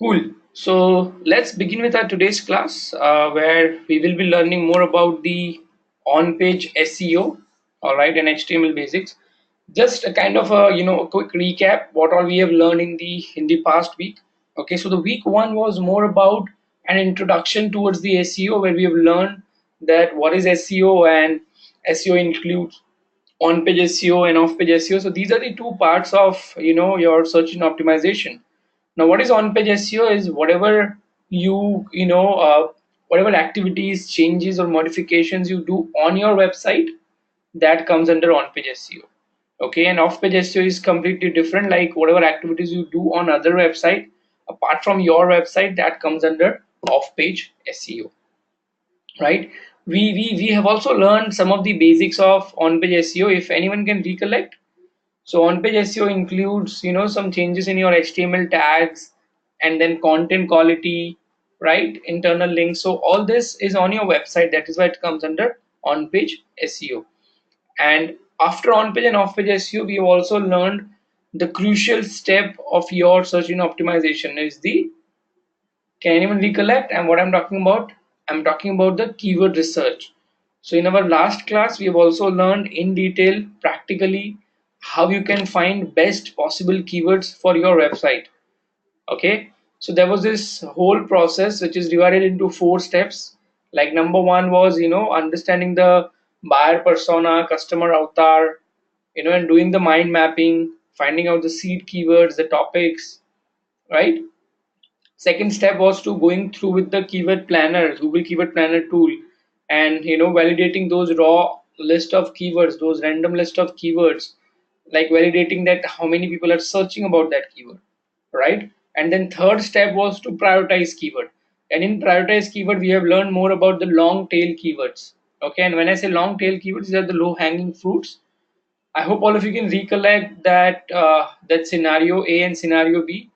Cool. So let's begin with our today's class, where we will be learning more about the on-page SEO, all right, and HTML basics. Just a kind of a quick recap what all we have learned in the past week. Okay, so the week one was more about an introduction towards the SEO, where we have learned that what is SEO, and SEO includes on-page SEO and off-page SEO. So these are the two parts of your search engine optimization. Now, what is on-page SEO is whatever whatever activities, changes, or modifications you do on your website, that comes under on-page SEO. Okay, and off-page SEO is completely different, like whatever activities you do on other website apart from your website, that comes under off-page SEO, right? We have also learned some of the basics of on-page SEO, if anyone can recollect. So on-page SEO includes, some changes in your HTML tags and then content quality, right? Internal links. So all this is on your website. That is why it comes under on-page SEO. And after on-page and off-page SEO, we have also learned the crucial step of your search engine optimization is the, can anyone recollect? And what I'm talking about? I'm talking about the keyword research. So in our last class, we have also learned in detail, practically, how you can find best possible keywords for your website. Okay. So there was this whole process which is divided into 4 steps. Like number one was, understanding the buyer persona, customer avatar, and doing the mind mapping, finding out the seed keywords, the topics, right? Second step was to going through with the keyword planner, Google Keyword Planner tool, and validating those raw list of keywords, those random list of keywords, like validating that how many people are searching about that keyword, right? And then third step was to prioritize keyword. And in prioritize keyword, we have learned more about the long tail keywords. Okay, and when I say long tail keywords, these are the low hanging fruits. I hope all of you can recollect that scenario A and scenario B,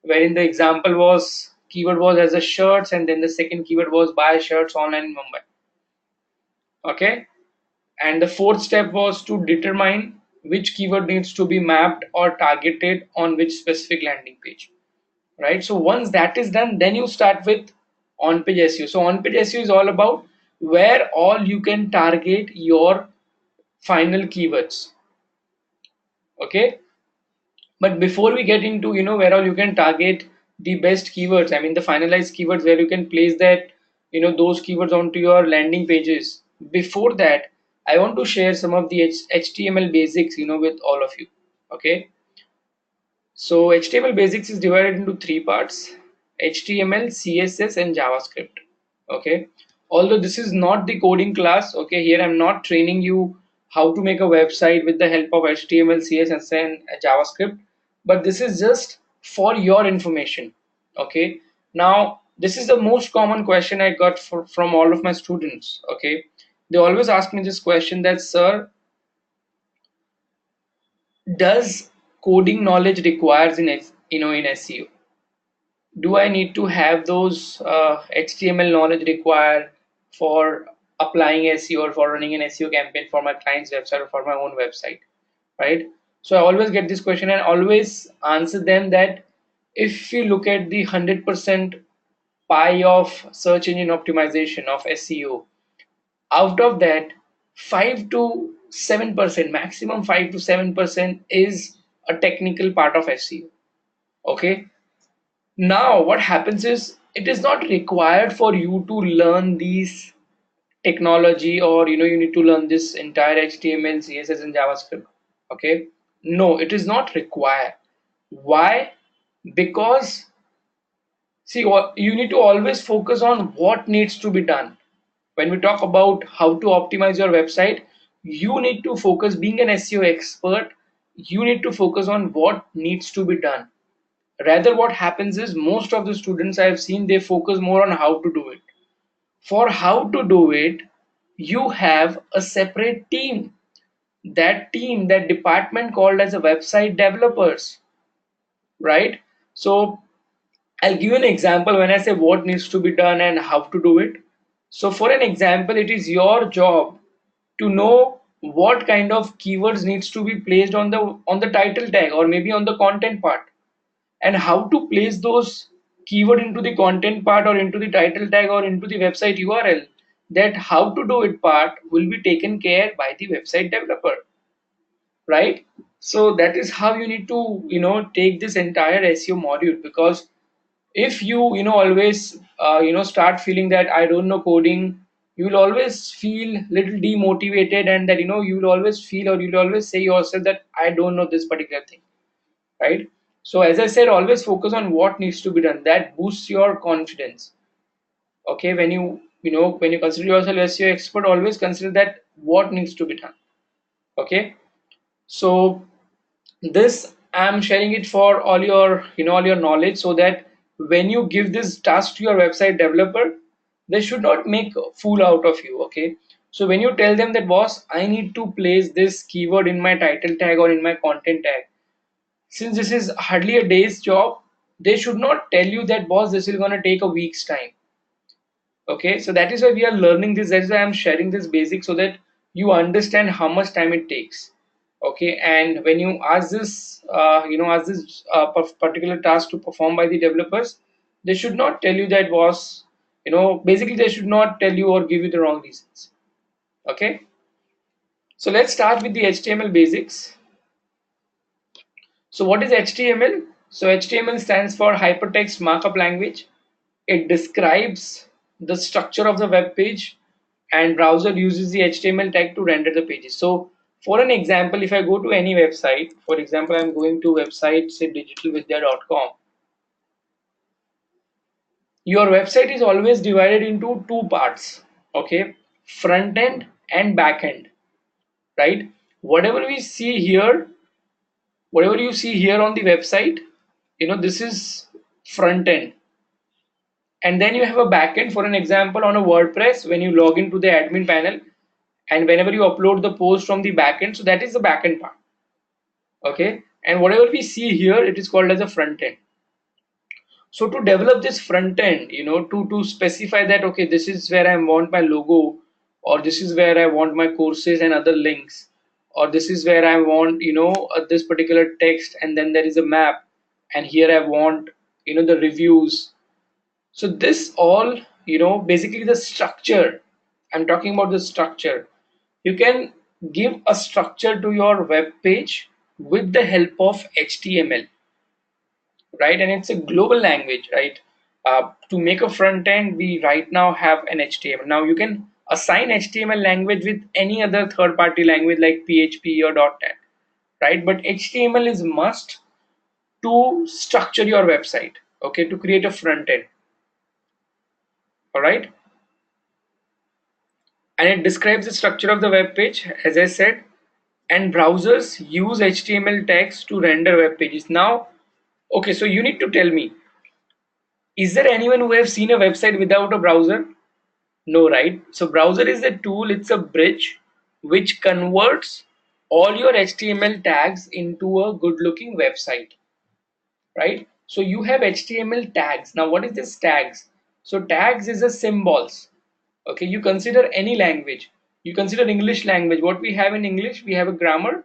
wherein the example was keyword was as a shirts, and then the second keyword was buy shirts online in Mumbai. Okay, and the fourth step was to determine which keyword needs to be mapped or targeted on which specific landing page. Right. So once that is done, then you start with on-page SEO. So on-page SEO is all about where all you can target your final keywords. Okay, but before we get into where all you can target the best keywords, I mean the finalized keywords where you can place that those keywords onto your landing pages, before that I want to share some of the HTML basics with all of you. Okay, so HTML basics is divided into 3 parts: HTML, CSS, and JavaScript. Okay, although this is not the coding class, okay, here I'm not training you how to make a website with the help of HTML, CSS, and JavaScript, but this is just for your information. Okay, now this is the most common question I got from all of my students. Okay, they always ask me this question, that sir, does coding knowledge requires in in SEO? Do I need to have those HTML knowledge required for applying SEO or for running an SEO campaign for my client's website or for my own website, right? So I always get this question and always answer them that if you look at the 100% pie of search engine optimization of SEO, out of that 5 to 7%, maximum 5 to 7% is a technical part of SEO. Okay, now what happens is it is not required for you to learn these technology, or you need to learn this entire HTML, CSS, and JavaScript. Okay, no, it is not required. Why? Because see, you need to always focus on what needs to be done. When we talk about how to optimize your website, you need to focus, being an SEO expert, you need to focus on what needs to be done. Rather, what happens is most of the students I have seen, they focus more on how to do it. For how to do it, you have a separate team. That team, that department called as a website developers, right? So I'll give you an example when I say what needs to be done and how to do it. So for an example, it is your job to know what kind of keywords needs to be placed on the title tag or maybe on the content part, and how to place those keyword into the content part or into the title tag or into the website URL, that how to do it part will be taken care by the website developer, right? So that is how you need to take this entire SEO module. Because if you always start feeling that I don't know coding, you will always feel little demotivated, and that you will always feel, or you'll always say yourself that I don't know this particular thing, right? So as I said, always focus on what needs to be done. That boosts your confidence. Okay, when you consider yourself SEO expert, always consider that what needs to be done. Okay, so this I'm sharing it for all your all your knowledge, so that when you give this task to your website developer, they should not make a fool out of you. Okay, so when you tell them that, boss, I need to place this keyword in my title tag or in my content tag, since this is hardly a day's job, they should not tell you that, boss, this is going to take a week's time. Okay, so that is why we are learning this. That's why I'm sharing this basic, so that you understand how much time it takes. Okay, and when you ask this particular task to perform by the developers, they should not tell you that, was basically they should not tell you or give you the wrong reasons. Okay, so let's start with the HTML basics. So what is HTML? So HTML stands for hypertext markup language. It describes the structure of the web page, and browser uses the HTML tag to render the pages. So for an example, if I go to any website, for example, I'm going to website say digitalvidya.com. Your website is always divided into two parts. Okay, front end and back end, right? Whatever we see here, whatever you see here on the website, this is front end. And then you have a backend. For an example, on a WordPress, when you log into the admin panel and whenever you upload the post from the backend, so that is the backend part. Okay, and whatever we see here, it is called as a front end. So to develop this front end, to specify that, okay, this is where I want my logo, or this is where I want my courses and other links, or this is where I want this particular text, and then there is a map, and here I want the reviews. So this all, basically the structure, I'm talking about the structure. You can give a structure to your web page with the help of HTML, right? And it's a global language, right? To make a front end, we right now have an HTML. Now you can assign HTML language with any other third-party language like PHP or .NET, right? But HTML is must to structure your website, okay, to create a front end. All right, and it describes the structure of the web page, as I said. And browsers use HTML tags to render web pages. Now, okay, so you need to tell me, is there anyone who have seen a website without a browser? No, right? So browser is a tool, it's a bridge which converts all your HTML tags into a good looking website, right? So you have HTML tags. Now what is this tags? So tags is a symbols. Okay, you consider any language. You consider English language. What we have in English, we have a grammar,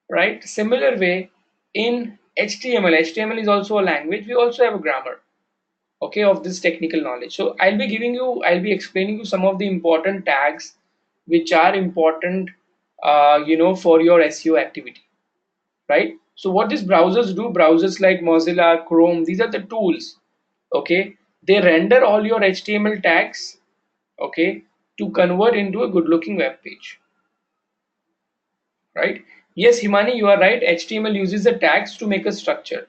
right? Similar way in HTML is also a language. We also have a grammar, okay, of this technical knowledge. So I'll be explaining you some of the important tags which are important, for your SEO activity, right? So what these browsers do, browsers like Mozilla, Chrome, these are the tools, okay? They render all your HTML tags, okay, to convert into a good looking web page, right? Yes, Himani, you are right. HTML uses the tags to make a structure.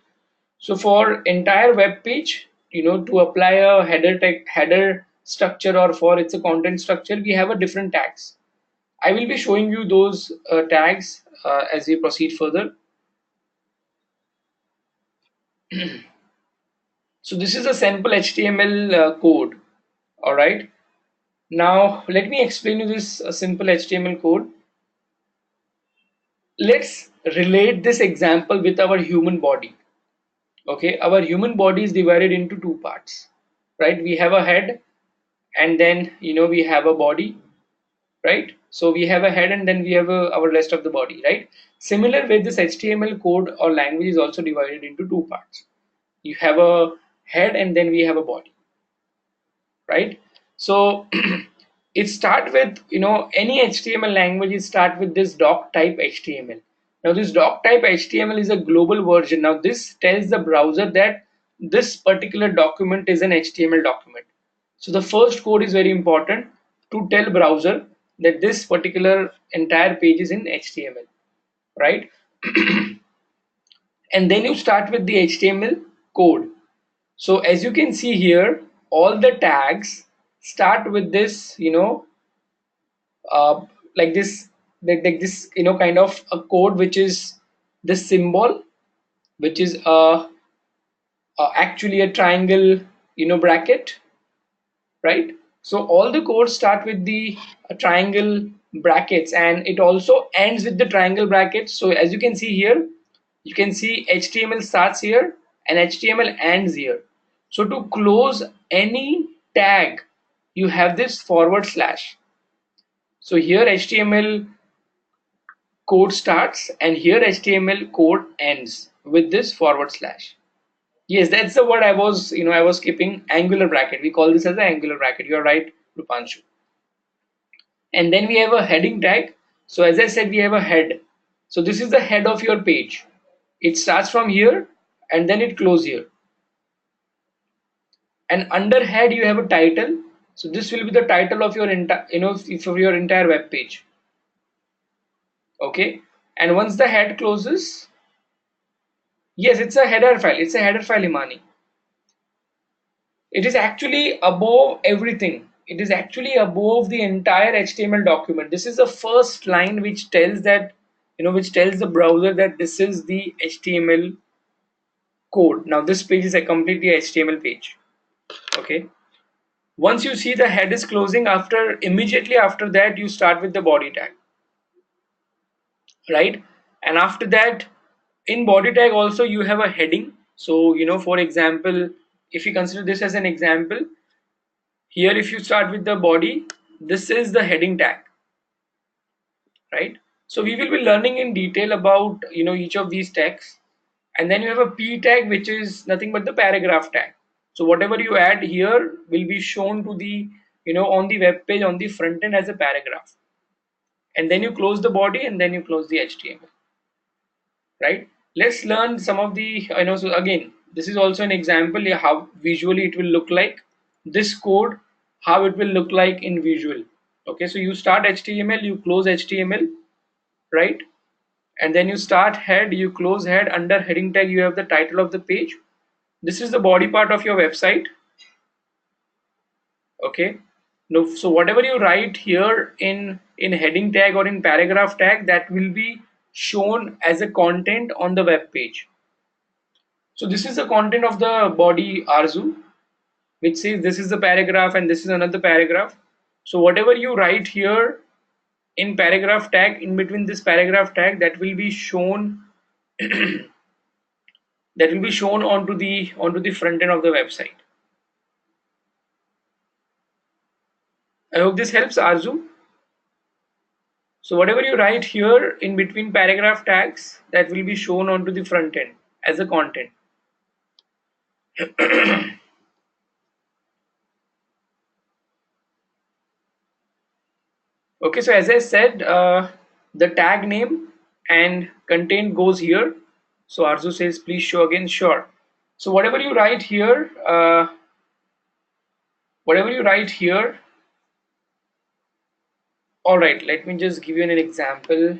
So for entire web page, to apply a header structure, or for it's a content structure, we have a different tags. I will be showing you those tags as we proceed further. So this is a sample HTML code. All right. Now let me explain you this simple HTML code. Let's relate this example with our human body. Okay, our human body is divided into two parts, right? We have a head, and then we have a body, right? So we have a head, and then we have our rest of the body, right? Similar way, this HTML code or language is also divided into two parts. You have a head, and then we have a body, right? So it start with, any HTML language, it start with this doc type HTML. Now this doc type HTML is a global version. Now this tells the browser that this particular document is an HTML document. So the first code is very important to tell browser that this particular entire page is in HTML, right? And then you start with the HTML code. So as you can see here, all the tags start with this, uh, like this, like this, kind of a code, which is this symbol, which is actually a triangle, bracket, right? So all the codes start with the triangle brackets, and it also ends with the triangle brackets. So as you can see here, you can see HTML starts here and HTML ends here. So to close any tag, you have this forward slash. So here HTML code starts and here HTML code ends with this forward slash. Yes, that's the word I was skipping. Angular bracket. We call this as the angular bracket. You're right, Rupanshu. And then we have a heading tag. So as I said, we have a head. So this is the head of your page. It starts from here and then it closes here. And under head you have a title. So this will be the title of your entire, for your entire web page. Okay. And once the head closes, yes, it's a header file. It's a header file, Imani. It is actually above everything. It is actually above the entire HTML document. This is the first line which tells that, which tells the browser that this is the HTML code. Now this page is a completely HTML page. Okay. Once you see the head is closing, immediately after that you start with the body tag, right? And after that, in body tag also you have a heading. So for example, if you consider this as an example, here if you start with the body, this is the heading tag, right? So we will be learning in detail about each of these tags. And then you have a p tag, which is nothing but the paragraph tag. So whatever you add here will be shown to the on the web page on the front end as a paragraph. And then you close the body and then you close the HTML, right? Let's learn some of the, so again, this is also an example how visually it will look like. This code, how it will look like in visual. Okay, so you start HTML, you close HTML, right? And then you start head, you close head. Under heading tag you have the title of the page. This is the body part of your website. Okay, now so whatever you write here in heading tag or in paragraph tag, that will be shown as a content on the web page. So this is the content of the body Arzu, which says this is the paragraph and this is another paragraph. So whatever you write here in paragraph tag, in between this paragraph tag, that will be shown onto the front end of the website. I hope this helps, Arzu. So whatever you write here in between paragraph tags, that will be shown onto the front end as a content. Okay, so as I said, the tag name and content goes here. So Arzu says, please show again. Sure. So whatever you write here, all right, let me just give you an example.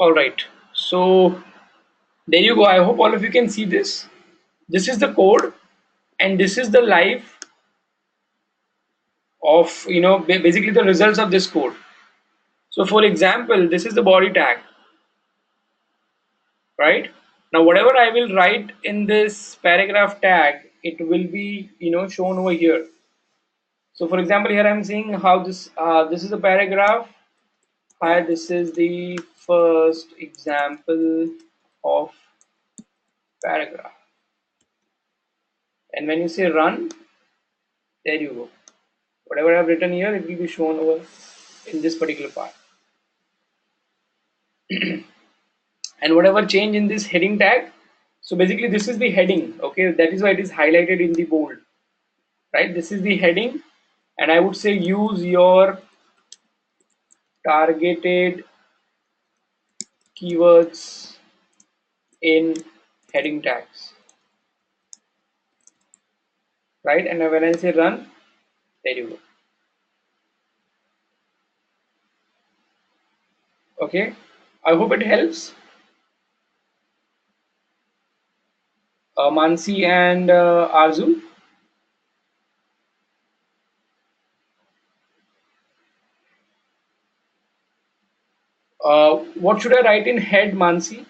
All right, so there you go. I hope all of you can see this. This is the code, and this is the live of basically the results of this code. So for example, this is the body tag, right? Now whatever I will write in this paragraph tag, it will be shown over here. So for example, here I'm seeing how this is a paragraph. Hi, this is the first example of paragraph. And when you say run, there you go. Whatever I've written here, it will be shown over in this particular part. And whatever change in this heading tag, so basically this is the heading, okay, that is why it is highlighted in the bold, right? This is the heading, and I would say use your targeted keywords in heading tags, right? And when I say run, there you go. Okay, I hope it helps. Mansi and Arzu. What should I write in head, Mansi?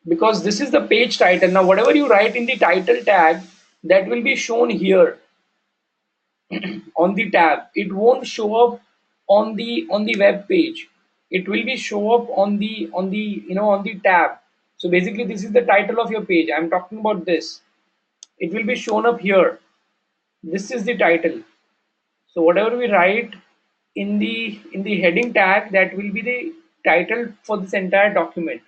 Because this is the page title. Now, whatever you write in the title tag, that will be shown here on the tab. It won't show up on the web page. It will be show up on the on the tab. So basically, this is the title of your page. I'm talking about this. It will be shown up here. This is the title. So whatever we write in the heading tag, that will be the title for this entire document.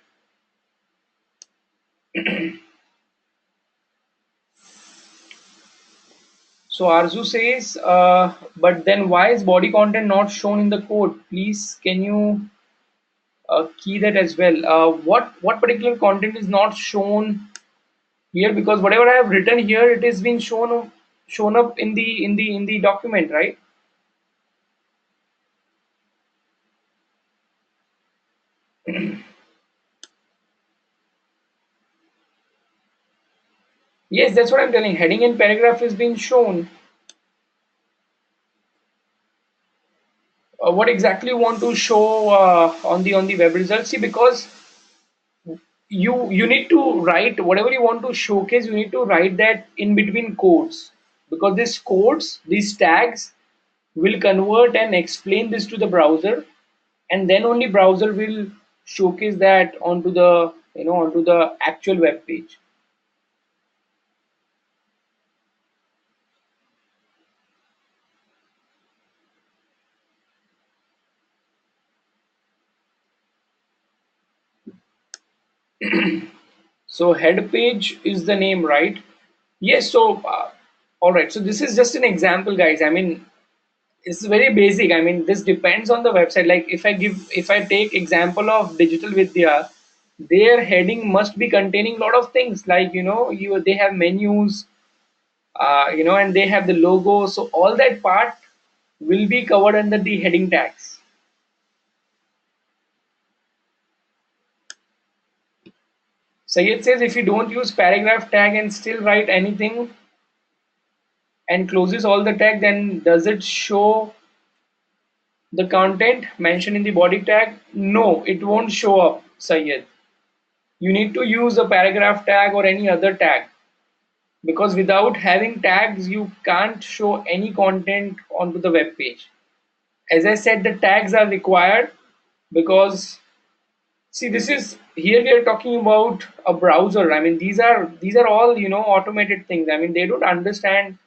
So Arzu says, but then why is body content not shown in the code? Please, can you key that as well? What particular content is not shown here? Because whatever I have written here, it has been shown up in the document, right? Yes, that's what I'm telling. Heading and paragraph is being shown. What exactly you want to show on the web results? See, because you need to write whatever you want to showcase, you need to write that in between codes, because these codes, these tags will convert and explain this to the browser, and then only browser will showcase that onto the onto the actual web page. So head page is the name, right? Yes. So all right, so this is just an example, guys. I mean, it's very basic. I mean, this depends on the website. Like if I take example of Digital Vidya, their heading must be containing a lot of things, like they have menus, and they have the logo, so all that part will be covered under the heading tags. Sayed says, if you don't use paragraph tag and still write anything and closes all the tag, then does it show the content mentioned in the body tag? No, it won't show up, Sayed. You need to use a paragraph tag or any other tag, because without having tags you can't show any content onto the web page. As I said, the tags are required because, see, this is, here we are talking about a browser. I mean, these are all automated things. I mean, they don't understand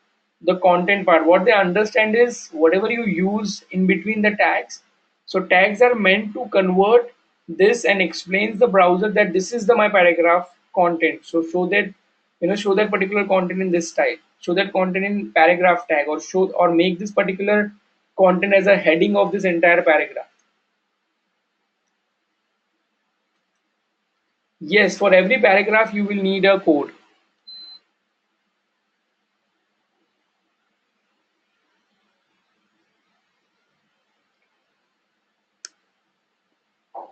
the content part. What they understand is whatever you use in between the tags. So tags are meant to convert this and explains the browser that this is the my paragraph content. So show that show that particular content in this style. Show that content in paragraph tag, or show or make this particular content as a heading of this entire paragraph. Yes, for every paragraph you will need a code.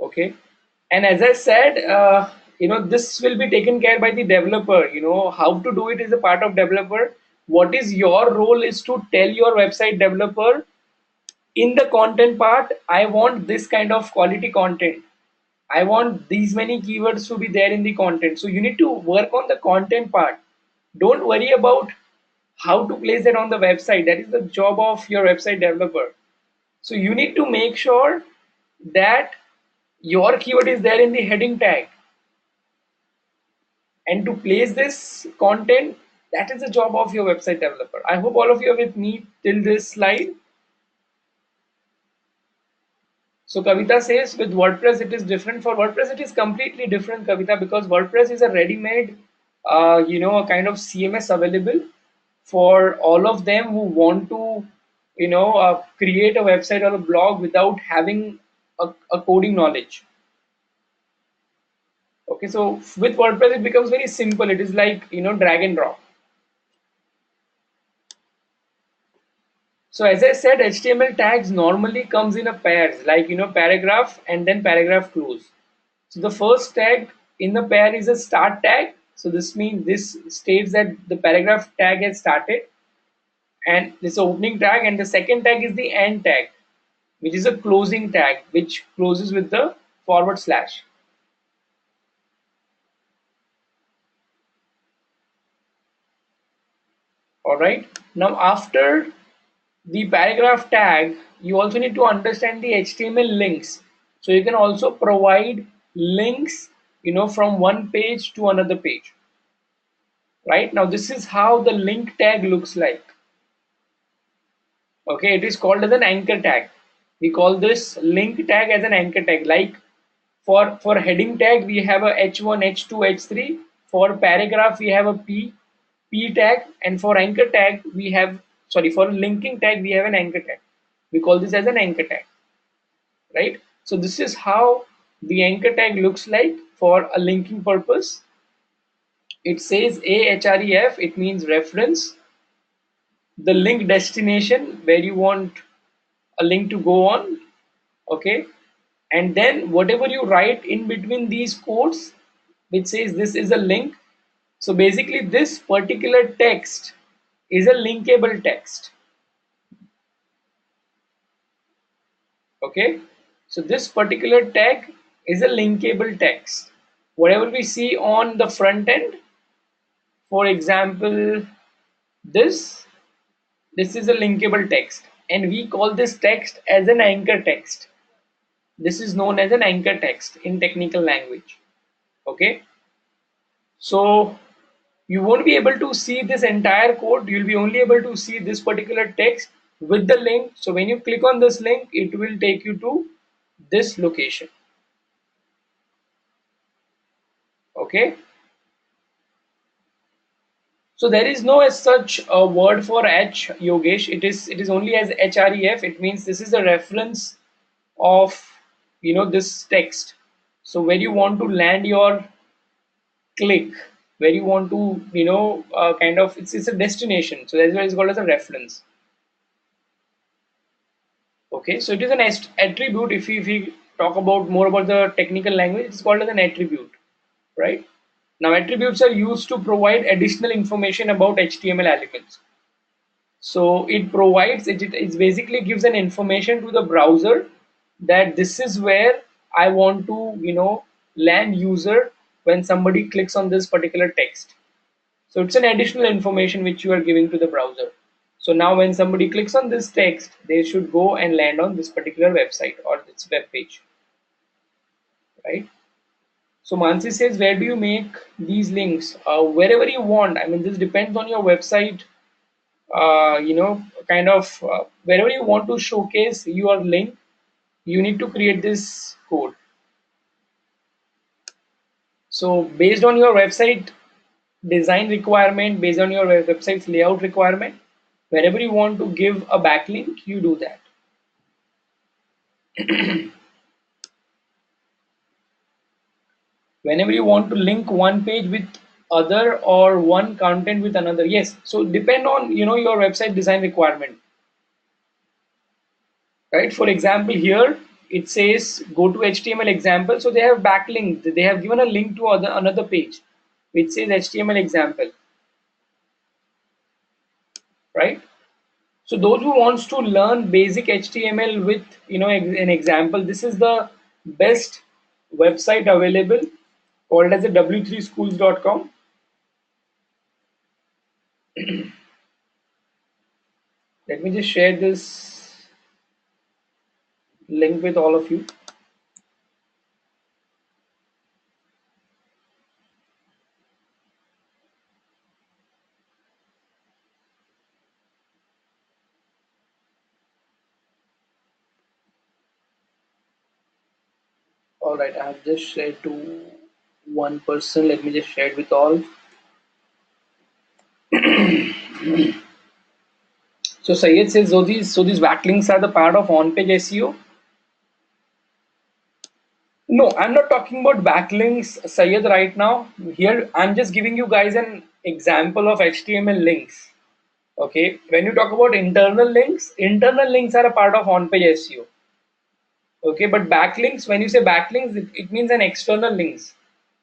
Okay, and as I said, this will be taken care by the developer. How to do it is a part of developer. What is your role is to tell your website developer, in the content part, I want this kind of quality content. I want these many keywords to be there in the content. So you need to work on the content part. Don't worry about how to place that on the website. That is the job of your website developer. So you need to make sure that your keyword is there in the heading tag, and to place this content, that is the job of your website developer. I hope all of you are with me till this slide. So Kavita says with WordPress it is different. For WordPress it is completely different, Kavita, because WordPress is a ready-made, a kind of CMS available for all of them who want to, create a website or a blog without having a coding knowledge. Okay, so with WordPress it becomes very simple. It is like, drag and drop. So as I said, HTML tags normally comes in a pairs, like paragraph and then paragraph close. So the first tag in the pair is a start tag. So this means this states that the paragraph tag has started, and this is opening tag, and the second tag is the end tag, which is a closing tag, which closes with the forward slash. All right. Now after the paragraph tag, you also need to understand the HTML links. So you can also provide links, from one page to another page. Right now, this is how the link tag looks like. Okay, it is called as an anchor tag. We call this link tag as an anchor tag. Like for heading tag, we have a H1, H2, H3. For paragraph, we have a P tag, and for anchor tag, for linking tag, we have an anchor tag. We call this as an anchor tag, right? So this is how the anchor tag looks like for a linking purpose. It says AHREF, it means reference, the link destination where you want a link to go on, okay, and then whatever you write in between these quotes which says this is a link. So basically this particular text is a linkable text. Okay, so this particular tag is a linkable text. Whatever we see on the front end, for example, this this is a linkable text, and we call this text as an anchor text. This is known as an anchor text in technical language. Okay, so you won't be able to see this entire code. You'll be only able to see this particular text with the link. So when you click on this link, it will take you to this location. Okay, so there is no as such a word for H, Yogesh. It is only as href. It means this is a reference of this text. So where you want to land your click, where you want to kind of, it's a destination, so that's why it's called as a reference. Okay, so it is an attribute. If we talk about more about the technical language, it's called as an attribute, right? Now attributes are used to provide additional information about HTML elements. So it provides it basically gives an information to the browser that this is where I want to land user when somebody clicks on this particular text. So it's an additional information which you are giving to the browser. So now when somebody clicks on this text, they should go and land on this particular website or this web page, right? So Mansi says, where do you make these links? Wherever you want. I mean, this depends on your website. Kind of wherever you want to showcase your link, you need to create this code. So based on your website design requirement, based on your website's layout requirement, wherever you want to give a backlink, you do that. Whenever you want to link one page with other or one content with another, yes, so depend on your website design requirement, right? For example, here it says go to HTML example, so they have backlink, they have given a link to another page which says HTML example, right? So those who wants to learn basic HTML with an example, this is the best website available, called as a w3schools.com. Let me just share this link with all of you. All right, I have just shared to one person. Let me just share it with all. So Sayed says, so these backlinks are the part of on-page SEO. No, I'm not talking about backlinks, Sayed, right now. Here, I'm just giving you guys an example of HTML links. Okay, when you talk about internal links are a part of on-page SEO. Okay, but backlinks, when you say backlinks, it means an external links,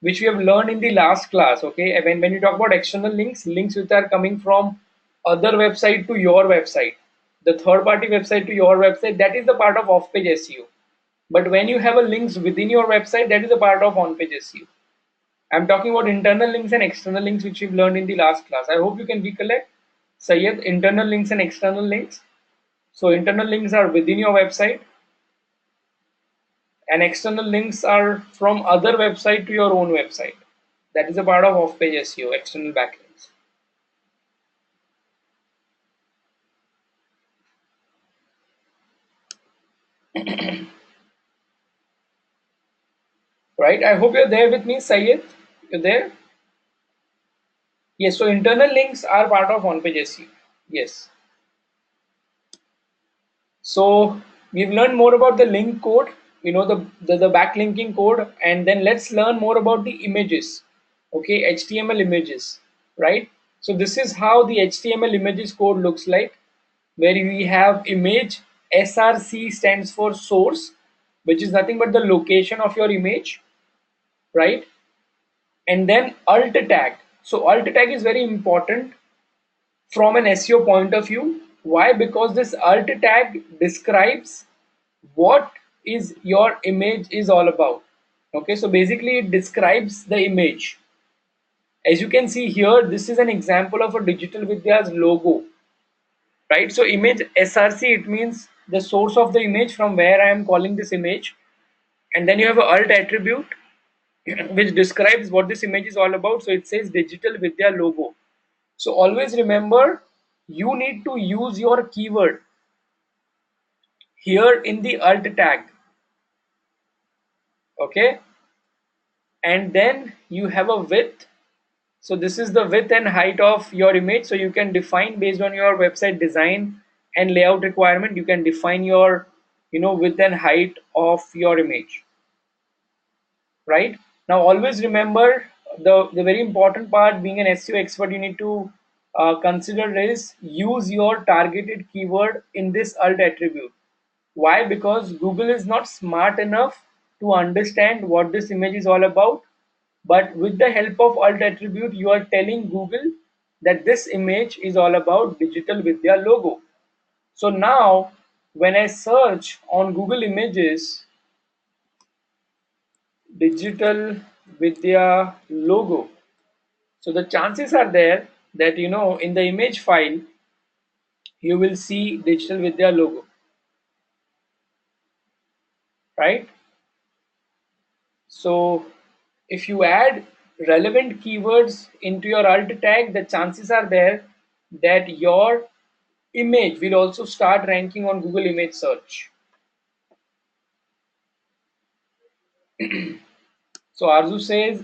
which we have learned in the last class. Okay, when you talk about external links, links which are coming from other website to your website, the third party website to your website, that is the part of off-page SEO. But when you have a links within your website, that is a part of on-page SEO. I'm talking about internal links and external links, which we've learned in the last class. I hope you can recollect. Sayed, internal links and external links. So internal links are within your website, and external links are from other website to your own website. That is a part of off-page SEO, external backlinks. Right? I hope you're there with me, Sayed. You're there? Yes, so internal links are part of on-page SEO. Yes. So we've learned more about the link code, the backlinking code, and then let's learn more about the images. Okay, HTML images, right? So this is how the HTML images code looks like, where we have image. SRC stands for source, which is nothing but the location of your image, right? And then alt tag. So alt tag is very important from an SEO point of view. Why? Because this alt tag describes what is your image is all about. Okay, so basically it describes the image. As you can see here, this is an example of a Digital Vidya's logo, right? So image SRC, it means the source of the image from where I am calling this image, and then you have an alt attribute which describes what this image is all about. So it says Digital Vidya logo. So always remember, you need to use your keyword here in the alt tag. Okay, and then you have a width. So this is the width and height of your image. So you can define based on your website design and layout requirement, you can define your width and height of your image, right? Now always remember, the very important part, being an SEO expert, you need to consider is use your targeted keyword in this alt attribute. Why? Because Google is not smart enough to understand what this image is all about, but with the help of alt attribute, you are telling Google that this image is all about Digital Vidya logo. So now when I search on Google Images Digital Vidya logo, so the chances are there that in the image file you will see Digital Vidya logo, right? So if you add relevant keywords into your alt tag, the chances are there that your image will also start ranking on Google image search. So Arzu says,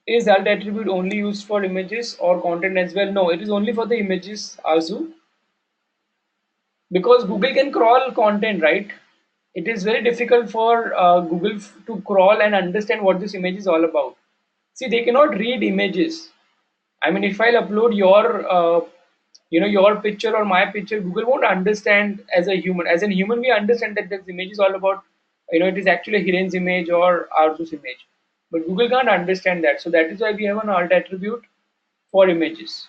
is alt attribute only used for images or content as well? No, it is only for the images, Arzu, because Google can crawl content, right? It is very difficult for Google to crawl and understand what this image is all about. See, they cannot read images. I mean, if I'll upload your picture or my picture, Google won't understand as a human. As a human, we understand that this image is all about, it is actually Hiren's image or Arzu's image. But Google can't understand that. So that is why we have an alt attribute for images.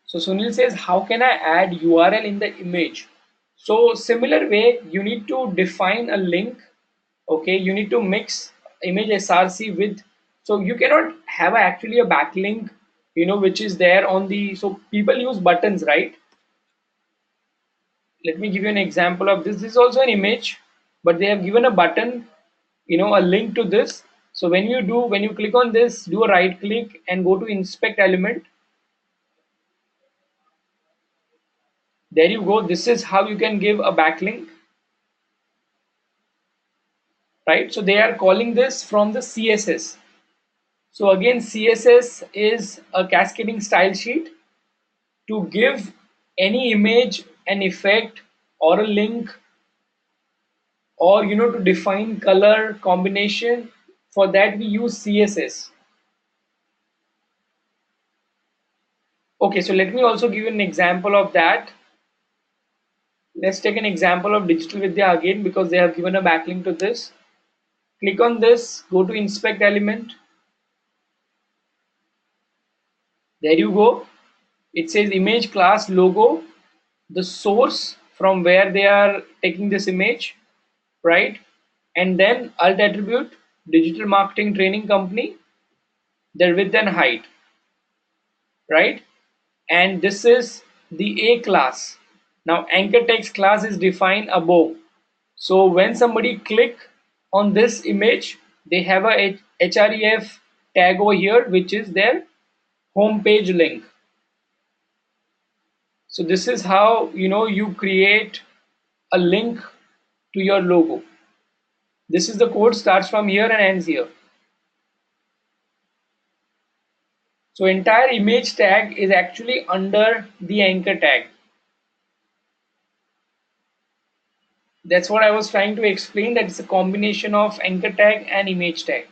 So Sunil says, how can I add URL in the image? So similar way, you need to define a link. Okay, you need to mix image SRC with, so you cannot have actually a backlink which is there on the, so people use buttons, right? Let me give you an example of this. This is also an image, but they have given a button, a link to this. So when you click on this, do a right click and go to inspect element. There you go. This is how you can give a backlink, right? So they are calling this from the CSS. So again, CSS is a cascading style sheet to give any image an effect or a link, or to define color combination. For that we use CSS. Okay, so let me also give you an example of that. Let's take an example of Digital Vidya again, because they have given a backlink to this. Click on this, go to inspect element. There you go. It says image class logo, the source from where they are taking this image, right? And then alt attribute, digital marketing training company, their width and height, right? And this is the A class. Now anchor text class is defined above. So when somebody click on this image, they have a href tag over here, which is their home page link. So this is how you create a link to your logo. This is the code, starts from here and ends here. So entire image tag is actually under the anchor tag. That's what I was trying to explain, that it's a combination of anchor tag and image tag.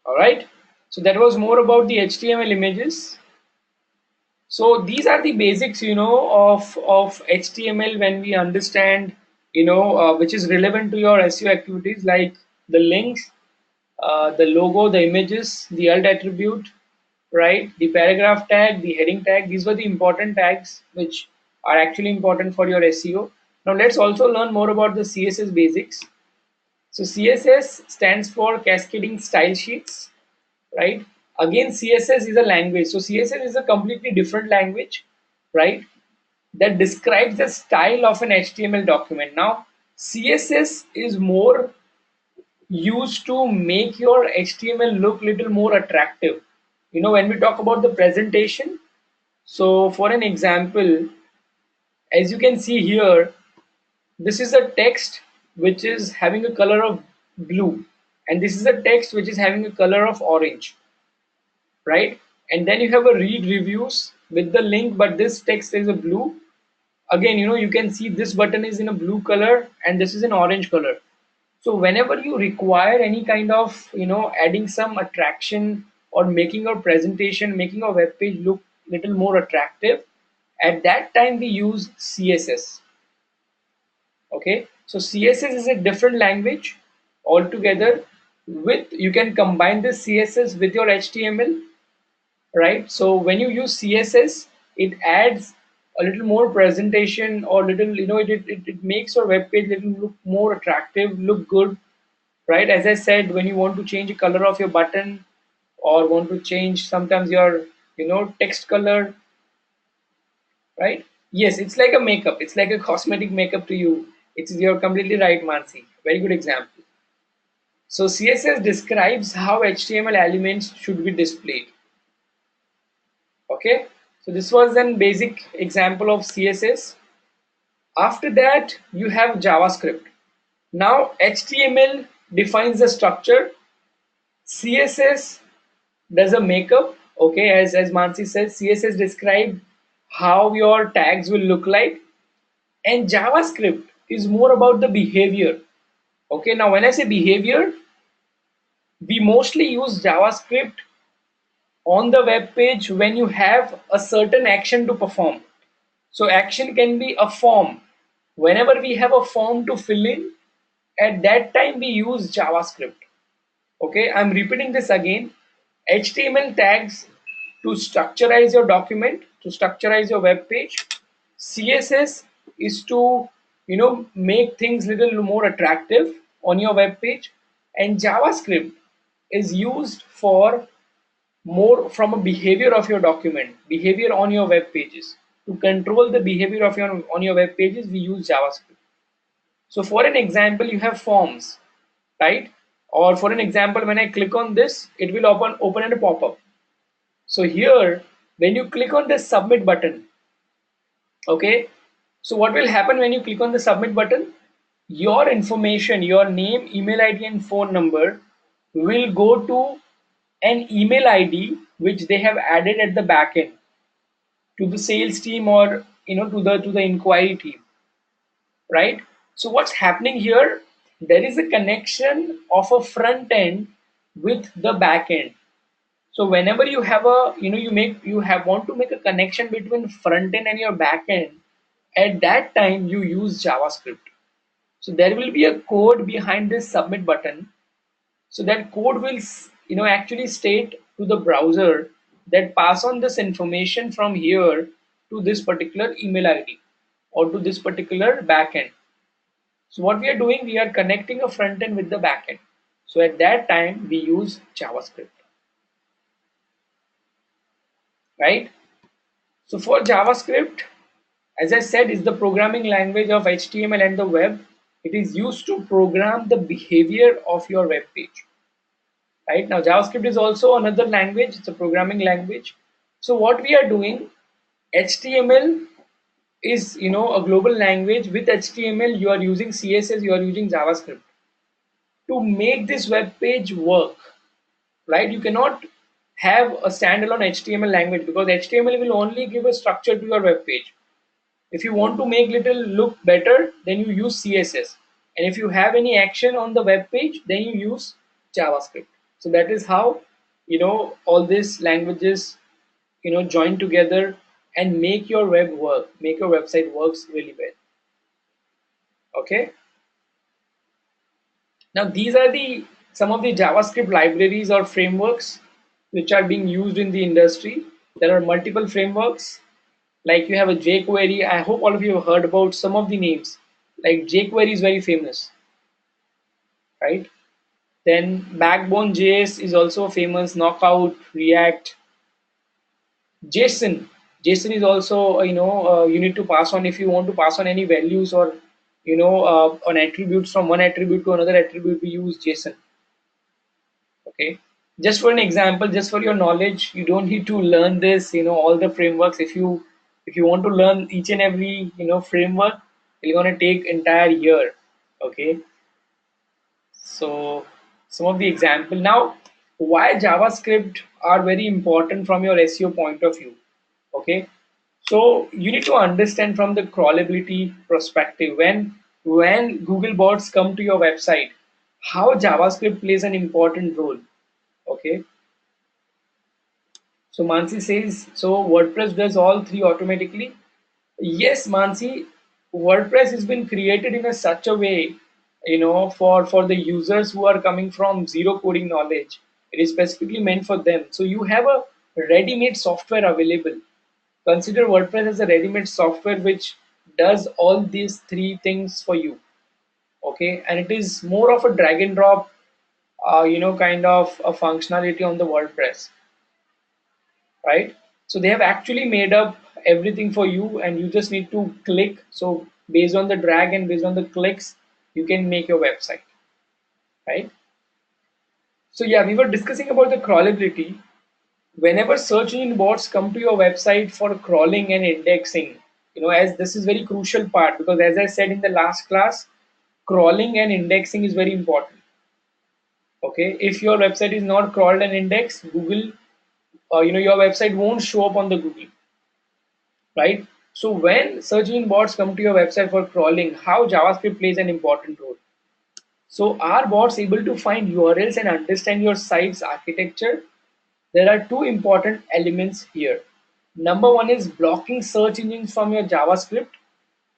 Alright, so that was more about the HTML images. So these are the basics, of HTML when we understand, which is relevant to your SEO activities, like the links, the logo, the images, the alt attribute, right? The paragraph tag, the heading tag. These were the important tags which are actually important for your SEO. Now let's also learn more about the CSS basics. So CSS stands for cascading style sheets, right? Again, CSS is a language. So CSS is a completely different language, right? That describes the style of an HTML document. Now, CSS is more used to make your HTML look little more attractive. When we talk about the presentation, so for an example, as you can see here, this is a text which is having a color of blue, and this is a text which is having a color of orange, right? And then you have a read reviews with the link, but this text is a blue. Again, you can see this button is in a blue color and this is an orange color. So whenever you require any kind of adding some attraction or making your presentation, making your web page look little more attractive, at that time we use CSS. Okay, so CSS is a different language altogether. With you can combine this CSS with your HTML, right? So when you use CSS, it adds a little more presentation, or little, it makes your web page little look more attractive, look good, right? As I said, when you want to change the color of your button, or want to change sometimes your text color, right? Yes, it's like a makeup, it's like a cosmetic makeup to you. You're completely right, Mansi. Very good example. So CSS describes how HTML elements should be displayed. Okay, so this was an basic example of CSS. After that you have JavaScript. Now HTML defines the structure, CSS does a makeup. Okay, as Mansi says, CSS describe how your tags will look like, and JavaScript is more about the behavior. Okay, now when I say behavior, we mostly use JavaScript on the web page when you have a certain action to perform. So action can be a form. Whenever we have a form to fill in, at that time we use JavaScript. Okay, I'm repeating this again. HTML tags to structurize your document, to structurize your web page. CSS is to make things little more attractive on your web page. And JavaScript is used for more from a behavior of your document, behavior on your web pages. To control the behavior of your on your web pages, we use JavaScript. So for an example, you have forms, right? Or for an example, when I click on this, it will open in a pop-up. So here, when you click on the submit button, okay, so what will happen when you click on the submit button? Your information, your name, email ID, and phone number will go to an email ID which they have added at the back end to the sales team, or to the inquiry team, right? So what's happening here? There is a connection of a front end with the back end. So whenever you have a you have want to make a connection between front end and your back end, at that time you use JavaScript. So there will be a code behind this submit button. So that code will actually state to the browser that pass on this information from here to this particular email ID or to this particular backend. So what we are doing, we are connecting a front end with the backend. So at that time we use JavaScript, right? So for JavaScript, as I said, is the programming language of HTML and the web. It is used to program the behavior of your web page. Right now, JavaScript is also another language. It's a programming language. So what we are doing, HTML is a global language. With HTML, you are using CSS, you are using JavaScript to make this web page work. Right? You cannot have a standalone HTML language because HTML will only give a structure to your web page. If you want to make little look better, then you use CSS. And if you have any action on the web page, then you use JavaScript. So that is how all these languages join together and make your web work, make your website works really well. Okay. Now these are the some of the JavaScript libraries or frameworks which are being used in the industry. There are multiple frameworks. Like you have a jQuery. I hope all of you have heard about some of the names. Like jQuery is very famous, right? Then Backbone JS is also famous. Knockout, React, JSON. JSON is also you need to pass on if you want to pass on any values or on attributes from one attribute to another attribute. We use JSON. Okay. Just for an example, just for your knowledge, you don't need to learn this. All the frameworks. If you want to learn each and every framework, it's gonna take entire year. Okay. So some of the example now, why JavaScript are very important from your SEO point of view. Okay, so you need to understand from the crawlability perspective, when Google bots come to your website, how JavaScript plays an important role. Okay, so Mansi says, so WordPress does all three automatically. Yes, Mansi, WordPress has been created in a such a way, for the users who are coming from zero coding knowledge. It is specifically meant for them. So you have a ready-made software available. Consider WordPress as a ready-made software which does all these three things for you. Okay, and it is more of a drag and drop, kind of a functionality on the WordPress, right? So they have actually made up everything for you and you just need to click. So based on the drag and based on the clicks, you can make your website, right? So yeah, we were discussing about the crawlability. Whenever search engine bots come to your website for crawling and indexing, as this is very crucial part, because as I said in the last class, crawling and indexing is very important. Okay, if your website is not crawled and indexed, Google, your website won't show up on the Google, right? So when search engine bots come to your website for crawling, how JavaScript plays an important role. So are bots able to find URLs and understand your site's architecture? There are two important elements here. Number one is blocking search engines from your JavaScript,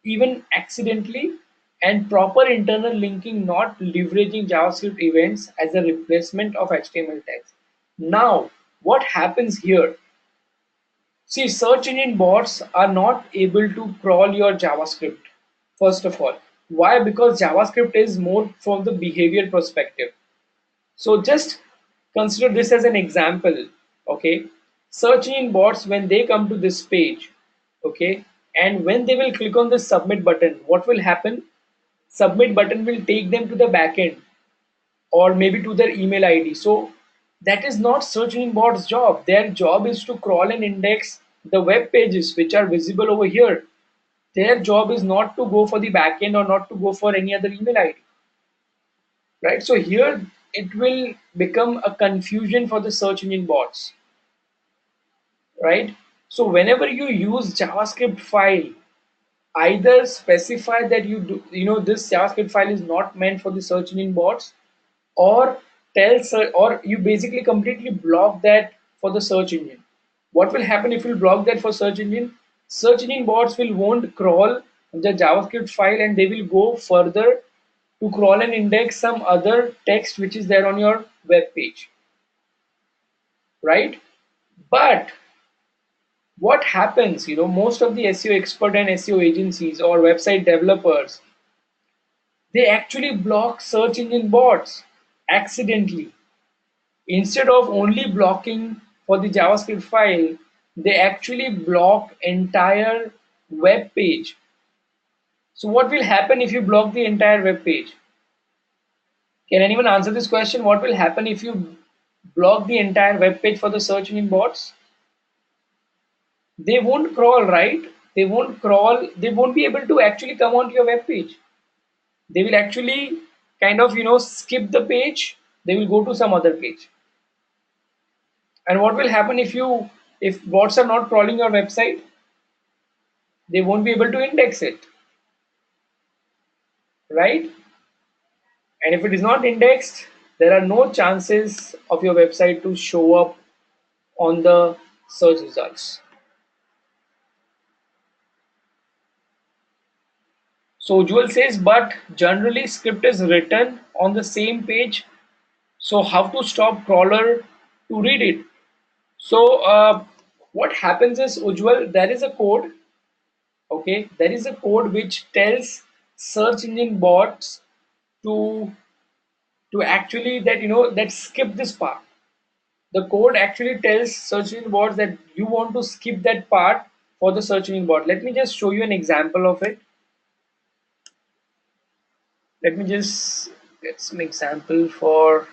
even accidentally, and proper internal linking, not leveraging JavaScript events as a replacement of HTML tags. Now, what happens here? See, search engine bots are not able to crawl your JavaScript. first of all. Why? Because JavaScript is more from the behavior perspective. So just consider this as an example. Okay, search engine bots, when they come to this page, okay, and when they will click on the submit button, what will happen? Submit button will take them to the backend or maybe to their email ID. So that is not search engine bot's job. Their job is to crawl and index the web pages which are visible over here. Their job is not to go for the backend or not to go for any other email ID, right? So here it will become a confusion for the search engine bots, right? So whenever you use JavaScript file, either specify that this JavaScript file is not meant for the search engine bots, or or you basically completely block that for the search engine. What will happen if you block that for search engine? Search engine bots will won't crawl the JavaScript file, and they will go further to crawl and index some other text which is there on your web page, right? But what happens, most of the SEO expert and SEO agencies or website developers, they actually block search engine bots accidentally. Instead of only blocking for the JavaScript file, they actually block entire web page. So what will happen if you block the entire web page? Can anyone answer this question? What will happen if you block the entire web page for the search engine bots? They won't crawl, right? They won't crawl. They won't be able to actually come onto your web page. They will actually kind of, skip the page. They will go to some other page. And what will happen if bots are not crawling your website? They won't be able to index it, right? And if it is not indexed, there are no chances of your website to show up on the search results. So Jewel says, but generally script is written on the same page. So how to stop crawler to read it? So what happens is, Ujjwal, there is a code. Okay, there is a code which tells search engine bots to actually that skip this part. The code actually tells search engine bots that you want to skip that part for the search engine bot. Let me just show you an example of it. Let me just get some example for.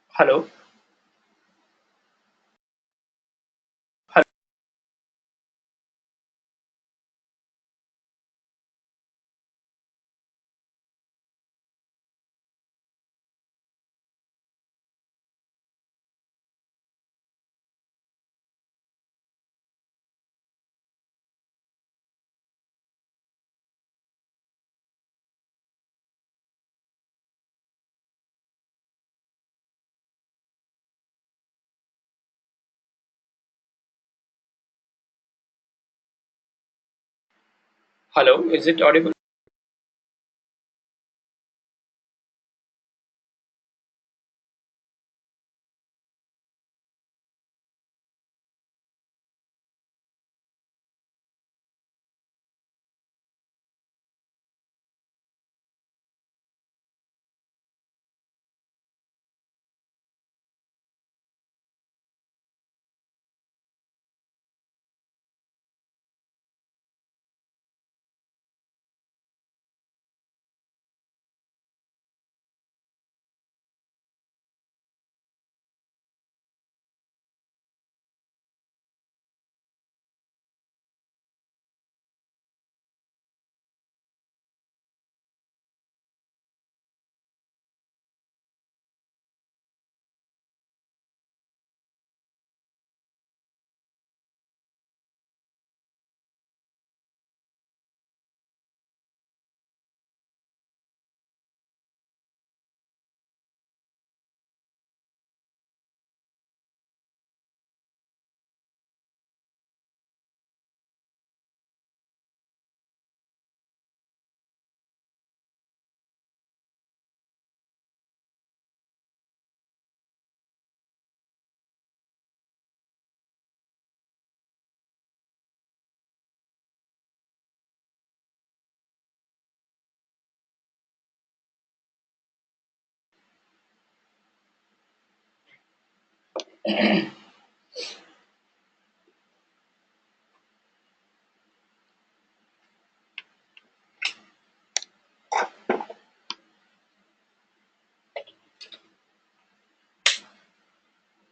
Hello. Hello, is it audible?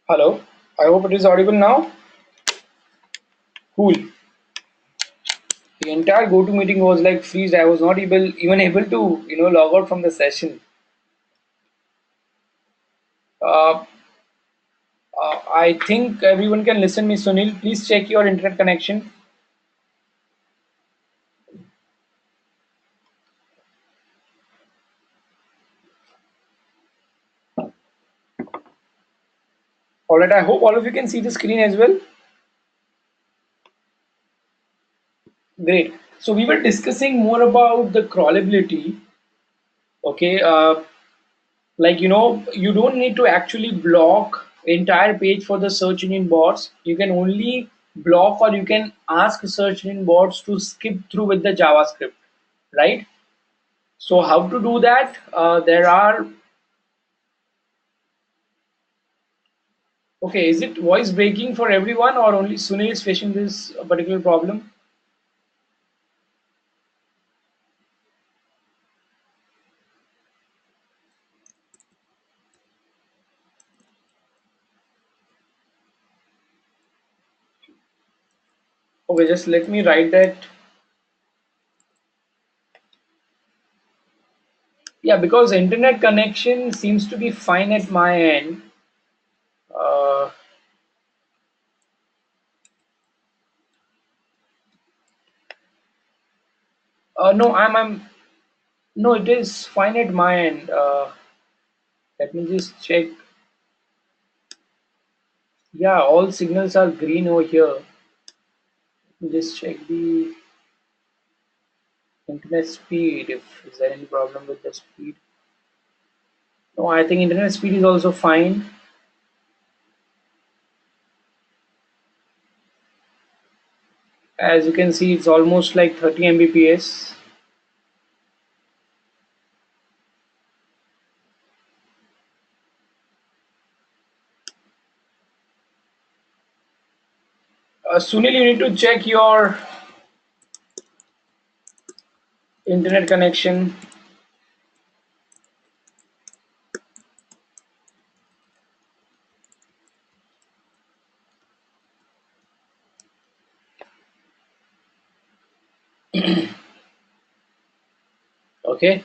Hello, I hope it is audible now. Cool. The entire GoToMeeting was like freeze. I was not even able to log out from the session. Uh, I think everyone can listen me. Sunil, please check your internet connection. All right. I hope all of you can see the screen as well. Great. So we were discussing more about the crawlability. Okay. Like you don't need to actually block entire page for the search engine bots. You can only block, or you can ask search engine bots to skip through with the JavaScript, right? So how to do that? There are Okay, is it voice breaking for everyone, or only Sunil is facing this particular problem? Okay, just let me write that. Yeah, because internet connection seems to be fine at my end. Uh, no, no, it is fine at my end. Let me just check. Yeah, all signals are green over here. Let me just check the internet speed. If is there any problem with the speed? No, I think internet speed is also fine. As you can see, it's almost like 30 Mbps. Sunil, you need to check your internet connection. Okay.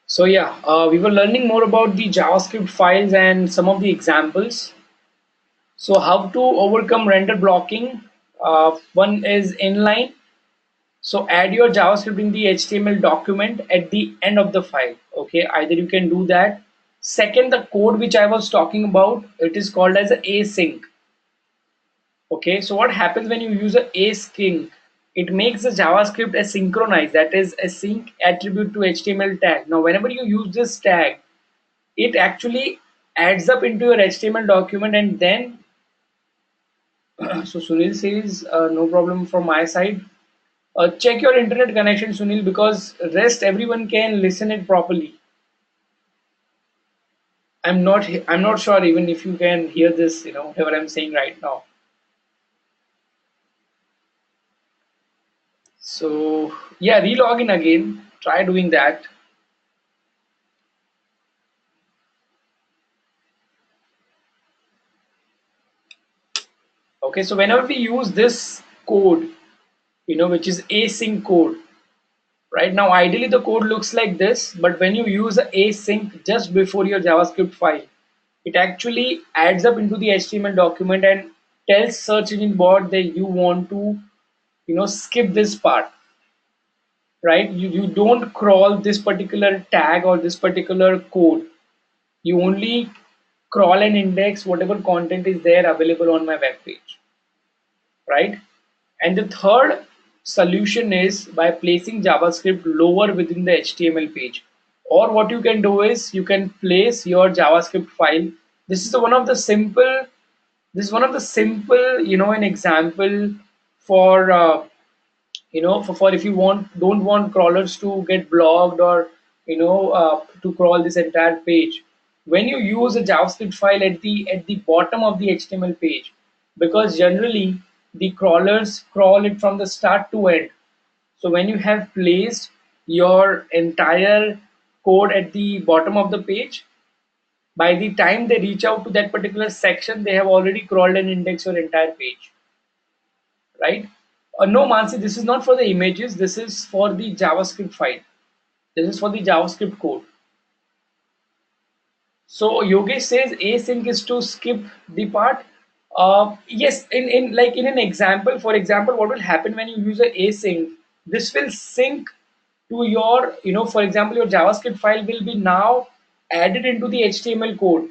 So yeah, we were learning more about the JavaScript files and some of the examples. So how to overcome render blocking? One is inline. So add your JavaScript in the HTML document at the end of the file. Okay, either you can do that. Second, the code which I was talking about, it is called as async. Okay, so what happens when you use a async? It makes the JavaScript asynchronous, that is a sync attribute to HTML tag. Now, whenever you use this tag, it actually adds up into your HTML document, and then so Sunil says no problem from my side. Check your internet connection, Sunil, because rest everyone can listen it properly. I'm not sure even if you can hear this, whatever I'm saying right now. So yeah, relog in again. Try doing that. Okay, so whenever we use this code, which is async code, right now ideally the code looks like this, but when you use a async just before your JavaScript file, it actually adds up into the HTML document and tells search engine bot that you want to, skip this part, right? You don't crawl this particular tag or this particular code. You only crawl and index whatever content is there available on my web page, right? And the third solution is by placing JavaScript lower within the HTML page. Or what you can do is you can place your JavaScript file. This is one of the simple. This is one of the simple, an example for for if you don't want crawlers to get blocked, or to crawl this entire page. when you use a JavaScript file at the bottom of the HTML page, because generally the crawlers crawl it from the start to end. So when you have placed your entire code at the bottom of the page, by the time they reach out to that particular section, they have already crawled and indexed your entire page, right? No, Mansi, this is not for the images. This is for the JavaScript file. This is for the JavaScript code. So Yogesh says async is to skip the part. Yes, in an example, for example, what will happen when you use a async? This will sync to your, for example, your JavaScript file will be now added into the HTML code.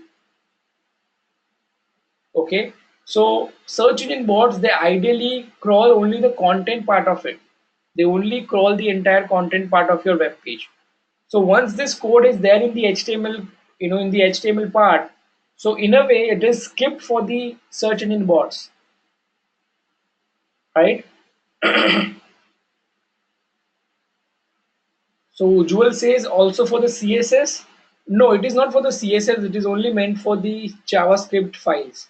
Okay, so search engine bots, they ideally crawl only the content part of it. They only crawl the entire content part of your web page. So once this code is there in the HTML, in the HTML part, so in a way it is skipped for the search engine bots, right? So Jewel says also for the CSS. No, it is not for the CSS. It is only meant for the JavaScript files.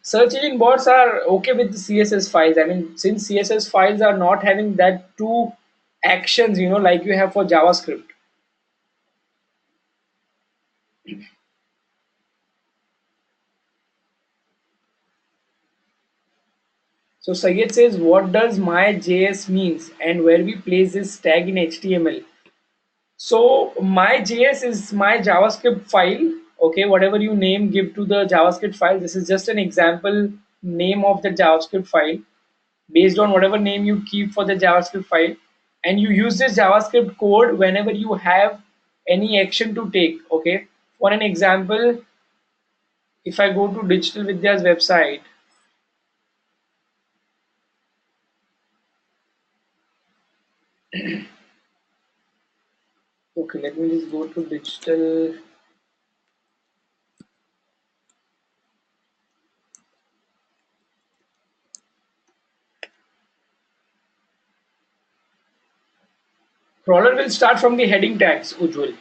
Search engine bots are okay with the CSS files. I mean, since CSS files are not having that two actions, like you have for JavaScript. So Sayed says, what does my JS means and where we place this tag in HTML? So my JS is my JavaScript file. Okay, whatever you name give to the JavaScript file. This is just an example name of the JavaScript file based on whatever name you keep for the JavaScript file, and you use this JavaScript code whenever you have any action to take. Okay, for an example, if I go to Digital Vidya's website, okay, let me just go to digital. Crawler will start from the heading tags, Ujjwal.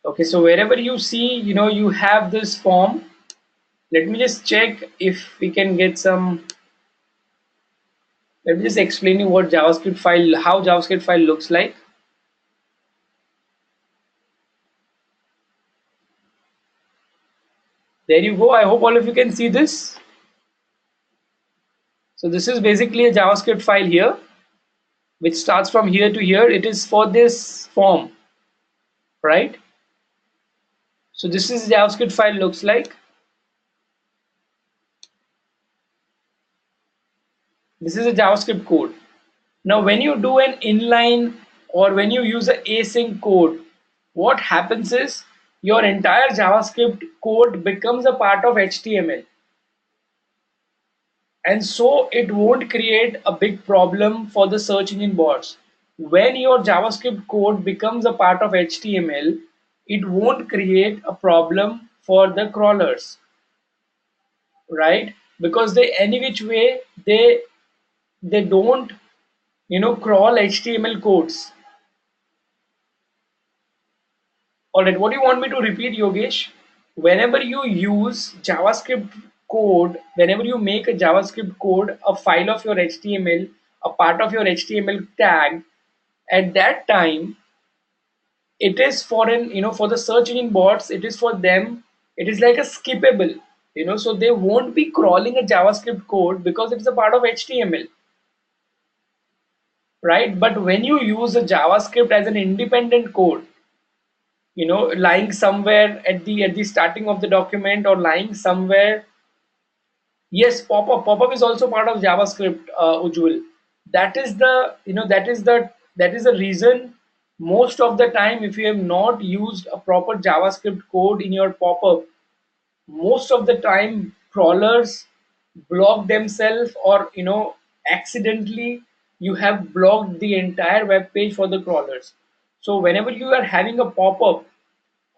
Okay, so wherever you see, you have this form. Let me just check if we can get some. Let me just explain you what JavaScript file, how JavaScript file looks like. There you go. I hope all of you can see this. So this is basically a JavaScript file here, which starts from here to here. It is for this form, right? So this is JavaScript file looks like. This is a JavaScript code. Now, when you do an inline or when you use an async code, what happens is your entire JavaScript code becomes a part of HTML. And so it won't create a big problem for the search engine bots. When your JavaScript code becomes a part of HTML, it won't create a problem for the crawlers, right? Because they any which way they don't crawl HTML codes. All right, what do you want me to repeat, Yogesh? Whenever you use JavaScript code, whenever you make a JavaScript code, a file of your HTML, a part of your HTML tag, at that time, it is for for the search engine bots, it is for them, it is like a skippable, so they won't be crawling a JavaScript code because it's a part of HTML, right? But when you use a JavaScript as an independent code, lying somewhere at the starting of the document or lying somewhere. Yes, pop-up is also part of JavaScript, Ujjwal. That is the that is the reason most of the time, if you have not used a proper JavaScript code in your pop-up, most of the time crawlers block themselves, or accidentally you have blocked the entire web page for the crawlers. So whenever you are having a pop-up,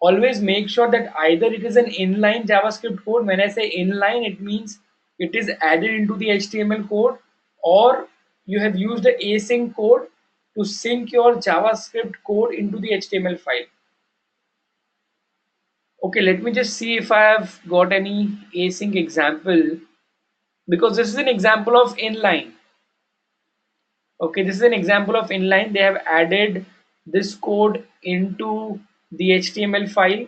always make sure that either it is an inline JavaScript code. When I say inline, it means it is added into the HTML code, or you have used the async code to sync your JavaScript code into the HTML file. Okay, let me just see if I have got any async example, because this is an example of inline. Okay, this is an example of inline. They have added this code into the HTML file.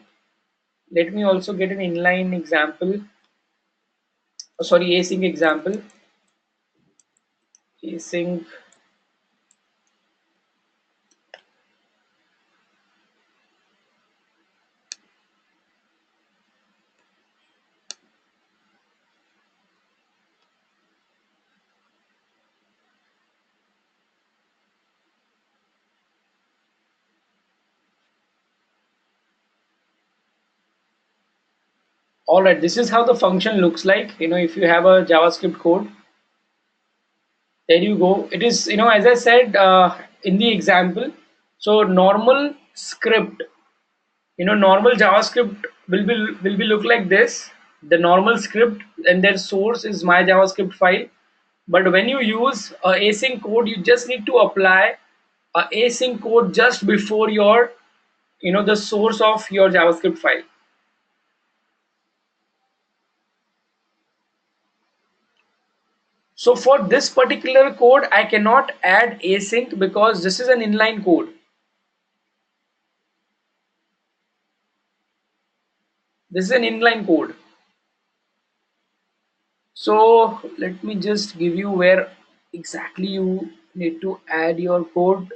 Let me also get an inline example. Sorry, async example. Async. All right, this is how the function looks like. If you have a JavaScript code, there you go. It is, as I said in the example. So normal script, normal JavaScript will be look like this. The normal script, and their source is my JavaScript file. But when you use async code, you just need to apply async code just before your, the source of your JavaScript file. So for this particular code, I cannot add async because this is an inline code. This is an inline code. So let me just give you where exactly you need to add your code.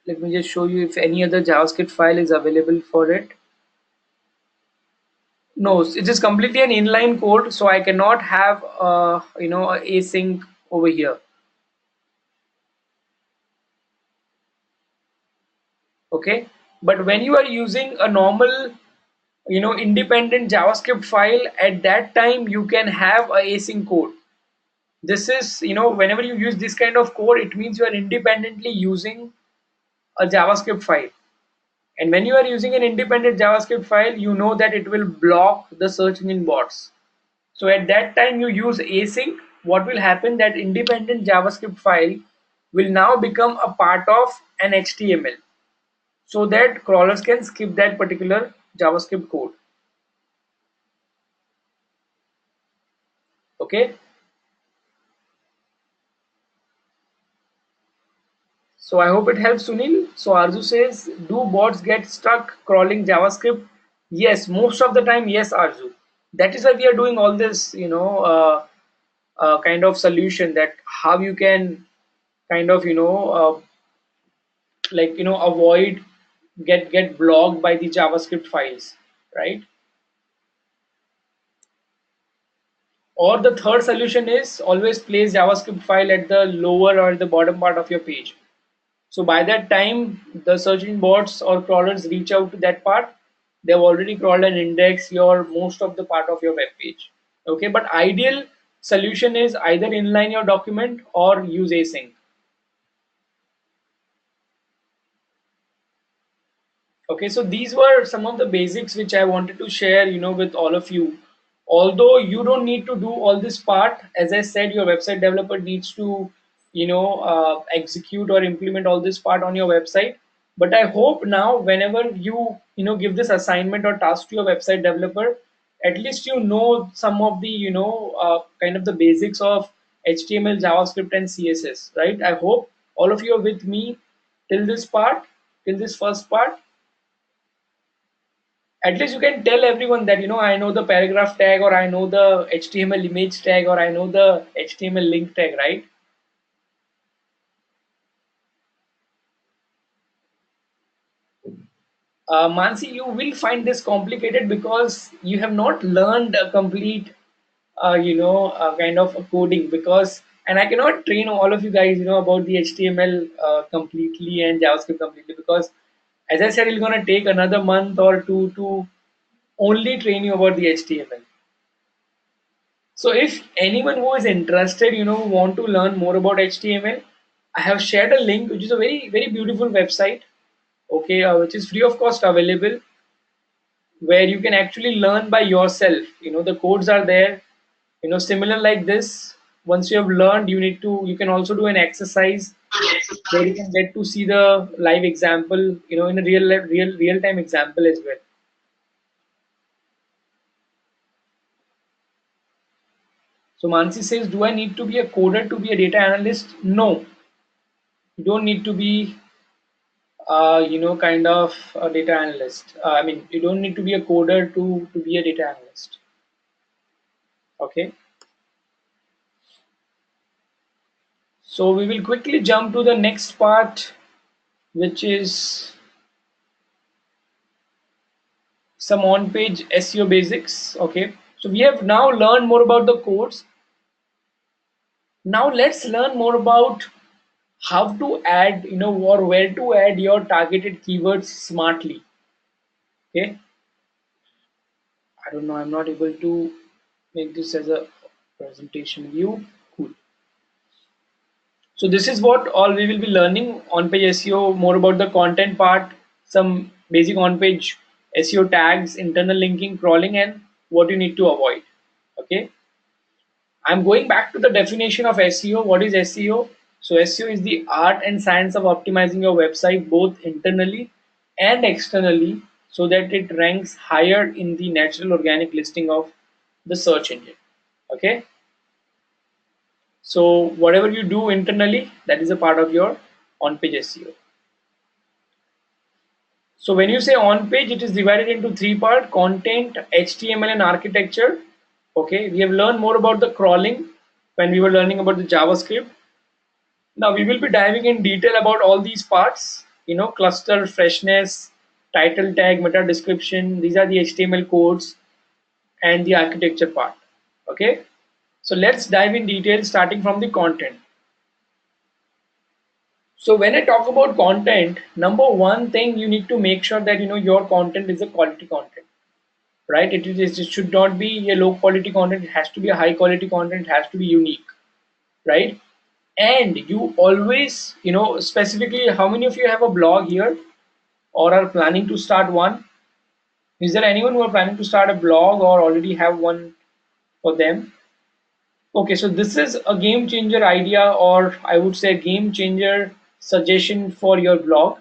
Let me just show you if any other JavaScript file is available for it. No, it is completely an inline code, so I cannot have async over here. Okay, but when you are using a normal, independent JavaScript file, at that time you can have a async code. This is, whenever you use this kind of code, it means you are independently using a JavaScript file. And when you are using an independent JavaScript file, you know that it will block the search engine bots. So at that time you use async, what will happen, that independent JavaScript file will now become a part of an HTML, so that crawlers can skip that particular JavaScript code. Okay. So I hope it helps, Sunil. So Arzu says, do bots get stuck crawling JavaScript? Yes, most of the time, yes, Arzu. That is why we are doing all this, kind of solution, that how you can kind of, avoid get blocked by the JavaScript files, right? Or the third solution is always place JavaScript file at the lower or the bottom part of your page. So by that time, the search engine bots or crawlers reach out to that part. They've already crawled and indexed your most of the part of your web page. Okay, but ideal solution is either inline your document or use async. Okay, so these were some of the basics which I wanted to share, with all of you. Although you don't need to do all this part, as I said, your website developer needs to, execute or implement all this part on your website. But I hope now, whenever you, give this assignment or task to your website developer, at least you know some of the, kind of the basics of HTML, JavaScript, and CSS, right? I hope all of you are with me till this part, till this first part. At least you can tell everyone that, I know the paragraph tag, or I know the HTML image tag, or I know the HTML link tag, right? Mansi, you will find this complicated because you have not learned a complete kind of a coding, because, and I cannot train all of you guys, about the HTML completely and JavaScript completely, because as I said, it's going to take another month or two to only train you about the HTML. So if anyone who is interested, want to learn more about HTML, I have shared a link, which is a very, very beautiful website, okay, which is free of cost available, where you can actually learn by yourself. The codes are there, similar like this. once you have learned, you can also do an exercise where you can get to see the live example, in a real time example as well. So Mansi says, do I need to be a coder to be a data analyst? No, you don't need to be, kind of a data analyst. I mean, you don't need to be a coder to be a data analyst. Okay. So we will quickly jump to the next part, which is some on-page SEO basics. Okay. So we have now learned more about the codes. Now let's learn more about how to add, or where to add your targeted keywords smartly. Okay. I don't know, I'm not able to make this as a presentation view. Cool. So this is what all we will be learning on page SEO, more about the content part, some basic on page SEO tags, internal linking, crawling, and what you need to avoid. Okay. I'm going back to the definition of SEO. What is SEO? So SEO is the art and science of optimizing your website both internally and externally so that it ranks higher in the natural organic listing of the search engine. Okay. So whatever you do internally, that is a part of your on-page SEO. So when you say on-page, it is divided into three parts: content, HTML, and architecture. Okay, we have learned more about the crawling when we were learning about the JavaScript. Now we will be diving in detail about all these parts, cluster, freshness, title tag, meta description. These are the HTML codes and the architecture part. Okay, so let's dive in detail starting from the content. So when I talk about content, number one thing you need to make sure that your content is a quality content, right? It should not be a low quality content. It has to be a high quality content. It has to be unique, right? And you always, specifically, how many of you have a blog here or are planning to start one? Is there anyone who are planning to start a blog or already have one for them? Okay, so this is a game changer idea, or I would say game changer suggestion for your blog.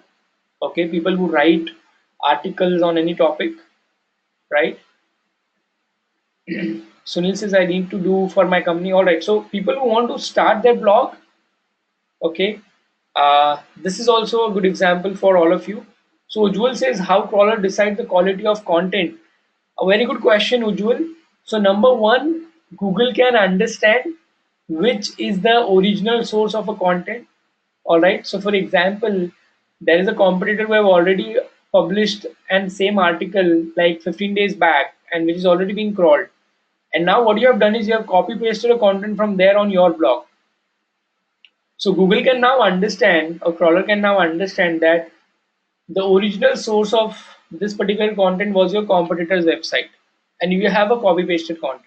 Okay, people who write articles on any topic, right? Sunil says I need to do for my company. All right, so people who want to start their blog, okay, this is also a good example for all of you. So Ujjwal says how crawler decide the quality of content. A very good question, Ujjwal. So number one, Google can understand which is the original source of a content. All right. So for example, there is a competitor who have already published and same article like 15 days back and which is already being crawled. And now what you have done is you have copy pasted a content from there on your blog. So Google can now understand, or crawler can now understand that the original source of this particular content was your competitor's website and you have a copy pasted content.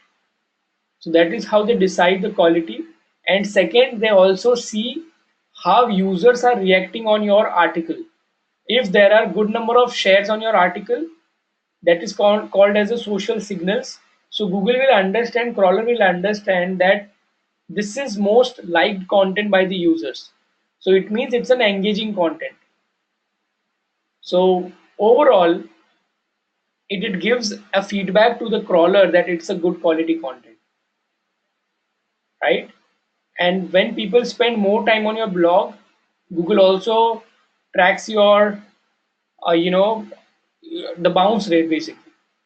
So that is how they decide the quality. And second, they also see how users are reacting on your article. If there are good number of shares on your article, that is called as a social signals. So Google will understand, crawler will understand that this is most liked content by the users. So it means it's an engaging content. So overall, it gives a feedback to the crawler that it's a good quality content, right? And when people spend more time on your blog, Google also tracks your, the bounce rate basically.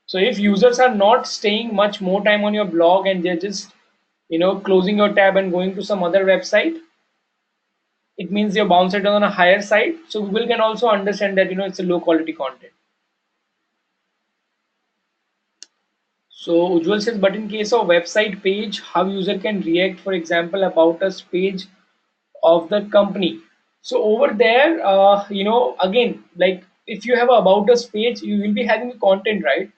So if users are not staying much more time on your blog and they're just, closing your tab and going to some other website, it means your bounce rate is on a higher side. So Google can also understand that, it's a low quality content. So Ujjwal says, but in case of website page, how user can react, for example, about us page of the company. So over there, again, like if you have a about us page, you will be having content, right?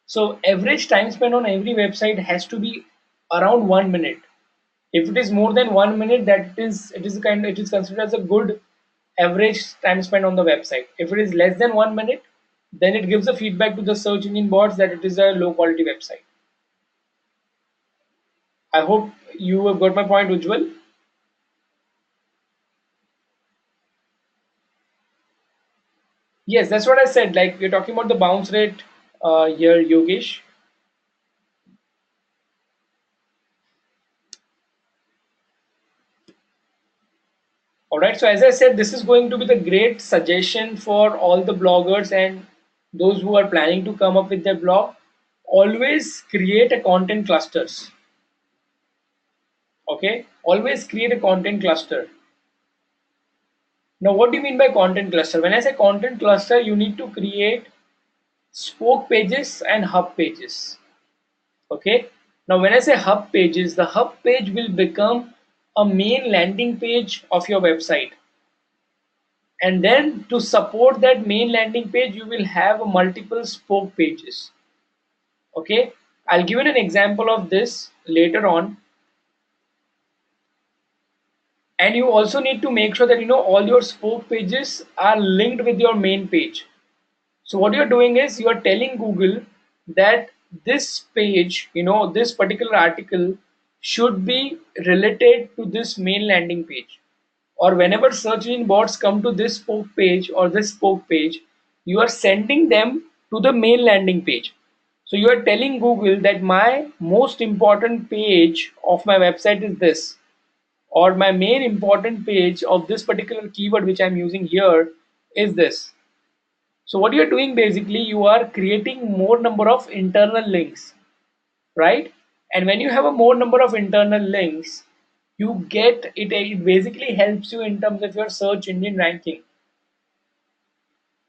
So average time spent on every website has to be around 1 minute. If it is more than 1 minute, it is considered as a good average time spent on the website. If it is less than 1 minute, then it gives a feedback to the search engine bots that it is a low quality website. I hope You have got my point, Ujjwal? Yes, that's what I said. Like we're talking about the bounce rate here, Yogesh. All right. So as I said, this is going to be the great suggestion for all the bloggers and those who are planning to come up with their blog. Always create a content clusters. Okay. Always create a content cluster. Now, what do you mean by content cluster? When I say content cluster, you need to create spoke pages and hub pages. Okay. Now, when I say hub pages, the hub page will become a main landing page of your website. And then to support that main landing page, you will have multiple spoke pages. Okay. I'll give you an example of this later on. And you also need to make sure that all your spoke pages are linked with your main page. So what you're doing is you're telling Google that this page, this particular article should be related to this main landing page. Or whenever search engine bots come to this spoke page or this spoke page, you are sending them to the main landing page. So you are telling Google that my most important page of my website is this, or my main important page of this particular keyword which I'm using here is this. So what you're doing basically, you are creating more number of internal links, right? And when you have a more number of internal links, you get it. It basically helps you in terms of your search engine ranking.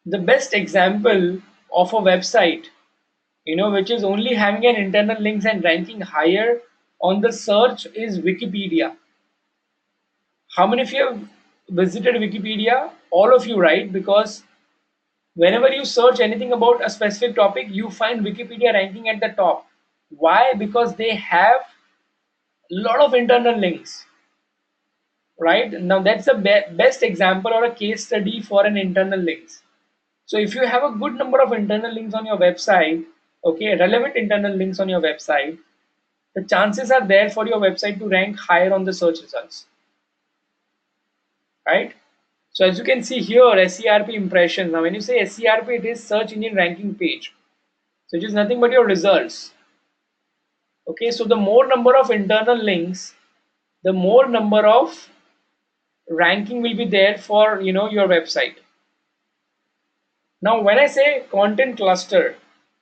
The best example of a website, which is only having an internal links and ranking higher on the search is Wikipedia. How many of you have visited Wikipedia? All of you, right? Because whenever you search anything about a specific topic, you find Wikipedia ranking at the top. Why? Because they have a lot of internal links, right? Now that's the best example or a case study for an internal links. So if you have a good number of internal links on your website, okay, relevant internal links on your website, the chances are there for your website to rank higher on the search results, right? So as you can see here, SERP impressions. Now when you say SERP, it is search engine ranking page. So it is nothing but your results. Okay, so the more number of internal links, the more number of ranking will be there for your website. Now when I say content cluster,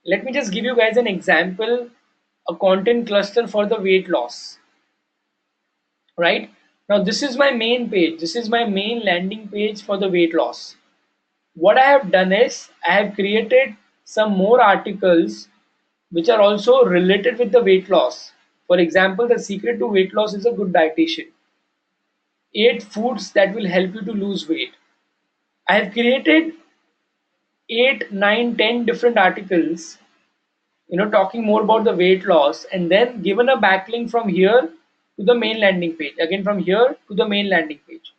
let me just give you guys an example, a content cluster for the weight loss, right? Now this is my main page, this is my main landing page for the weight loss. What I have done is I have created some more articles which are also related with the weight loss. For example, the secret to weight loss is a good dietitian. 8 foods that will help you to lose weight. I have created 8, 9, 10 different articles, talking more about the weight loss, and then given a backlink from here to the main landing page. Again, from here to the main landing page.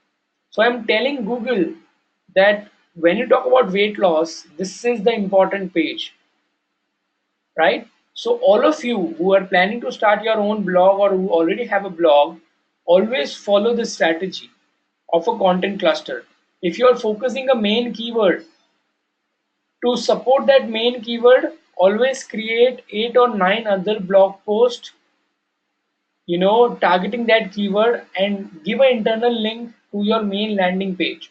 So I'm telling Google that when you talk about weight loss, this is the important page, right? So all of you who are planning to start your own blog or who already have a blog, always follow this strategy of a content cluster. If you are focusing a main keyword, to support that main keyword, always create 8 or 9 other blog posts, targeting that keyword and give an internal link to your main landing page,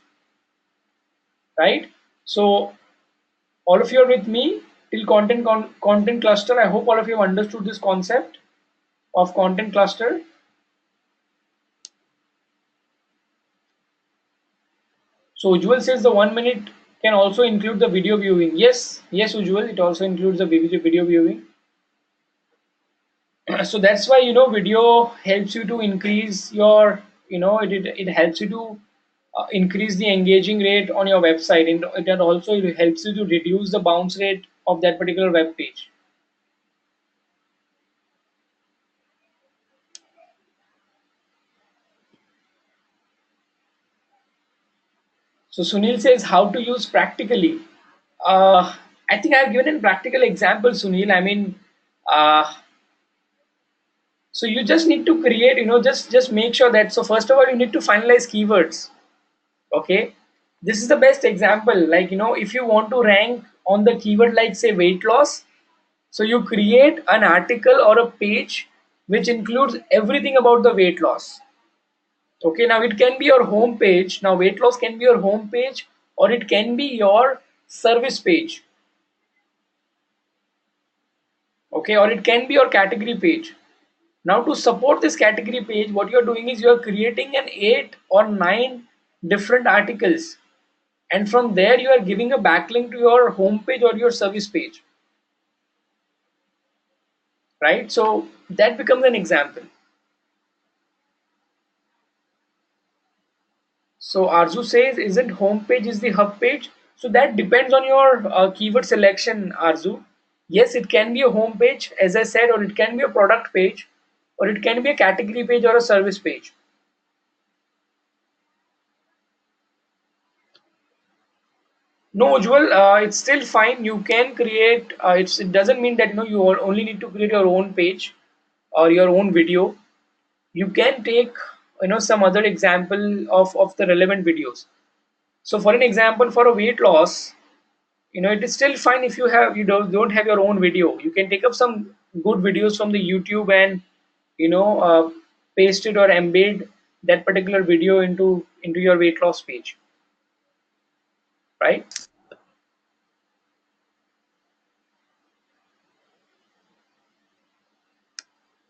right? So all of you are with me till content cluster. I hope all of you have understood this concept of content cluster. So Ujjwal says the 1 minute can also include the video viewing. Yes, yes, Ujjwal, it also includes the video viewing. So that's why video helps you to increase your it helps you to increase the engaging rate on your website, and it also helps you to reduce the bounce rate of that particular web page. So Sunil says how to use practically. I think I've given a practical example, Sunil. I mean, uh, So you just need to create, just make sure that, so first of all, you need to finalize keywords. Okay, this is the best example. Like, if you want to rank on the keyword like say weight loss, so you create an article or a page which includes everything about the weight loss. Okay, now it can be your home page. Now weight loss can be your home page, or it can be your service page. Okay, or it can be your category page. Now to support this category page, what you're doing is you're creating an 8 or 9 different articles, and from there you are giving a backlink to your home page or your service page, right? So that becomes an example. So Arzu says, isn't homepage is the hub page? So that depends on your keyword selection, Arzu. Yes, it can be a home page, as I said, or it can be a product page, or it can be a category page or a service page. No, Ujwal, it's still fine. You can create. It doesn't mean that you only need to create your own page or your own video. You can take some other example of the relevant videos. So for an example, for a weight loss, it is still fine if you don't have your own video. You can take up some good videos from the YouTube and paste it or embed that particular video into your weight loss page, right?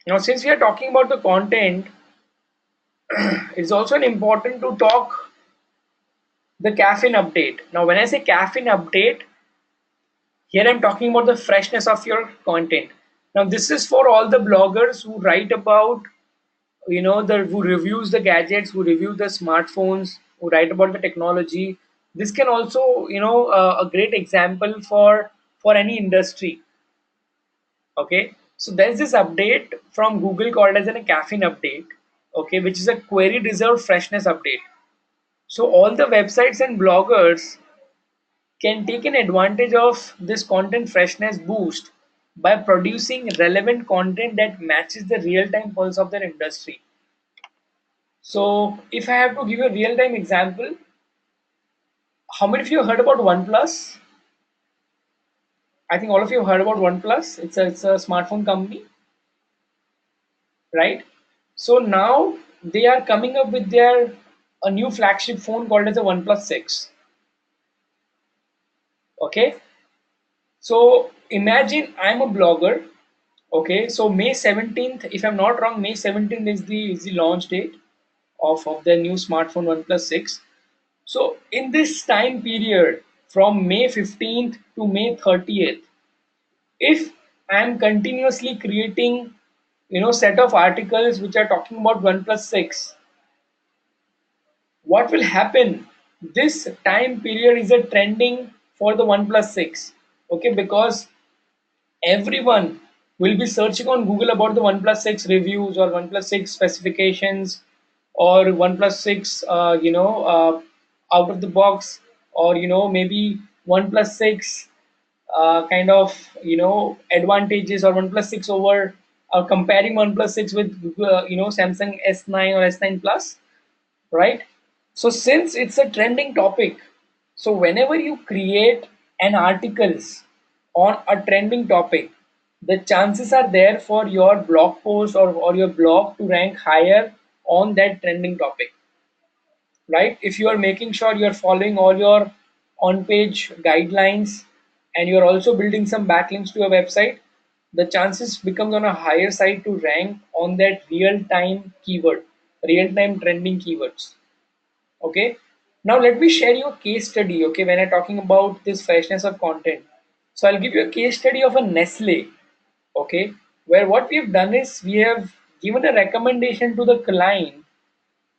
Now since we are talking about the content, it's also important to talk the caffeine update. Now when I say caffeine update, here I'm talking about the freshness of your content. Now this is for all the bloggers who write about, the who reviews the gadgets, who review the smartphones, who write about the technology. This can also, a great example for any industry. Okay, so there's this update from Google called as a caffeine update. Okay, which is a query reserved freshness update. So all the websites and bloggers can take an advantage of this content freshness boost by producing relevant content that matches the real-time pulse of their industry. So if I have to give you a real-time example, how many of you heard about OnePlus? I think all of you have heard about OnePlus. It's a smartphone company, right? So now they are coming up with their a new flagship phone called as a OnePlus 6. Okay, so imagine I'm a blogger. Okay, so May 17th, if I'm not wrong, May 17th is the launch date of the new smartphone OnePlus 6. So in this time period from May 15th to May 30th, if I'm continuously creating, set of articles which are talking about OnePlus 6, what will happen? This time period is a trending for the OnePlus 6. Okay, because everyone will be searching on Google about the OnePlus 6 reviews or OnePlus 6 specifications or OnePlus 6, out of the box, or maybe OnePlus 6 kind of advantages, or OnePlus 6 over comparing OnePlus 6 with Samsung S9 or S9 Plus, right? So since it's a trending topic, so whenever you create an articles on a trending topic, the chances are there for your blog post or your blog to rank higher on that trending topic, right? If you are making sure you're following all your on-page guidelines and you're also building some backlinks to your website, the chances becomes on a higher side to rank on that real-time keyword, real-time trending keywords. Okay, now let me share you a case study. Okay, when I'm talking about this freshness of content, so I'll give you a case study of a Nestle. Okay, where what we've done is we have given a recommendation to the client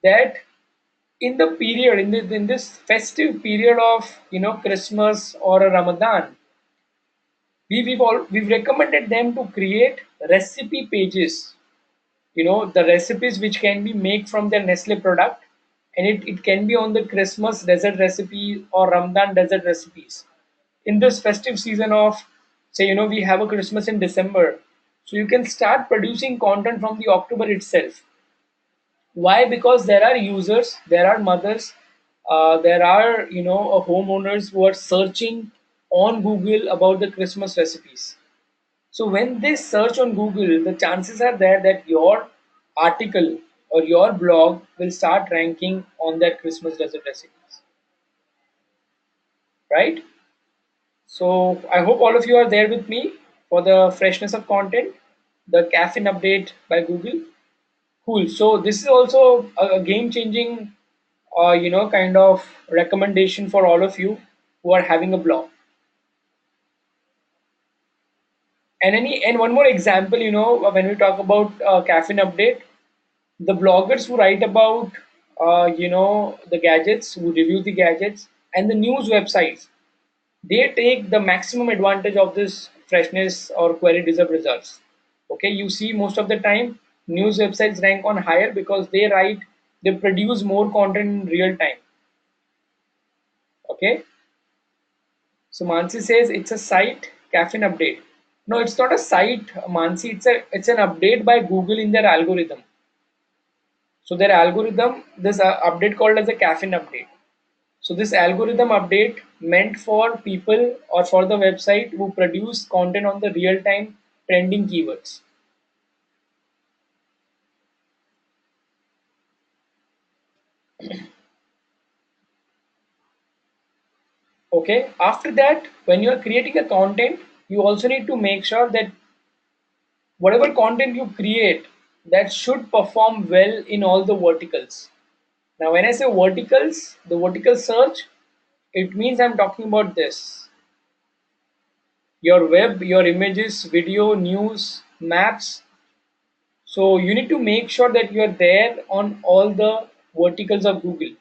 that in the period, in this festive period of Christmas or a Ramadan, we've recommended them to create recipe pages, the recipes which can be made from their Nestle product, and it can be on the Christmas dessert recipe or Ramadan dessert recipes in this festive season of, say, we have a Christmas in December, So you can start producing content from the October itself. Why? Because there are users, there are mothers, there are homeowners who are searching on Google about the Christmas recipes. So when they search on Google, the chances are there that your article or your blog will start ranking on that Christmas desert recipes, right? So I hope all of you are there with me for the freshness of content, the caffeine update by Google. Cool. So this is also a game-changing, kind of recommendation for all of you who are having a blog. And one more example, when we talk about caffeine update, the bloggers who write about, the gadgets, who review the gadgets, and the news websites, they take the maximum advantage of this freshness or query deserved results. Okay, you see most of the time news websites rank on higher because they produce more content in real time. Okay, so Mansi says it's a site caffeine update. No, it's not a site, Mansi. It's an update by Google in their algorithm. So their algorithm, this update called as a caffeine update. So this algorithm update meant for people or for the website who produce content on the real-time trending keywords. Okay. After that, when you are creating a content, you also need to make sure that whatever content you create, that should perform well in all the verticals. Now, when I say verticals, the vertical search, it means I'm talking about this: your web, your images, video, news, maps. So you need to make sure that you are there on all the verticals of Google.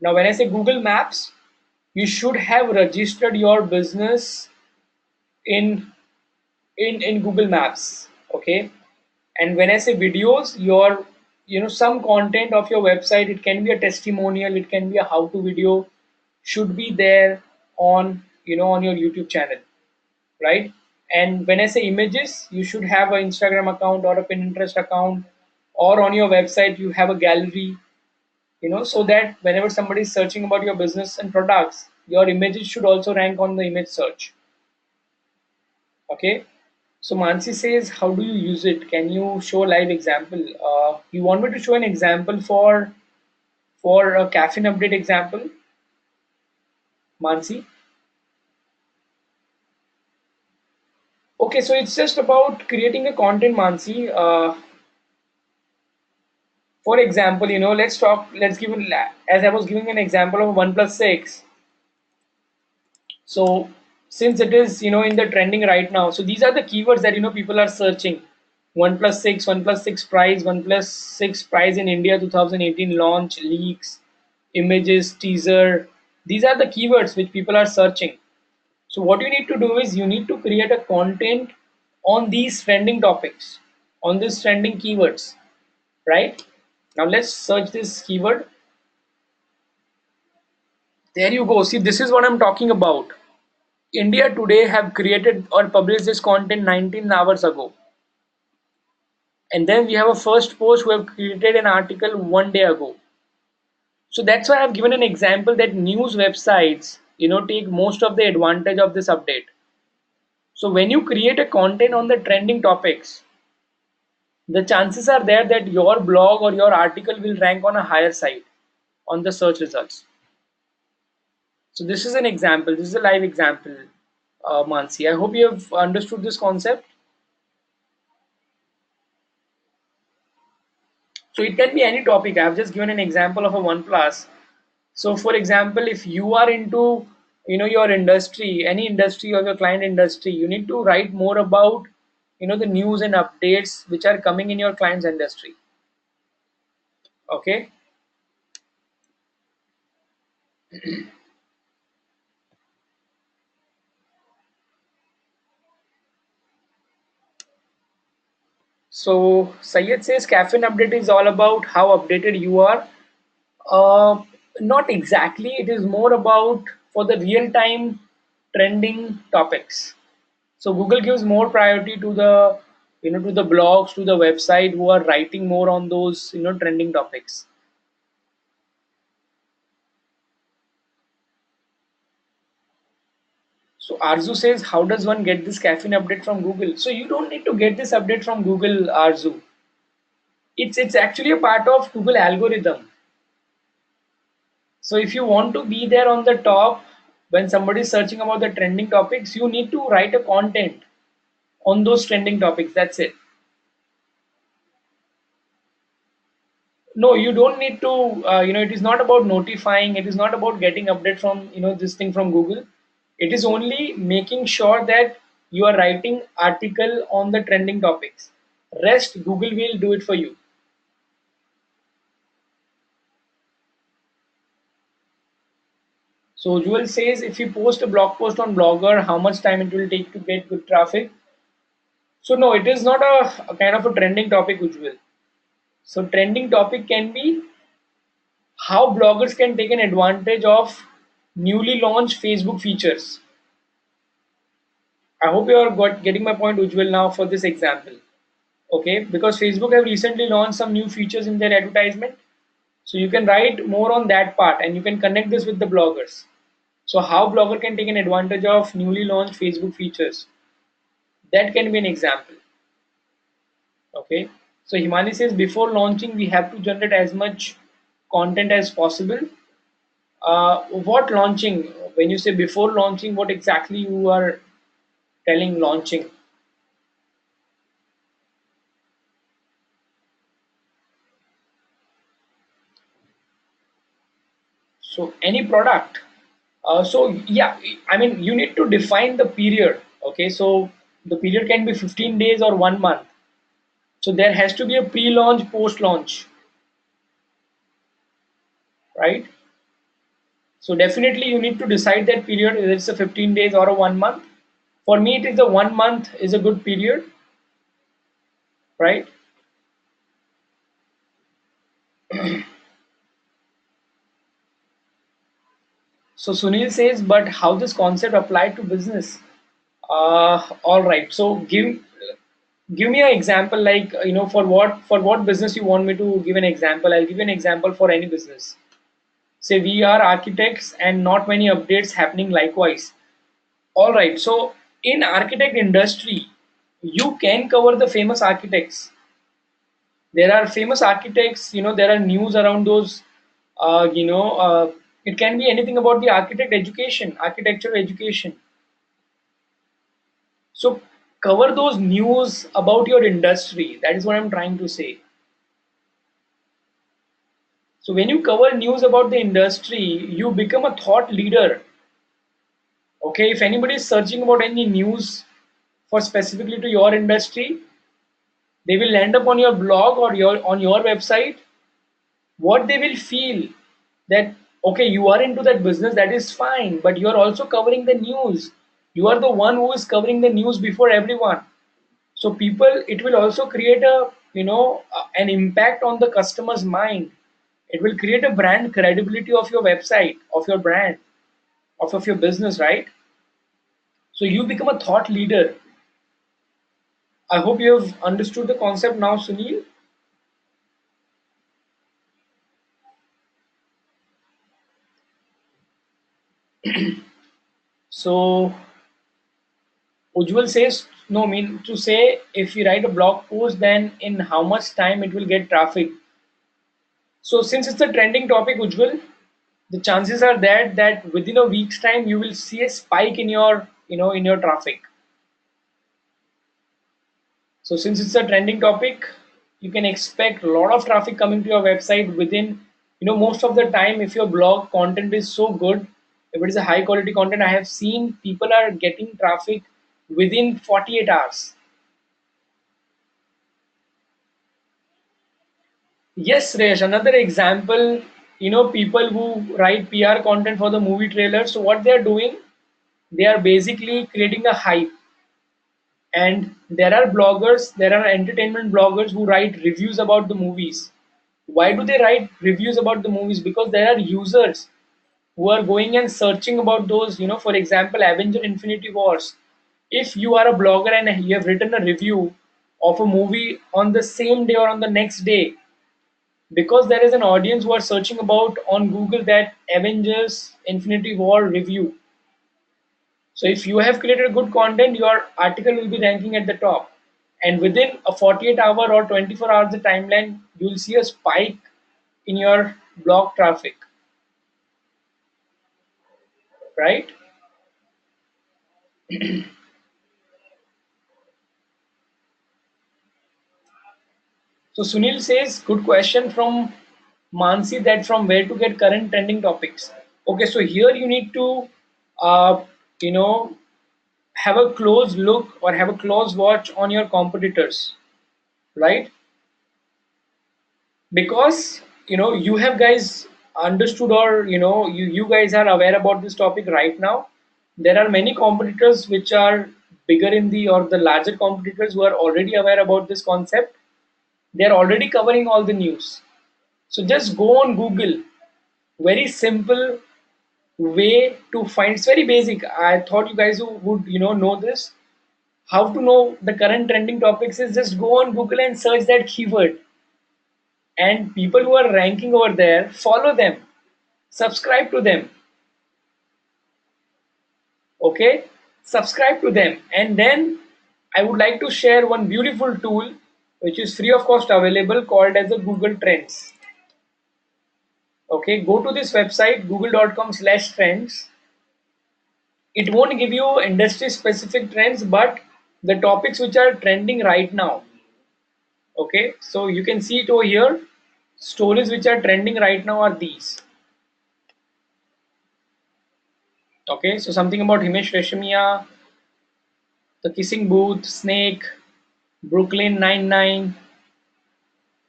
Now, when I say Google Maps, you should have registered your business in in Google Maps. Okay. And when I say videos, your some content of your website, it can be a testimonial, it can be a how-to video, should be there on on your YouTube channel, right? And when I say images, you should have an Instagram account or a Pinterest account, or on your website you have a gallery, so that whenever somebody is searching about your business and products, your images should also rank on the image search. Okay. So Mansi says, how do you use it? Can you show a live example? You want me to show an example for a caffeine update example, Mansi? Okay, so it's just about creating a content, Mansi. For example, let's talk. Let's give as I was giving an example of OnePlus 6. So since it is in the trending right now, so these are the keywords that people are searching: OnePlus 6, OnePlus 6 price, OnePlus 6 price in India 2018 launch, leaks, images, teaser. These are the keywords which people are searching. So what you need to do is you need to create a content on these trending topics, on these trending keywords, right? Now let's search this keyword. There you go. See, this is what I'm talking about. India Today have created or published this content 19 hours ago. And then we have a first post who have created an article 1 day ago. So that's why I've given an example that news websites, take most of the advantage of this update. So when you create a content on the trending topics, the chances are there that your blog or your article will rank on a higher side on the search results. So this is an example. This is a live example, Mansi. I hope you have understood this concept. So it can be any topic. I have just given an example of a OnePlus. So for example, if you are into your industry, any industry or your client industry, you need to write more about the news and updates which are coming in your client's industry. Okay. So Sayed says caffeine update is all about how updated you are. Uh, Not exactly. It is more about for the real-time trending topics. So Google gives more priority to the to the blogs, to the website, who are writing more on those trending topics. So Arzu says, how does one get this caffeine update from Google? So you don't need to get this update from Google, Arzu. It's actually a part of Google algorithm. So if you want to be there on the top when somebody is searching about the trending topics, you need to write a content on those trending topics. That's it. No, you don't need to. It is not about notifying. It is not about getting update from this thing from Google. It is only making sure that you are writing article on the trending topics. Rest Google will do it for you. So Jewel says, if you post a blog post on Blogger, how much time it will take to get good traffic? So no, it is not a kind of a trending topic, Ujjwal. So trending topic can be how bloggers can take an advantage of newly launched Facebook features. I hope you are getting my point, Ujjwal, now for this example. Okay, because Facebook have recently launched some new features in their advertisement. So you can write more on that part and you can connect this with the bloggers. So how blogger can take an advantage of newly launched Facebook features. That can be an example. Okay, so Himani says, before launching we have to generate as much content as possible. What launching? When you say before launching, what exactly you are telling launching? So any product. So yeah, I mean you need to define the period. Okay, so the period can be 15 days or 1 month. So there has to be a pre-launch, post-launch, right? So definitely you need to decide that period, whether it's a 15 days or a 1 month. For me, it is a 1 month is a good period, right? So Sunil says, but how this concept apply to business? All right. So give me an example, like for what business you want me to give an example. I'll give you an example for any business. Say we are architects and not many updates happening likewise. All right. So in architect industry, you can cover the famous architects. There are famous architects. There are news around those. It can be anything about the architectural education. So cover those news about your industry. That is what I'm trying to say. So when you cover news about the industry, you become a thought leader. Okay, if anybody is searching about any news for specifically to your industry, they will land up on your blog or on your website. What they will feel that, okay, you are into that business, that is fine, but you are also covering the news. You are the one who is covering the news before everyone. So people, it will also create an impact on the customer's mind. It will create a brand credibility of your website, of your brand, of your business, right? So you become a thought leader. I hope you have understood the concept now, Sunil. So Ujjwal says, no, mean to say, if we write a blog post, then in how much time it will get traffic. So since it's a trending topic, Ujjwal, the chances are that within a week's time you will see a spike in your traffic. So since it's a trending topic, you can expect a lot of traffic coming to your website within, most of the time. If your blog content is so good, if it is a high quality content, I have seen people are getting traffic within 48 hours. Yes, Resh, another example, people who write PR content for the movie trailers. So what they are doing, they are basically creating a hype. And there are bloggers, there are entertainment bloggers who write reviews about the movies. Why do they write reviews about the movies? Because there are users who are going and searching about those, for example, Avenger Infinity Wars. If you are a blogger and you have written a review, of a movie on the same day or on the next day, because there is an audience who are searching about on Google that Avengers Infinity War review. So if you have created good content, your article will be ranking at the top. And within a 48-hour or 24 hours the timeline, you will see a spike in your blog traffic, right? So Sunil says, good question from Mansi, that from where to get current trending topics. Okay, so here you need to, uh, you know, have a close look or have a close watch on your competitors, right? Because you have guys understood, or you guys are aware about this topic right now. There are many competitors which are bigger in the, or the larger competitors who are already aware about this concept. They are already covering all the news. So just go on Google. Very simple way to find. It's very basic. I thought you guys would know this. How to know the current trending topics is just go on Google and search that keyword, and people who are ranking over there, follow them, subscribe to them. Okay, subscribe to them. And then I would like to share one beautiful tool which is free of cost available, called as a Google Trends. Okay, go to this website google.com/trends. It won't give you industry specific trends, but the topics which are trending right now. Okay, so you can see it over here. Stories which are trending right now are these. Okay, so something about Himesh Reshamia, The Kissing Booth, Snake, Brooklyn Nine-Nine,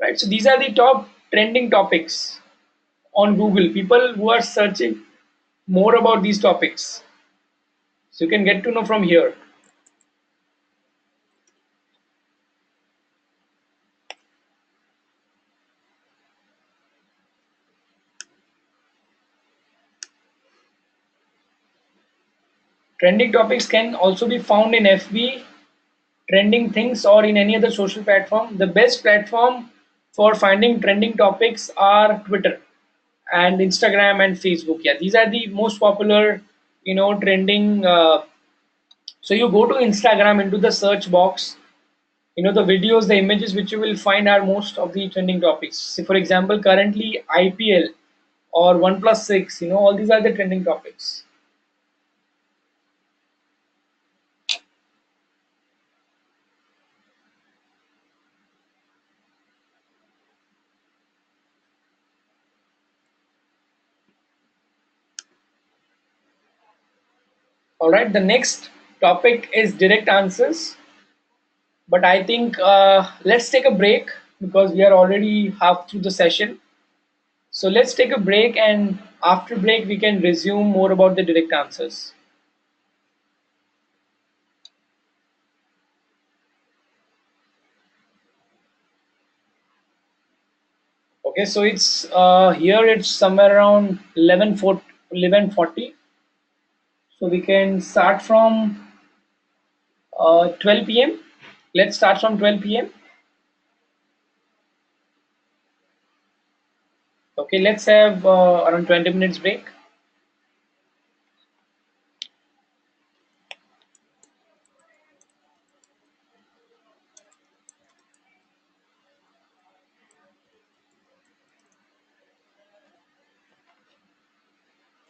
right? So these are the top trending topics on Google. People who are searching more about these topics. So you can get to know from here. Trending topics can also be found in FB, Trending Things, or in any other social platform. The best platform for finding trending topics are Twitter and Instagram and Facebook. Yeah, these are the most popular, trending. So you go to Instagram, into the search box, the videos, the images which you will find are most of the trending topics. So for example, currently IPL or 1+6, all these are the trending topics. All right, the next topic is direct answers, but I think let's take a break because we are already half through the session. So let's take a break, and after break we can resume more about the direct answers. Okay, so it's here it's somewhere around 11:40. So we can start from 12 p.m. Let's start from 12 p.m. Okay, let's have around 20 minutes break.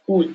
Cool.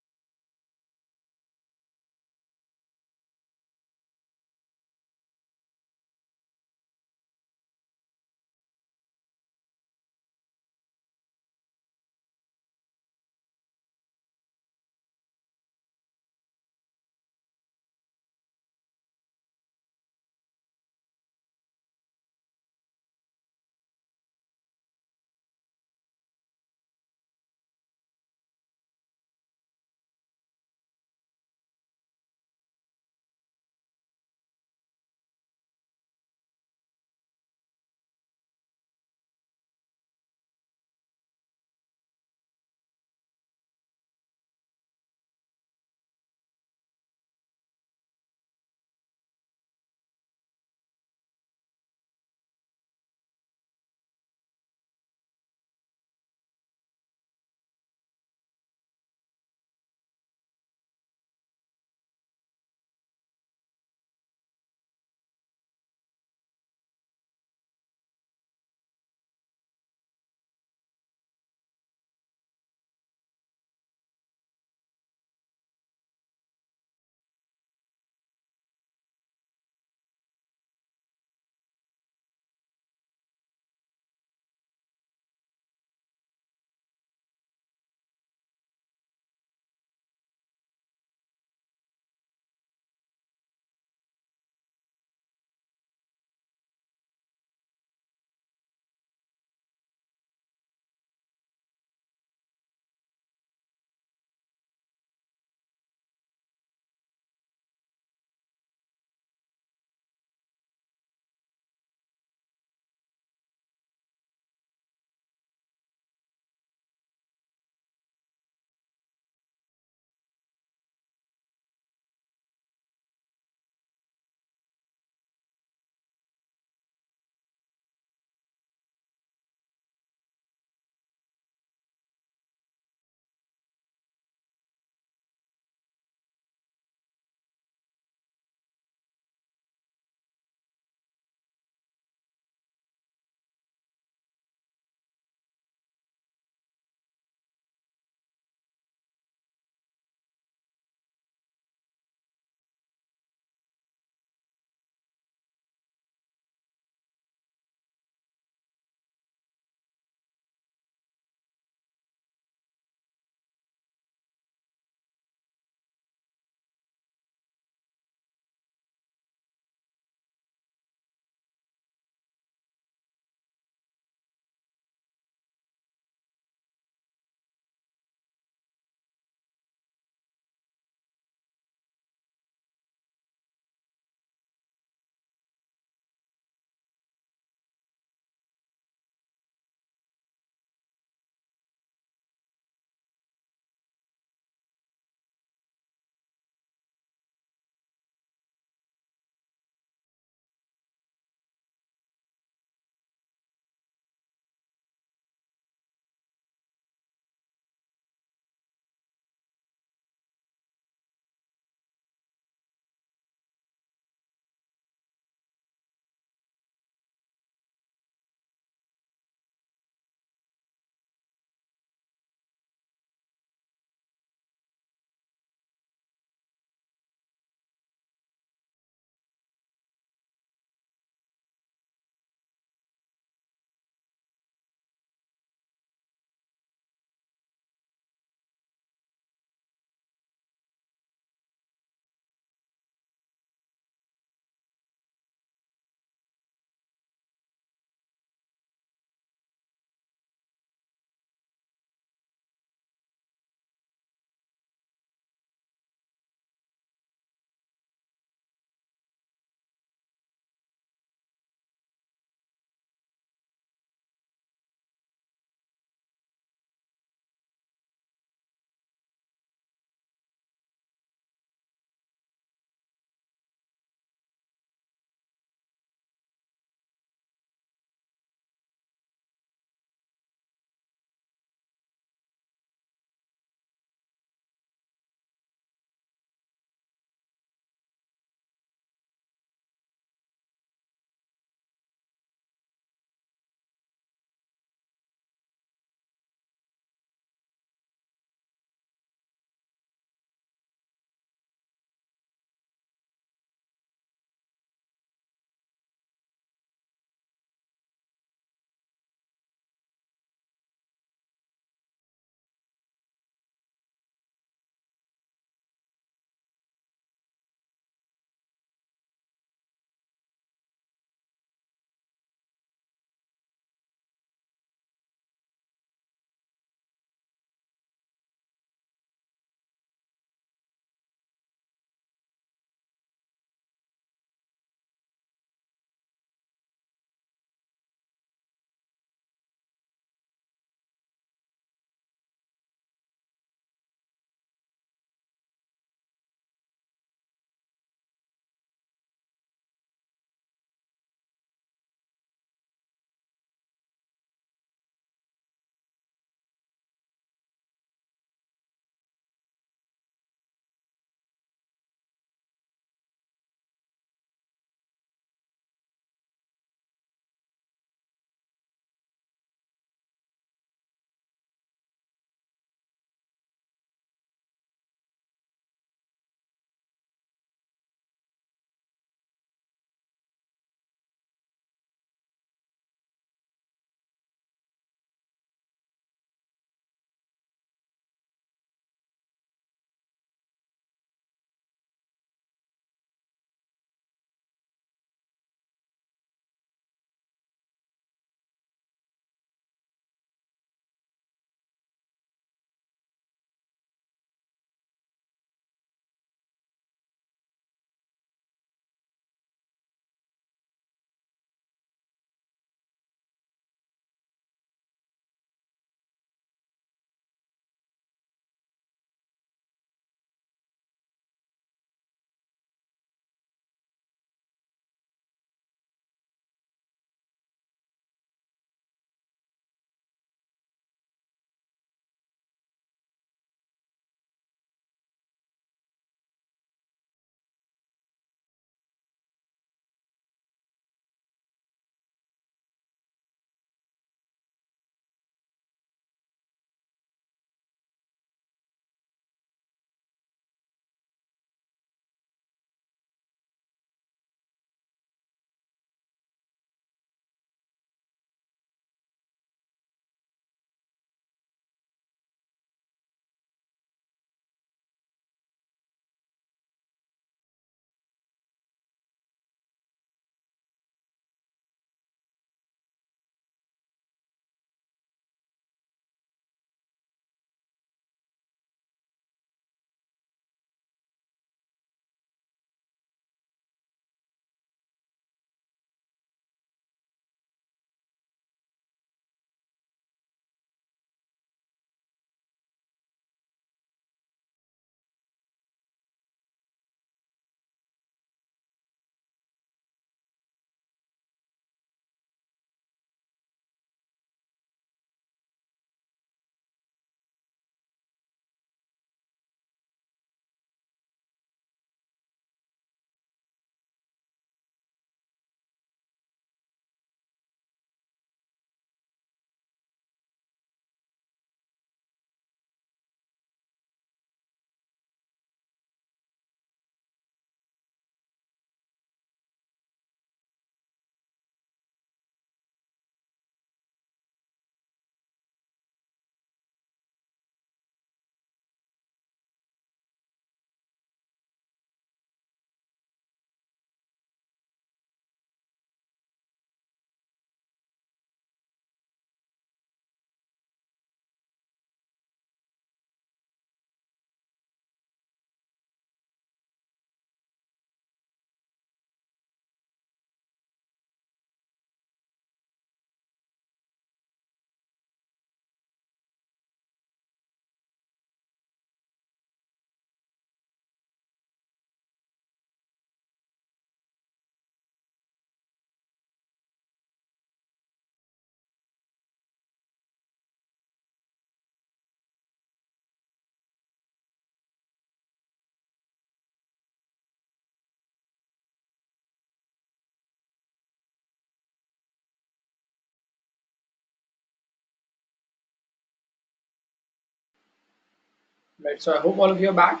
Right, so I hope all of you are back.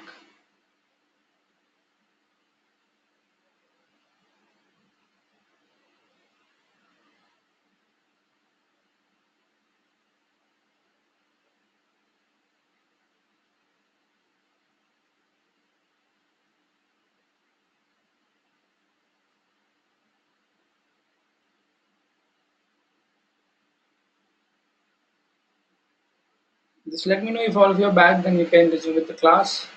Just let me know if all of you are back, then we can resume with the class.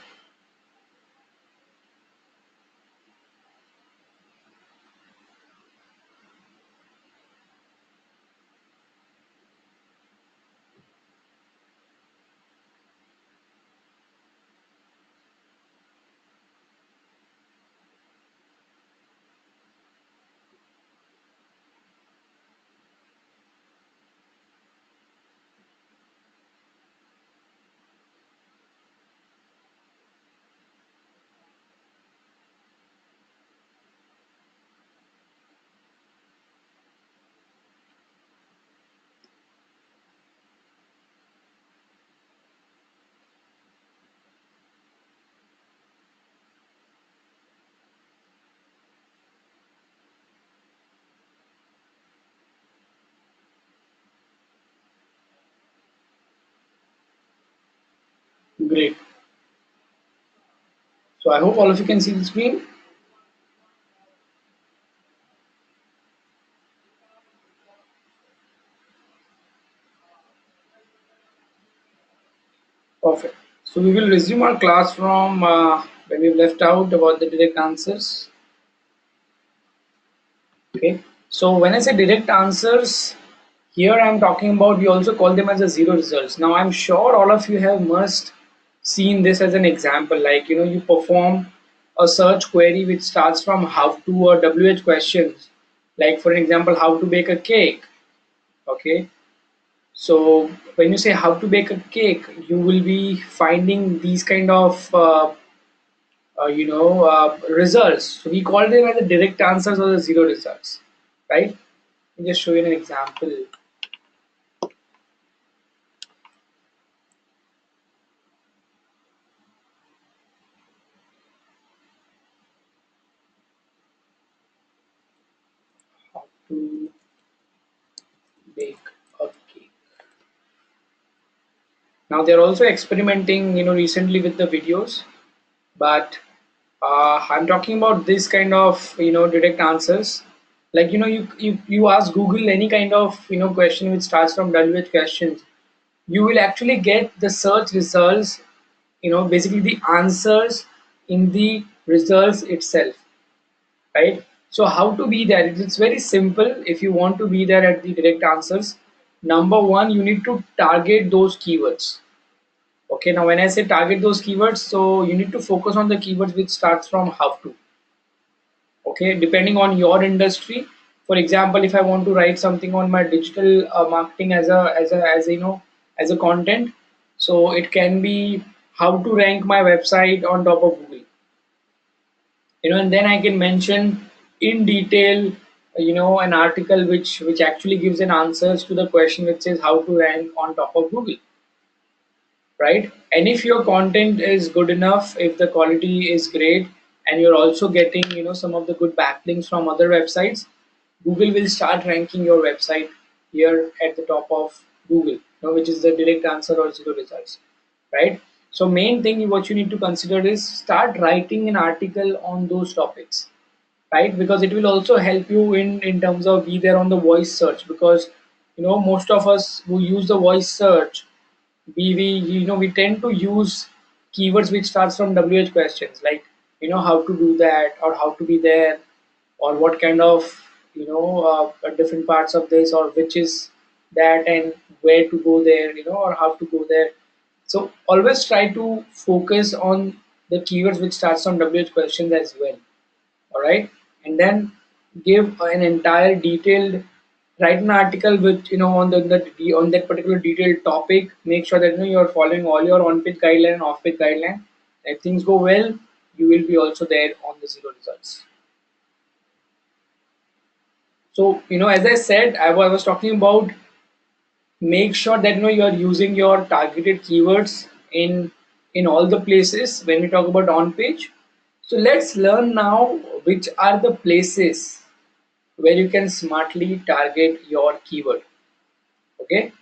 Great. So I hope all of you can see the screen. Perfect. So we will resume our class from when we left out about the direct answers. Okay. So when I say direct answers, here I'm talking about, we also call them as a zero results. Now I'm sure all of you have must seen this as an example, like you perform a search query which starts from how to or WH questions, like for example, how to bake a cake. Okay. So when you say how to bake a cake, you will be finding these kind of results. So we call them as the direct answers or the zero results, right? Let me just show you an example. How to bake a cake. Now they're also experimenting, recently with the videos, but I'm talking about this kind of, direct answers. Like, you ask Google any kind of, question which starts from WH questions, you will actually get the search results, basically the answers in the results itself, right? So how to be there? It's very simple. If you want to be there at the direct answers, number one, you need to target those keywords. Okay, now when I say target those keywords, so you need to focus on the keywords which starts from how to. Okay, depending on your industry. For example, if I want to write something on my digital marketing as a content, so it can be how to rank my website on top of Google, and then I can mention in detail, an article which actually gives an answers to the question which says how to rank on top of Google, right? And if your content is good enough, if the quality is great, and you're also getting some of the good backlinks from other websites, Google will start ranking your website here at the top of Google, which is the direct answer or zero results, right? So main thing what you need to consider is start writing an article on those topics, right? Because it will also help you in terms of be there on the voice search, because most of us who use the voice search, we tend to use keywords which starts from WH questions, like how to do that, or how to be there, or what kind of different parts of this, or which is that, and where to go there, or how to go there. So always try to focus on the keywords which starts from WH questions as well. All right, and then give an entire detailed, write an article with on on that particular detailed topic. Make sure that you're following all your on page guideline and off page guideline. If things go well, you will be also there on the zero results. So as I said, I was talking about, make sure that you are using your targeted keywords in in all the places when we talk about on page. So let's learn now which are the places where you can smartly target your keyword. Okay.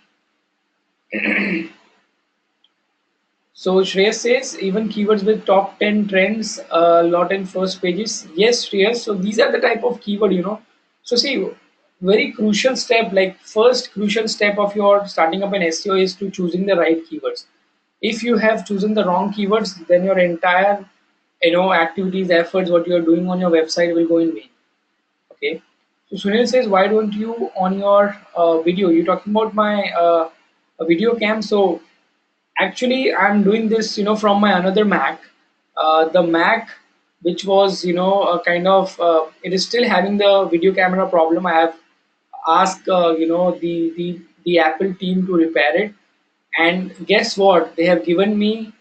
So Shreyas says even keywords with top 10 trends, a lot in first pages. Yes, Shreyas. So these are the type of keyword. So see, very crucial step, like first crucial step of your starting up an SEO is to choosing the right keywords. If you have chosen the wrong keywords, then your entire activities, efforts, what you are doing on your website will go in vain. Okay. So Sunil says, why don't you on your video? You're talking about my video cam. So actually, I'm doing this, from my another Mac. The Mac, which was, a kind of, it is still having the video camera problem. I have asked, the Apple team to repair it, and guess what? They have given me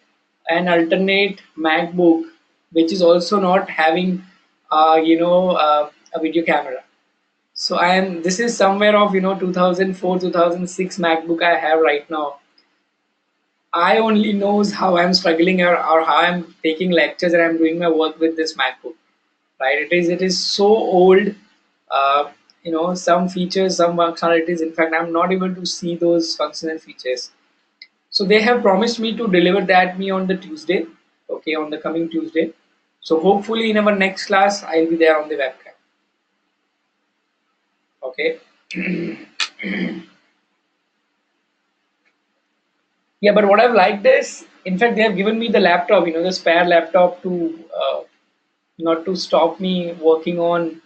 an alternate MacBook, which is also not having, a video camera. So I am. This is somewhere of 2004, 2006 MacBook I have right now. I only knows how I'm struggling or how I'm taking lectures and I'm doing my work with this MacBook. Right? It is so old. Uh, some features, some functionalities. In fact, I'm not able to see those functional features. So they have promised me to deliver that me on the Tuesday. Okay, on the coming Tuesday. So hopefully in our next class I'll be there on the webcam. Okay. Yeah, but what I've liked is, in fact, they have given me the laptop, the spare laptop to not to stop me working on,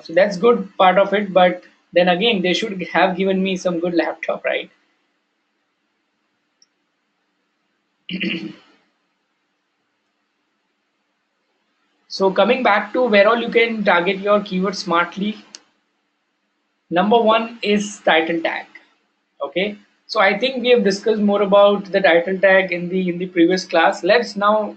so that's good part of it. But then again, they should have given me some good laptop, right? So coming back to where all you can target your keyword smartly, number one is title tag. Okay, so I think we have discussed more about the title tag in the previous class. Let's now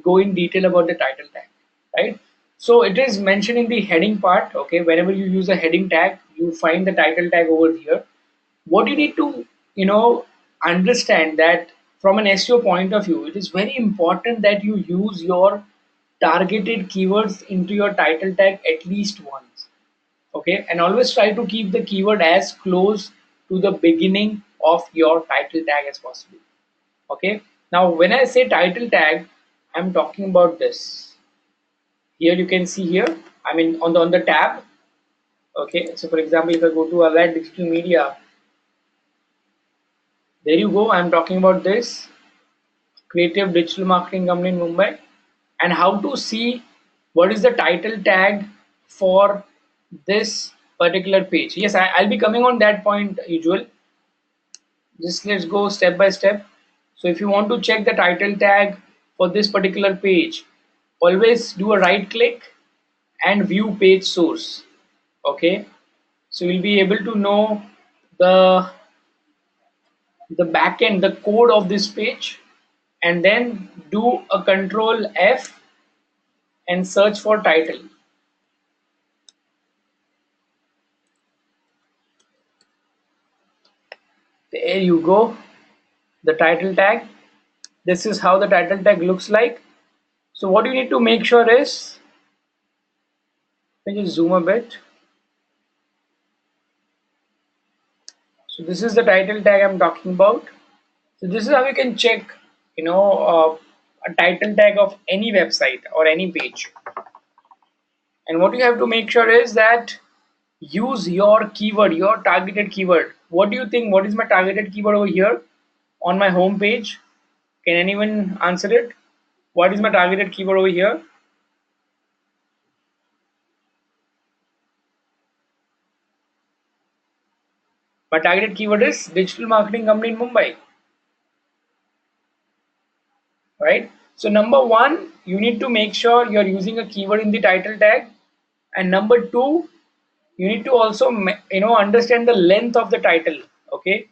go in detail about the title tag, right? So it is mentioned in the heading part. Okay, whenever you use a heading tag, you find the title tag over here. What you need to understand that from an SEO point of view, it is very important that you use your targeted keywords into your title tag at least once. Okay, and always try to keep the keyword as close to the beginning of your title tag as possible. Okay, now when I say title tag, I'm talking about this. Here you can see here, I mean on the tab. Okay, so for example, if I go to Allied Digital Media, there you go. I'm talking about this creative digital marketing company in Mumbai, and how to see what is the title tag for this particular page. Yes, I'll be coming on that point usual. Just let's go step by step. So if you want to check the title tag for this particular page, always do a right click and view page source. Okay, so you'll be able to know the backend, the code of this page, and then do a control F and search for title. There you go, the title tag. This is how the title tag looks like. So what you need to make sure is, let me just zoom a bit. So this is the title tag I'm talking about. So this is how you can check, a title tag of any website or any page. And what you have to make sure is that use your keyword, your targeted keyword. What do you think? What is my targeted keyword over here on my home page? Can anyone answer it? What is my targeted keyword over here? My targeted keyword is digital marketing company in Mumbai, right? So number one, you need to make sure you're using a keyword in the title tag, and number two, you need to also understand the length of the title. Okay,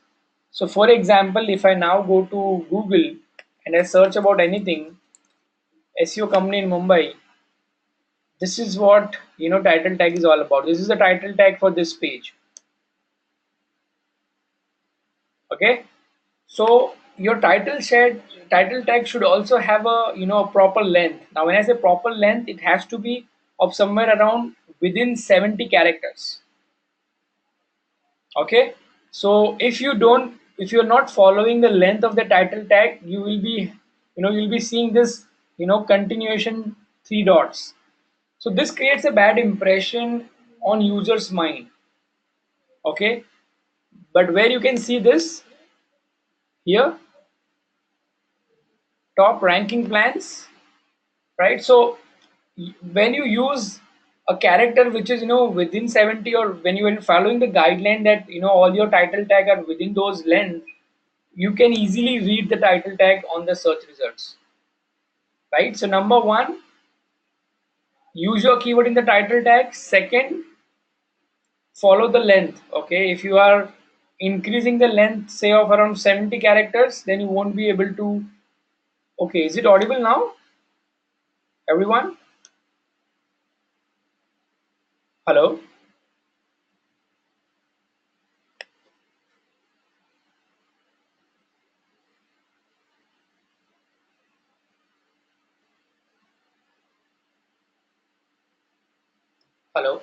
so for example, if I now go to Google and I search about anything, SEO company in Mumbai, this is what title tag is all about. This is the title tag for this page. Okay, so your title tag should also have a a proper length. Now when I say proper length, it has to be of somewhere around within 70 characters. Okay, so if you're not following the length of the title tag, you will be you'll be seeing this continuation three dots. So this creates a bad impression on users mind. Okay, but where you can see this here, top ranking plans, right? So when you use a character which is within 70, or when you are following the guideline that all your title tag are within those length, you can easily read the title tag on the search results, right? So number one, use your keyword in the title tag. Second, follow the length. Okay, if you are increasing the length say of around 70 characters, then you won't be able to. Okay, is it audible now, everyone? Hello? Hello?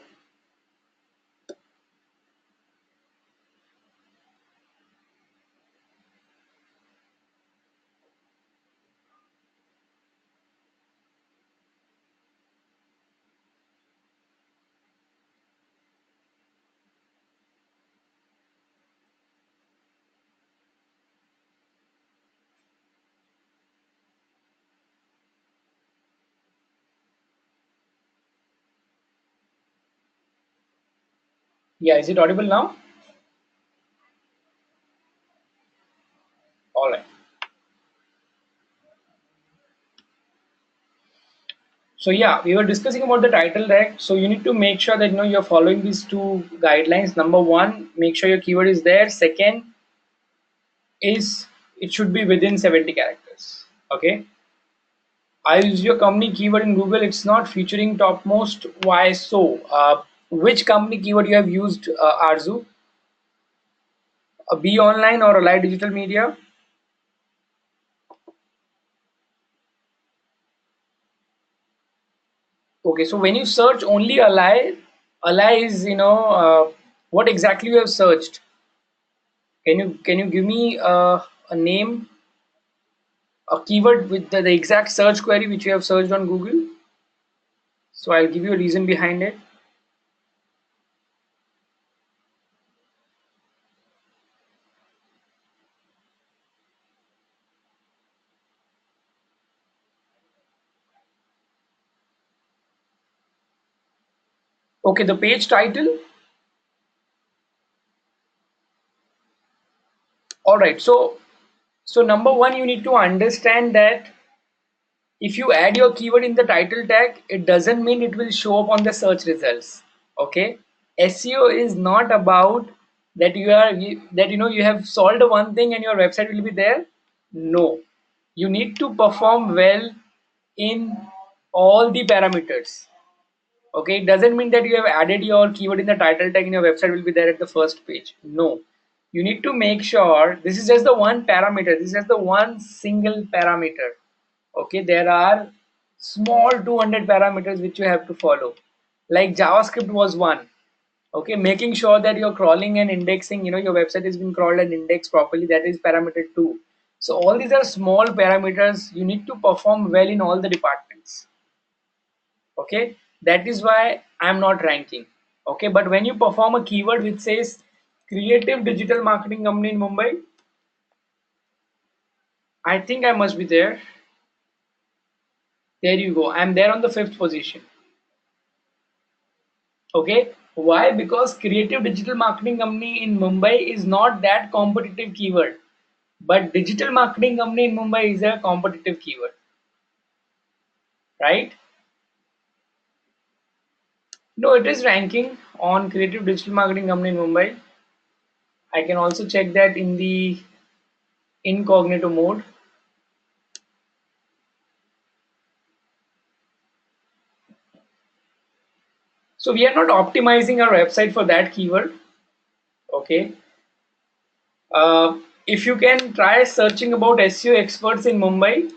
Yeah, is it audible now? All right. So yeah, we were discussing about the title tag. So you need to make sure that you're following these two guidelines. Number one, make sure your keyword is there. Second is it should be within 70 characters. Okay. I use your company keyword in Google. It's not featuring topmost. Why so? Which company keyword you have used, Arzu? A Be Online or a Live Digital Media? Okay, so when you search only Ally is what exactly you have searched? Can you give me a name, a keyword with the exact search query which you have searched on Google? So I'll give you a reason behind it. Okay, the page title. All right, so number one, you need to understand that if you add your keyword in the title tag, it doesn't mean it will show up on the search results. Okay, SEO is not about that you have solved one thing and your website will be there. No, you need to perform well in all the parameters. Okay, it doesn't mean that you have added your keyword in the title tag and your website will be there at the first page. No, you need to make sure this is just the one parameter. This is just the one single parameter. Okay, there are small 200 parameters which you have to follow. Like JavaScript was one. Okay, making sure that you're crawling and indexing, your website has been crawled and indexed properly. That is parameter two. So all these are small parameters. You need to perform well in all the departments. Okay, that is why I'm not ranking. Okay, but when you perform a keyword which says creative digital marketing company in Mumbai, I think I must be there. There you go, I'm there on the fifth position. Okay, why? Because creative digital marketing company in Mumbai is not that competitive keyword, but digital marketing company in Mumbai is a competitive keyword, right? No, it is ranking on creative digital marketing company in Mumbai. I can also check that in the incognito mode. So we are not optimizing our website for that keyword. Okay. if you can try searching about SEO experts in Mumbai,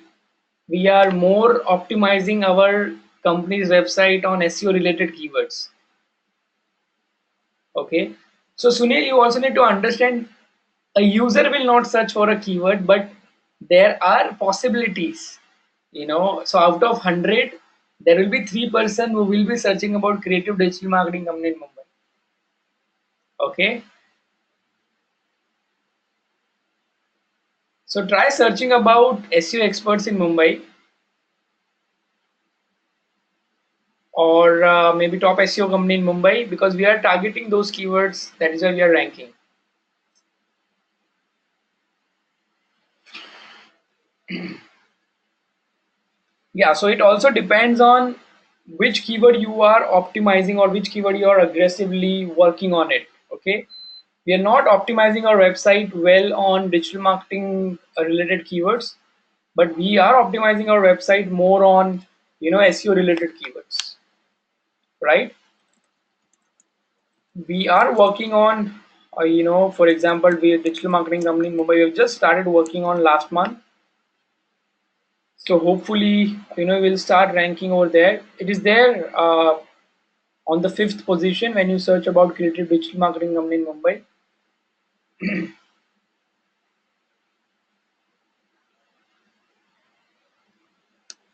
we are more optimizing our company's website on SEO related keywords. Okay. So Sunil, you also need to understand a user will not search for a keyword, but there are possibilities. So out of 100, there will be 3% who will be searching about creative digital marketing company in Mumbai. Okay. So try searching about SEO experts in Mumbai, or maybe top SEO company in Mumbai, because we are targeting those keywords. That is why we are ranking. Yeah, so it also depends on which keyword you are optimizing or which keyword you are aggressively working on it. Okay, we are not optimizing our website well on digital marketing related keywords, but we are optimizing our website more on SEO related keywords, right? We are working on for example, we a digital marketing company in Mumbai, we have just started working on last month. So hopefully, we'll start ranking over there. It is there on the 5th position when you search about creative digital marketing company in Mumbai.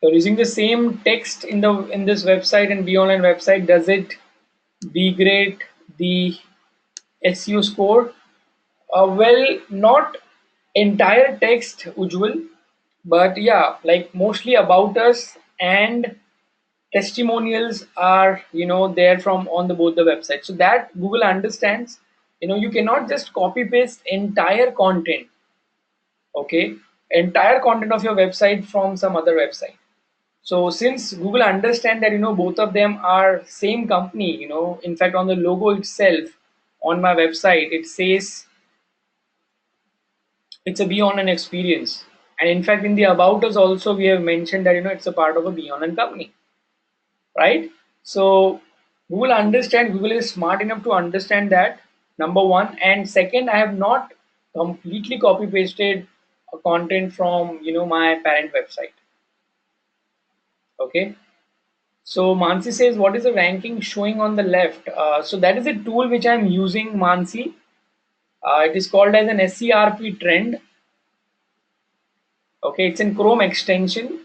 So using the same text in this website and Be Online website, does it degrade the SEO score? Well, not entire text, Ujjwal, but yeah, like mostly about us and testimonials are there from on the both the websites, so that Google understands. You cannot just copy paste entire content, okay, entire content of your website from some other website. So since Google understand that both of them are same company, in fact on the logo itself on my website it says it's a Be Online experience, and in fact in the about us also we have mentioned that it's a part of a Be Online company, right? So Google is smart enough to understand that, number one, and second, I have not completely copy pasted content from my parent website. Okay. So Mansi says, what is the ranking showing on the left? So that is a tool which I'm using, Mansi. It is called as an SERP trend. Okay, it's in Chrome extension,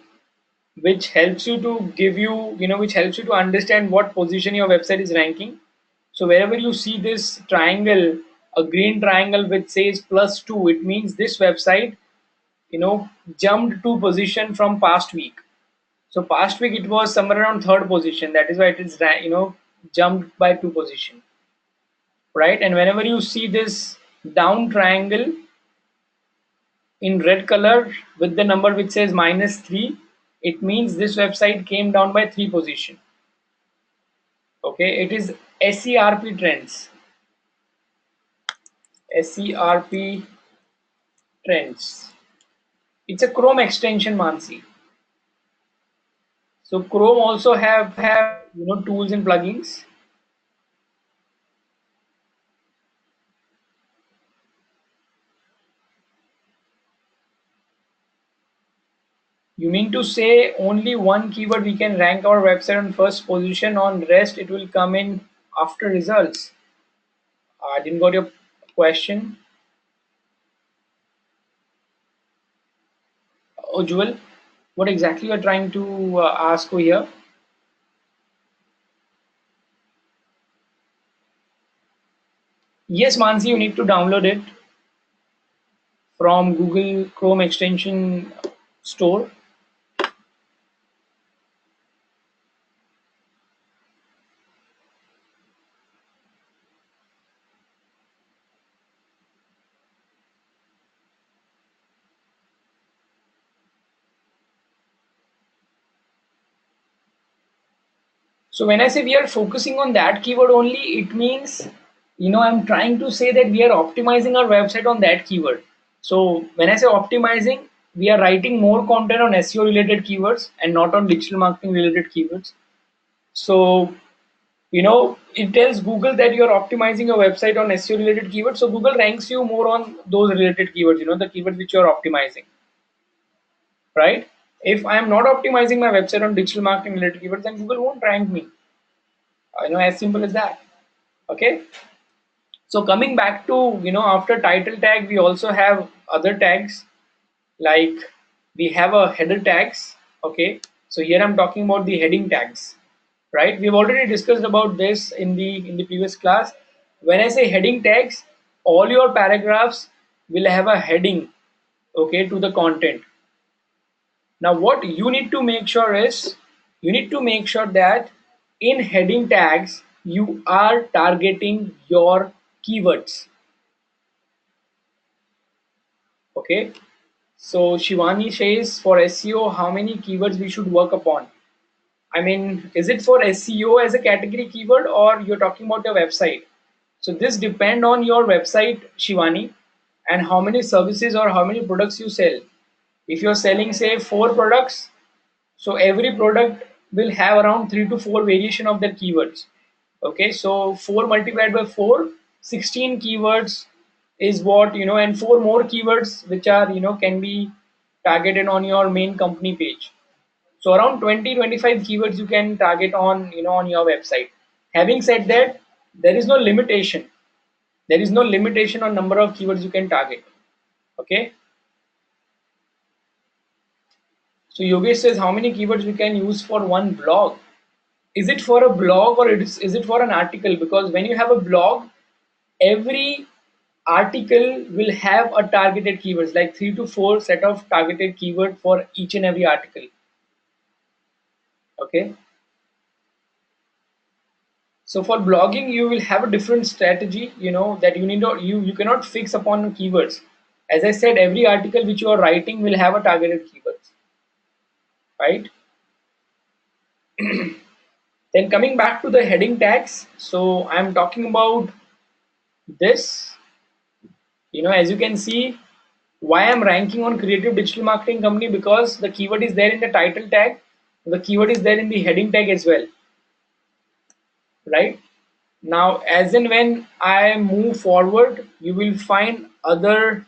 which helps you to which helps you to understand what position your website is ranking. So wherever you see this triangle, a green triangle which says +2, it means this website, jumped 2 position from past week. So past week it was somewhere around third position. That is why it is, jumped by 2 position, right? And whenever you see this down triangle in red color with the number which says -3, it means this website came down by 3 position. Okay, it is SERP trends. SERP trends. It's a Chrome extension, Mansi. So Chrome also have tools and plugins. You mean to say only one keyword we can rank our website on first position, on rest it will come in after results? I didn't got your question, Ujjwal. What exactly you are trying to ask over here? Yes, Mansi, you need to download it from Google Chrome extension store. So when I say we are focusing on that keyword only, it means, I'm trying to say that we are optimizing our website on that keyword. So when I say optimizing, we are writing more content on SEO related keywords and not on digital marketing related keywords. So It tells Google that you're optimizing your website on SEO related keywords, so Google ranks you more on those related keywords, the keywords which you're optimizing, right? If I am not optimizing my website on digital marketing related keywords, then Google won't rank me. As simple as that. Okay. So coming back to, after title tag, we also have other tags, like we have a header tags. Okay. So here I'm talking about the heading tags, right? We've already discussed about this in the previous class. When I say heading tags, all your paragraphs will have a heading, okay, to the content. Now, what you need to make sure is, you need to make sure that in heading tags, you are targeting your keywords. Okay. So Shivani says, for SEO, how many keywords we should work upon? I mean, is it for SEO as a category keyword, or you're talking about your website? So this depend on your website, Shivani, and how many services or how many products you sell. If you're selling, say, 4 products, so every product will have around 3 to 4 variation of their keywords. Okay, so 4 multiplied by 4, 16 keywords is what, and 4 more keywords which are, can be targeted on your main company page. So around 20-25 keywords you can target on, on your website. Having said that, there is no limitation. There is no limitation on number of keywords you can target. Okay. So Yogesh says, how many keywords we can use for one blog? Is it for a blog, or is it for an article? Because when you have a blog, every article will have a targeted keywords, like 3 to 4 set of targeted keyword for each and every article. Okay. So for blogging, you will have a different strategy, that you need to, you cannot fix upon keywords. As I said, every article which you are writing will have a targeted keywords, right? Then coming back to the heading tags, so I'm talking about this. As you can see, why I'm ranking on creative digital marketing company, because the keyword is there in the title tag, the keyword is there in the heading tag as well, right? Now, as and when I move forward, you will find other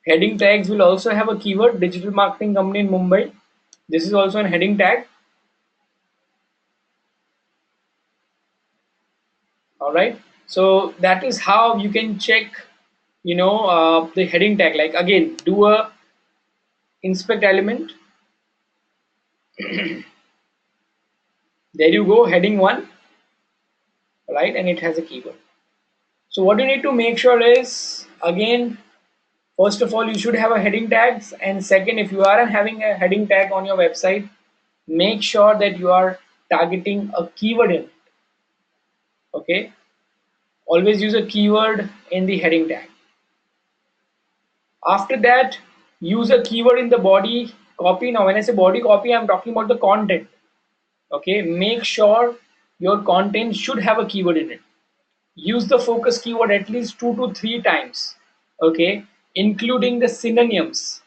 heading tags will also have a keyword, digital marketing company in Mumbai. This is also a heading tag. All right. So that is how you can check, the heading tag. Like, again, do a inspect element. There you go, heading 1, right? And it has a keyword. So what you need to make sure is, again, first of all, you should have a heading tags, and second, if you are having a heading tag on your website, make sure that you are targeting a keyword in it. Okay. Always use a keyword in the heading tag. After that, use a keyword in the body copy. Now when I say body copy, I'm talking about the content. Okay, make sure your content should have a keyword in it. Use the focus keyword at least 2 to 3 times. Okay, including the synonyms.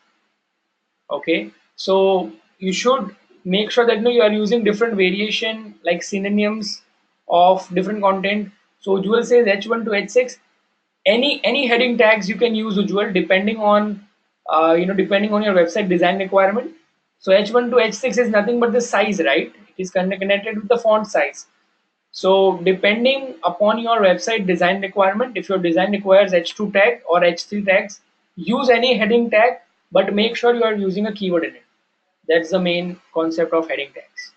Okay, so you should make sure that you are using different variation, like synonyms of different content. So Ujjwal says H1 to H6. Any heading tags you can use, Ujjwal, depending on depending on your website design requirement. So H1 to H6 is nothing but the size, right? It is connected with the font size. So depending upon your website design requirement, if your design requires H2 tag or H3 tags, use any heading tag, but make sure you are using a keyword in it. That's the main concept of heading tags.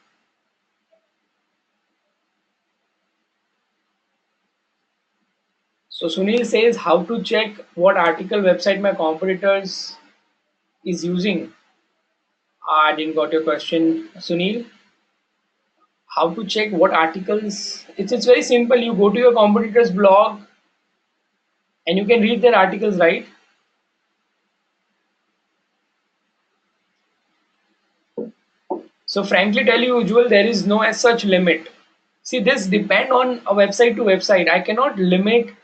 So Sunil says, how to check what article website my competitors is using. I didn't got your question, Sunil. How to check what articles? It's very simple. You go to your competitor's blog and you can read their articles, right? So frankly tell you, Ujjwal, there is no as such limit. See, this depend on a website to website. I cannot limit.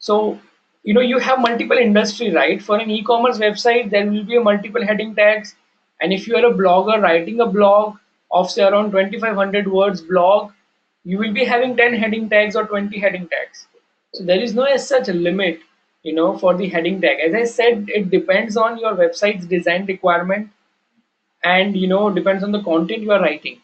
So, you have multiple industry, right? For an e-commerce website, there will be a multiple heading tags. And if you are a blogger writing a blog of say around 2500 words blog, you will be having 10 heading tags or 20 heading tags. So there is no as such a limit, for the heading tag. As I said, it depends on your website's design requirement, and depends on the content you are writing.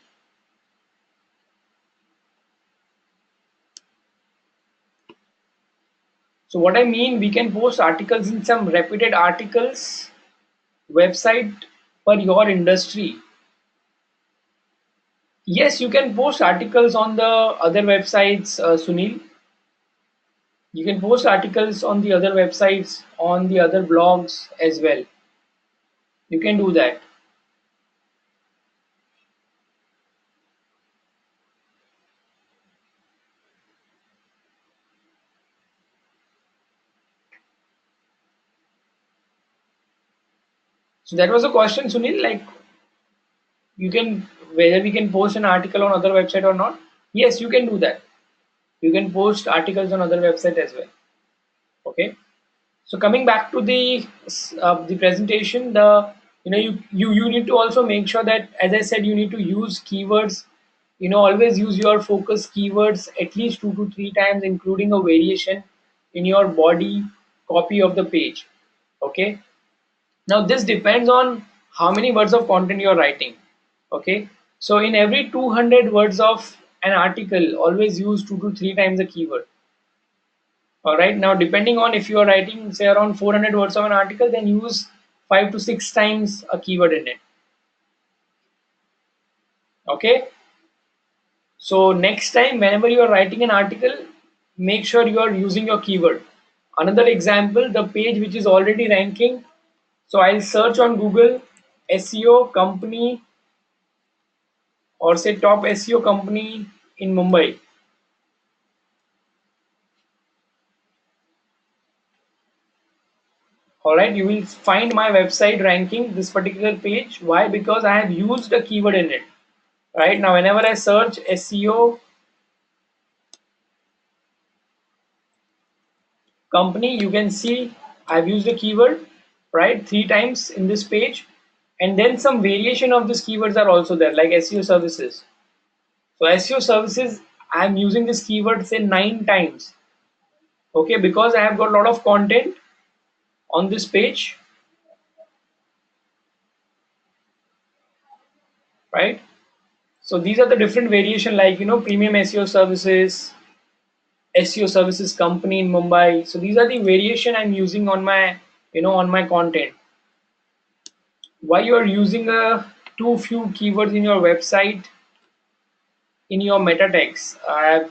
So what I mean, we can post articles in some reputed articles website for your industry. Yes, you can post articles on the other websites, Sunil. You can post articles on the other websites, on the other blogs as well. You can do that. So that was a question, Sunil. Like, you can, whether we can post an article on other website or not. Yes, you can do that. You can post articles on other website as well. Okay. So coming back to the presentation, you need to also make sure that, as I said, you need to use keywords. Always use your focus keywords at least 2 to 3 times, including a variation in your body copy of the page. Okay. Now this depends on how many words of content you are writing. Okay. So in every 200 words of an article, always use 2 to 3 times the keyword. All right. Now, depending on if you are writing, say, around 400 words of an article, then use 5 to 6 times a keyword in it. Okay. So next time, whenever you are writing an article, make sure you are using your keyword. Another example, the page which is already ranking. So I'll search on Google SEO company, or say top SEO company in Mumbai. All right, you will find my website ranking this particular page. Why? Because I have used a keyword in it. Right now, whenever I search SEO company, you can see I've used a keyword, right, 3 times in this page, and then some variation of these keywords are also there, like SEO services. So SEO services, I'm using this keyword say 9 times. Okay, because I have got a lot of content on this page, right? So these are the different variation, like premium SEO services, SEO services company in Mumbai. So these are the variation I'm using on my on my content. Why you are using a too few keywords in your website in your meta tags? I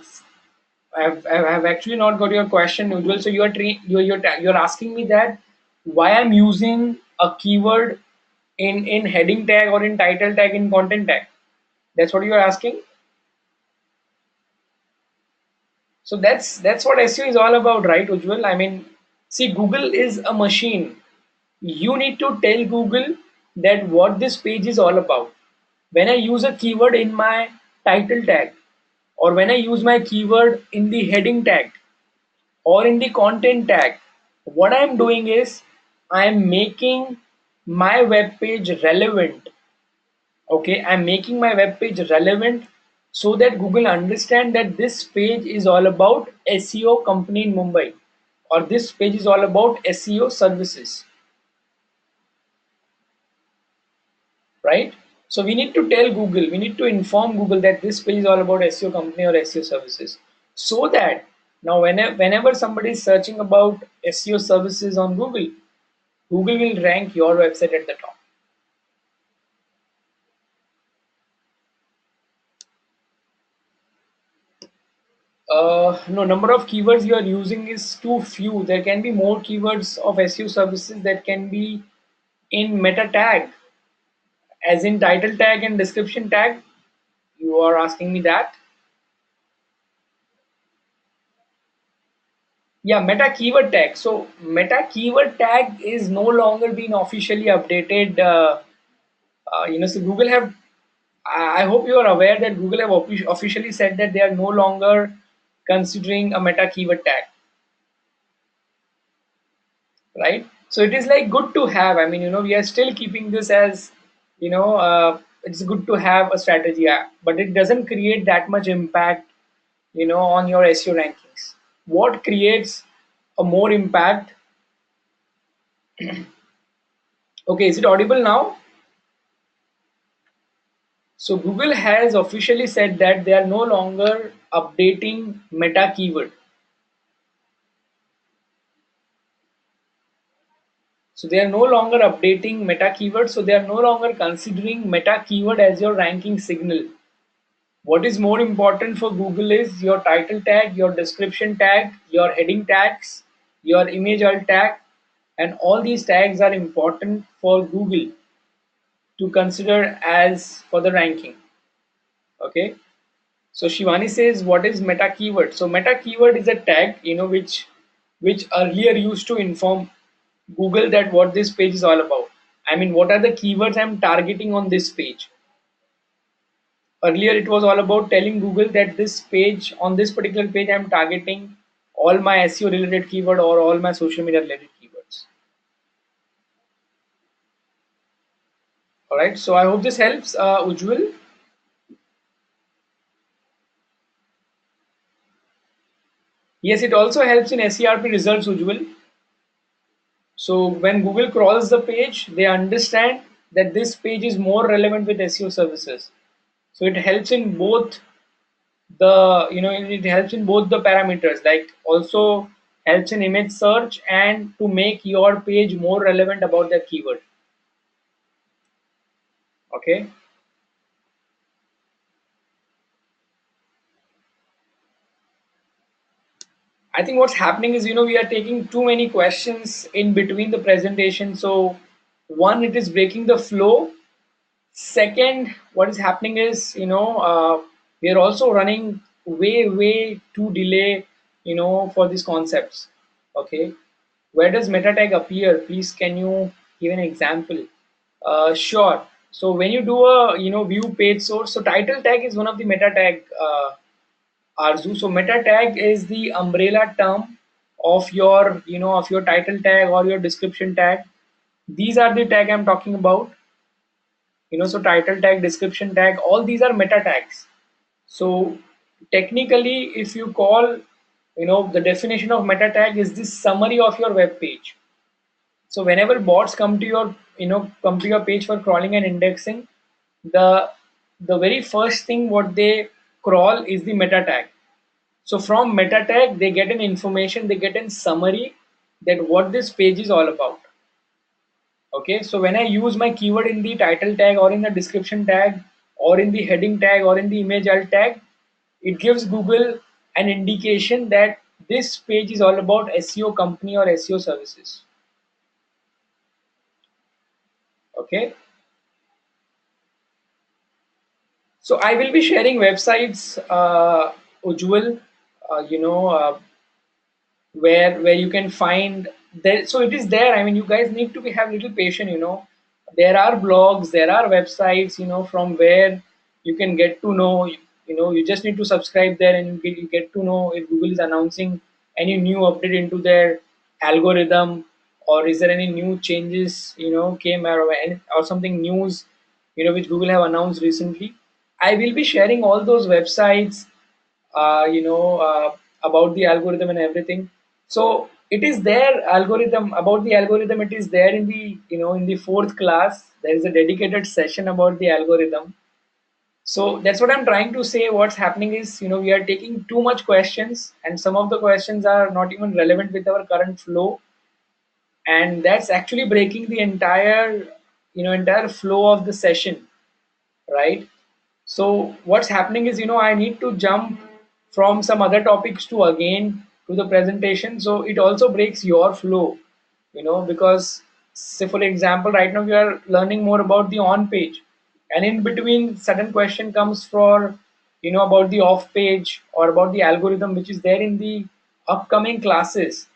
have actually not got your question, usual. So you're asking me that why I'm using a keyword in heading tag or in title tag in content tag. That's what you're asking. So that's what SEO is all about, right, Ujjwal? I mean, see, Google is a machine. You need to tell Google that what this page is all about. When I use a keyword in my title tag, or when I use my keyword in the heading tag or in the content tag, what I'm doing is I'm making my web page relevant. Okay, I'm making my web page relevant so that Google understand that this page is all about SEO company in Mumbai, or this page is all about SEO services, right? So we need to tell Google, we need to inform Google that this page is all about SEO company or SEO services, so that now whenever somebody is searching about SEO services on Google, Google will rank your website at the top. No, number of keywords you are using is too few. There can be more keywords of SEO services that can be in meta tag, as in title tag and description tag. You are asking me that. Yeah, meta keyword tag. So meta keyword tag is no longer being officially updated. So Google have. I hope you are aware that Google have officially said that they are no longer considering a meta keyword tag, right? So it is like good to have. I mean, we are still keeping this as, it's good to have a strategy, but it doesn't create that much impact on your SEO rankings. What creates a more impact? Okay, is it audible now? So Google has officially said that they are no longer updating meta keyword. So they are no longer updating meta keyword. So they are no longer considering meta keyword as your ranking signal. What is more important for Google is your title tag, your description tag, your heading tags, your image alt tag, and all these tags are important for Google to consider as for the ranking. Okay. So Shivani says, what is meta keyword? So meta keyword is a tag, which earlier used to inform Google that what this page is all about. I mean, what are the keywords I'm targeting on this page? Earlier, it was all about telling Google that this page, on this particular page, I'm targeting all my SEO related keyword or all my social media related keywords. All right. So I hope this helps, Ujjwal. Yes, it also helps in SERP results, Ujjwal. So when Google crawls the page, they understand that this page is more relevant with SEO services. So it helps in both it helps in both the parameters, like also helps in image search and to make your page more relevant about that keyword. Okay. I think what's happening is, we are taking too many questions in between the presentation. So one, it is breaking the flow. Second, what is happening is, we are also running way too delay, for these concepts. Okay. Where does meta tag appear? Please, can you give an example? Sure. So when you do a, view page source, so title tag is one of the meta tag, Arzu. So meta tag is the umbrella term of your, of your title tag or your description tag. These are the tag I'm talking about. So title tag, description tag, all these are meta tags. So technically, if you call, the definition of meta tag is the summary of your web page. So whenever bots come to your, come to your page for crawling and indexing, the the very first thing what they crawl is the meta tag. So from meta tag, they get an information, they get a summary that what this page is all about. Okay, so when I use my keyword in the title tag or in the description tag or in the heading tag or in the image alt tag, it gives Google an indication that this page is all about SEO company or SEO services. Okay, so I will be sharing websites, Ujjwal, where you can find there. So it is there. I mean, you guys need to have little patient. There are blogs, there are websites, from where you can get to know. You just need to subscribe there, and you get to know if Google is announcing any new update into their algorithm, or is there any new changes, came or something news, which Google have announced recently. I will be sharing all those websites, about the algorithm and everything. So it is there algorithm about the algorithm. It is there in the, in the fourth class. There is a dedicated session about the algorithm. So that's what I'm trying to say. What's happening is, we are taking too much questions, and some of the questions are not even relevant with our current flow, and that's actually breaking the entire flow of the session, right? So what's happening is, I need to jump from some other topics to again to the presentation. So it also breaks your flow, because say for example, right now we are learning more about the on page, and in between certain question comes for, about the off page or about the algorithm, which is there in the upcoming classes.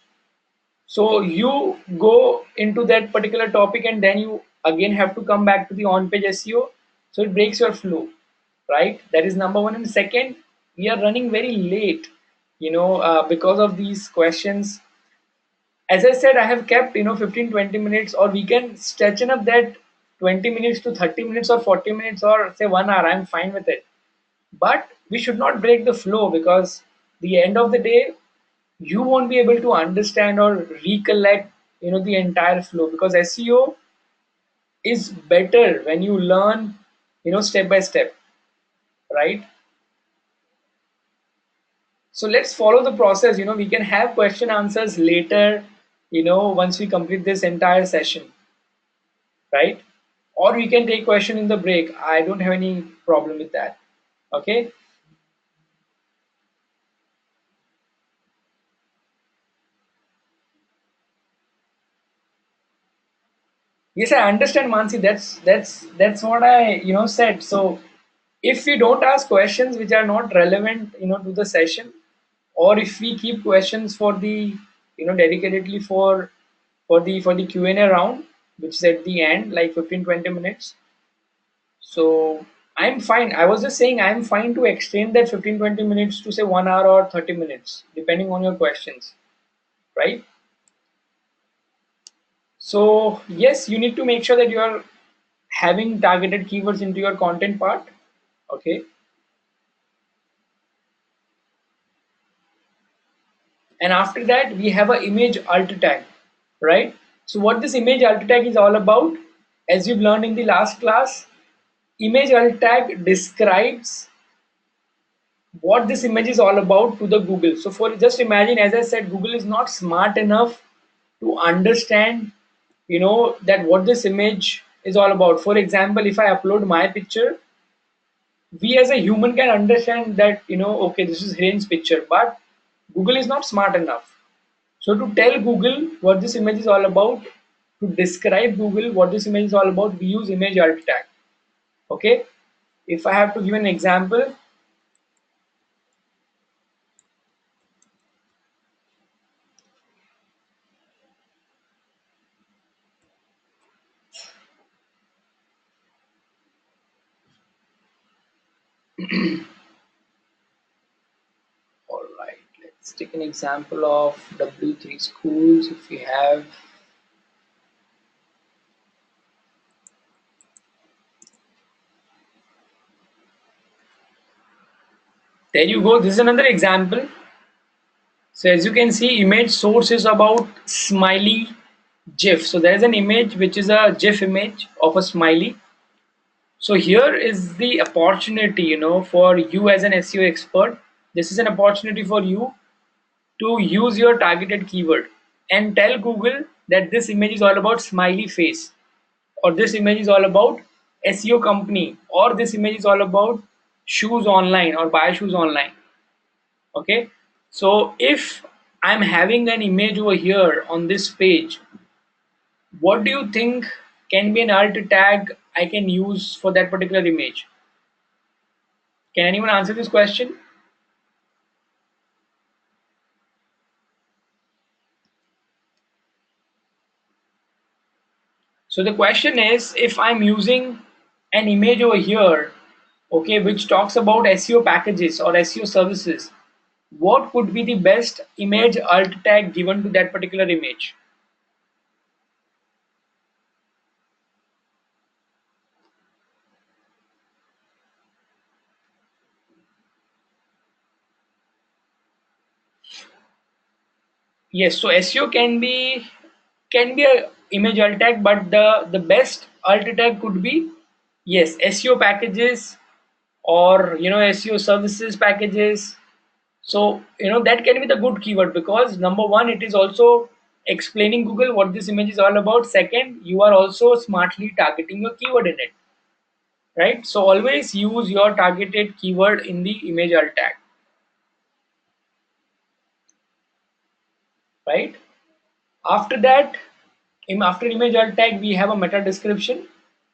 So you go into that particular topic, and then you again have to come back to the on-page SEO. So it breaks your flow, right? That is number one. And second, we are running very late, because of these questions. As I said, I have kept, 15-20 minutes, or we can stretch up that 20 minutes to 30 minutes or 40 minutes or say 1 hour. I'm fine with it. But we should not break the flow, because the end of the day, you won't be able to understand or recollect, the entire flow, because SEO is better when you learn, step by step, right? So let's follow the process. We can have question answers later, once we complete this entire session, right? Or we can take question in the break. I don't have any problem with that. Okay. Yes, I understand, Mansi. That's what I said. So if we don't ask questions which are not relevant, to the session, or if we keep questions for the dedicatedly for the Q&A round, which is at the end, like 15-20 minutes. So I'm fine. I was just saying I'm fine to extend that 15-20 minutes to say 1 hour or 30 minutes, depending on your questions, right? So yes, you need to make sure that you are having targeted keywords into your content part. Okay. And after that, we have an image alt tag, right? So what this image alt tag is all about, as you've learned in the last class, image alt tag describes what this image is all about to the Google. So for just imagine, as I said, Google is not smart enough to understand, that what this image is all about. For example, if I upload my picture, we as a human can understand that, okay, this is Hiren's picture, but Google is not smart enough. So to tell Google what this image is all about, to describe Google what this image is all about, we use image alt tag. Okay. If I have to give an example, all right, let's take an example of W3 schools. If we have, there you go. This is another example. So as you can see, image source is about smiley GIF. So there is an image which is a GIF image of a smiley. So here is the opportunity, for you as an SEO expert. This is an opportunity for you to use your targeted keyword and tell Google that this image is all about smiley face, or this image is all about SEO company, or this image is all about shoes online or buy shoes online. Okay. So if I'm having an image over here on this page, what do you think can be an alt tag I can use for that particular image? Can anyone answer this question? So the question is, if I'm using an image over here, okay, which talks about SEO packages or SEO services, what would be the best image alt tag given to that particular image? Yes, so SEO can be a image alt tag, but the best alt tag could be, yes, SEO packages, or SEO services packages. So that can be the good keyword, because number one, it is also explaining Google what this image is all about. Second, you are also smartly targeting your keyword in it, right? So always use your targeted keyword in the image alt tag, right? After that, after image alt tag, we have a meta description.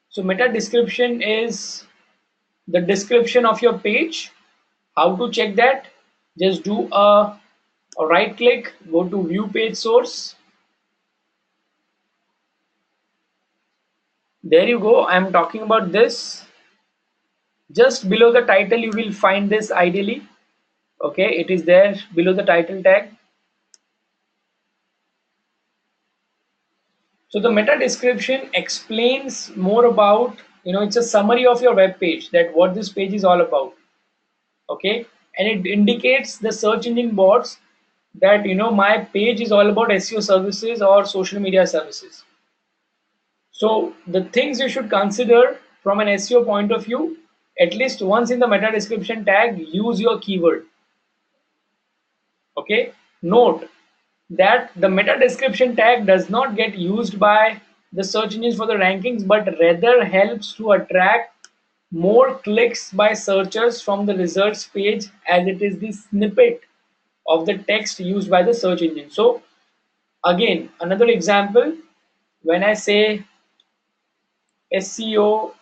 So meta description is the description of your page. How to check that? Just do a right click, go to view page source. There you go. I'm talking about this. Just below the title, you will find this ideally. Okay, it is there below the title tag. So the meta description explains more about, it's a summary of your web page, that what this page is all about. Okay. and it indicates the search engine bots that my page is all about SEO services or social media services. So the things you should consider from an SEO point of view, at least once in the meta description tag, use your keyword. Okay, note that the meta description tag does not get used by the search engines for the rankings, but rather helps to attract more clicks by searchers from the results page, as it is the snippet of the text used by the search engine. So again, another example, when I say SEO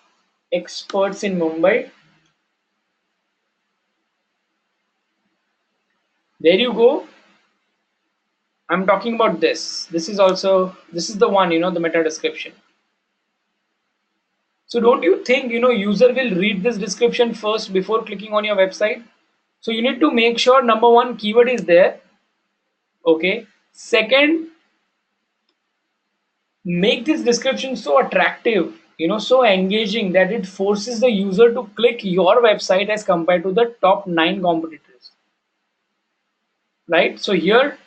experts in Mumbai, there you go. I'm talking about this. This is the one, the meta description. So don't you think, user will read this description first before clicking on your website? So you need to make sure number one, keyword is there. Okay. Second, make this description so attractive, so engaging that it forces the user to click your website as compared to the top 9 competitors. Right. So here,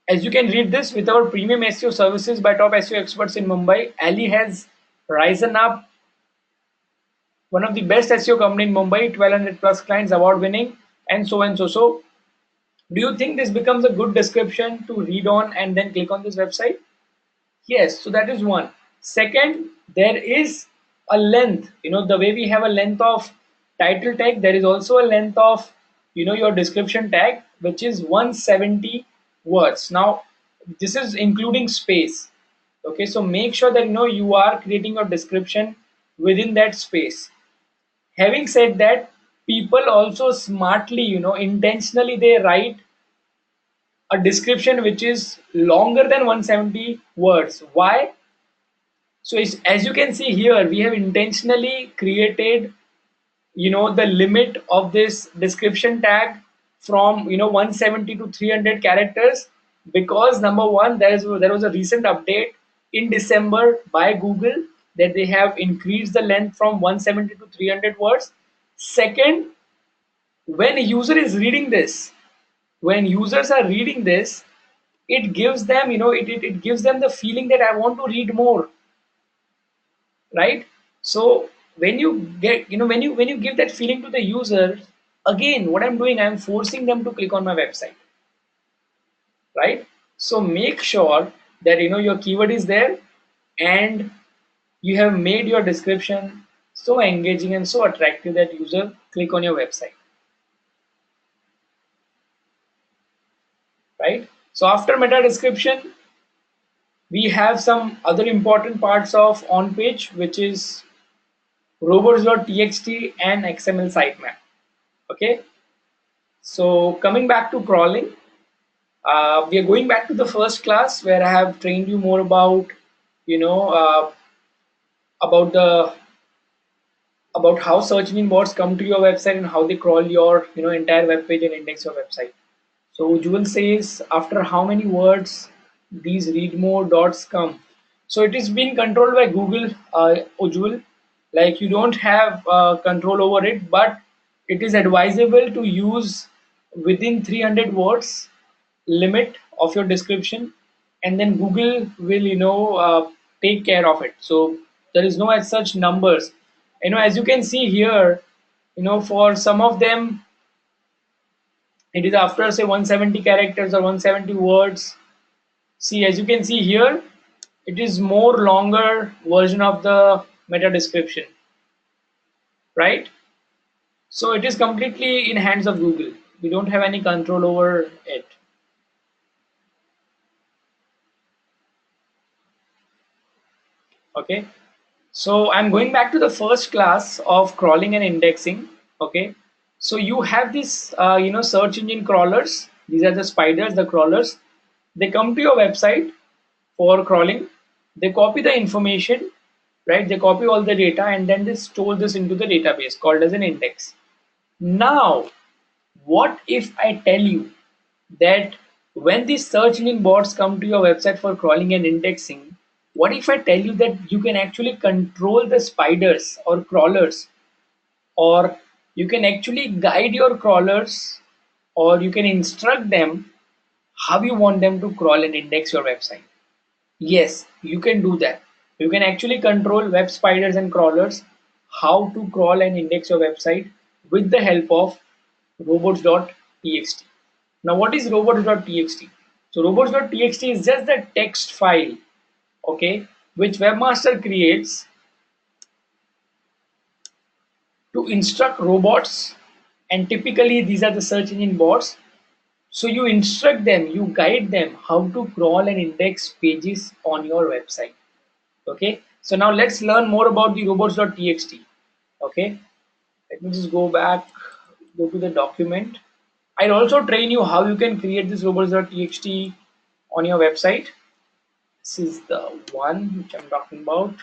as you can read this, with our premium SEO services by top SEO experts in Mumbai, Ali has risen up one of the best SEO company in Mumbai, 1200 plus clients, award winning, and so and so. So, do you think this becomes a good description to read on and then click on this website? Yes, so that is one. Second, there is a length, the way we have a length of title tag, there is also a length of, your description tag, which is 170 words. Now, this is including space. Okay, so make sure that, you are creating your description within that space. Having said that, people also smartly, intentionally they write a description which is longer than 170 words. Why? So as you can see here, we have intentionally created, the limit of this description tag from 170 to 300 characters, because number one, there was a recent update in December by Google that they have increased the length from 170 to 300 words. Second, when a user is reading this, when users are reading this, it gives them, it gives them the feeling that I want to read more, right? So when you get, when you give that feeling to the user, again, what I'm doing, I'm forcing them to click on my website, right? So make sure that your keyword is there, and you have made your description so engaging and so attractive that user click on your website, right? So after meta description, we have some other important parts of on page, which is robots.txt and XML sitemap. Okay, so coming back to crawling, we are going back to the first class where I have trained you more about, you know, about the about how search engine bots come to your website and how they crawl your, entire web page and index your website. So Ujjwal says, after how many words these read more dots come? So it is being controlled by Google, Ujjwal. Like, you don't have control over it, but it is advisable to use within 300 words limit of your description, and then Google will, take care of it. So there is no as such numbers. As you can see here, for some of them, it is after say 170 characters or 170 words. See, as you can see here, it is more longer version of the meta description, right? So it is completely in hands of Google. We don't have any control over it. Okay, so I'm going back to the first class of crawling and indexing. Okay, so you have this search engine crawlers. These are the spiders, the crawlers. They come to your website for crawling. They copy the information, right? They copy all the data, and then they store this into the database called as an index. Now, what if I tell you that when these search engine bots come to your website for crawling and indexing, what if I tell you that you can actually control the spiders or crawlers, or you can actually guide your crawlers, or you can instruct them how you want them to crawl and index your website. Yes, you can do that. You can actually control web spiders and crawlers how to crawl and index your website with the help of robots.txt. Now, what is robots.txt? So, robots.txt is just the text file, okay, which webmaster creates to instruct robots, and typically these are the search engine bots. So you instruct them, you guide them how to crawl and index pages on your website. Okay, so now let's learn more about the robots.txt. Okay, let me just go back, go to the document. I'll also train you how you can create this robots.txt on your website. This is the one which I'm talking about.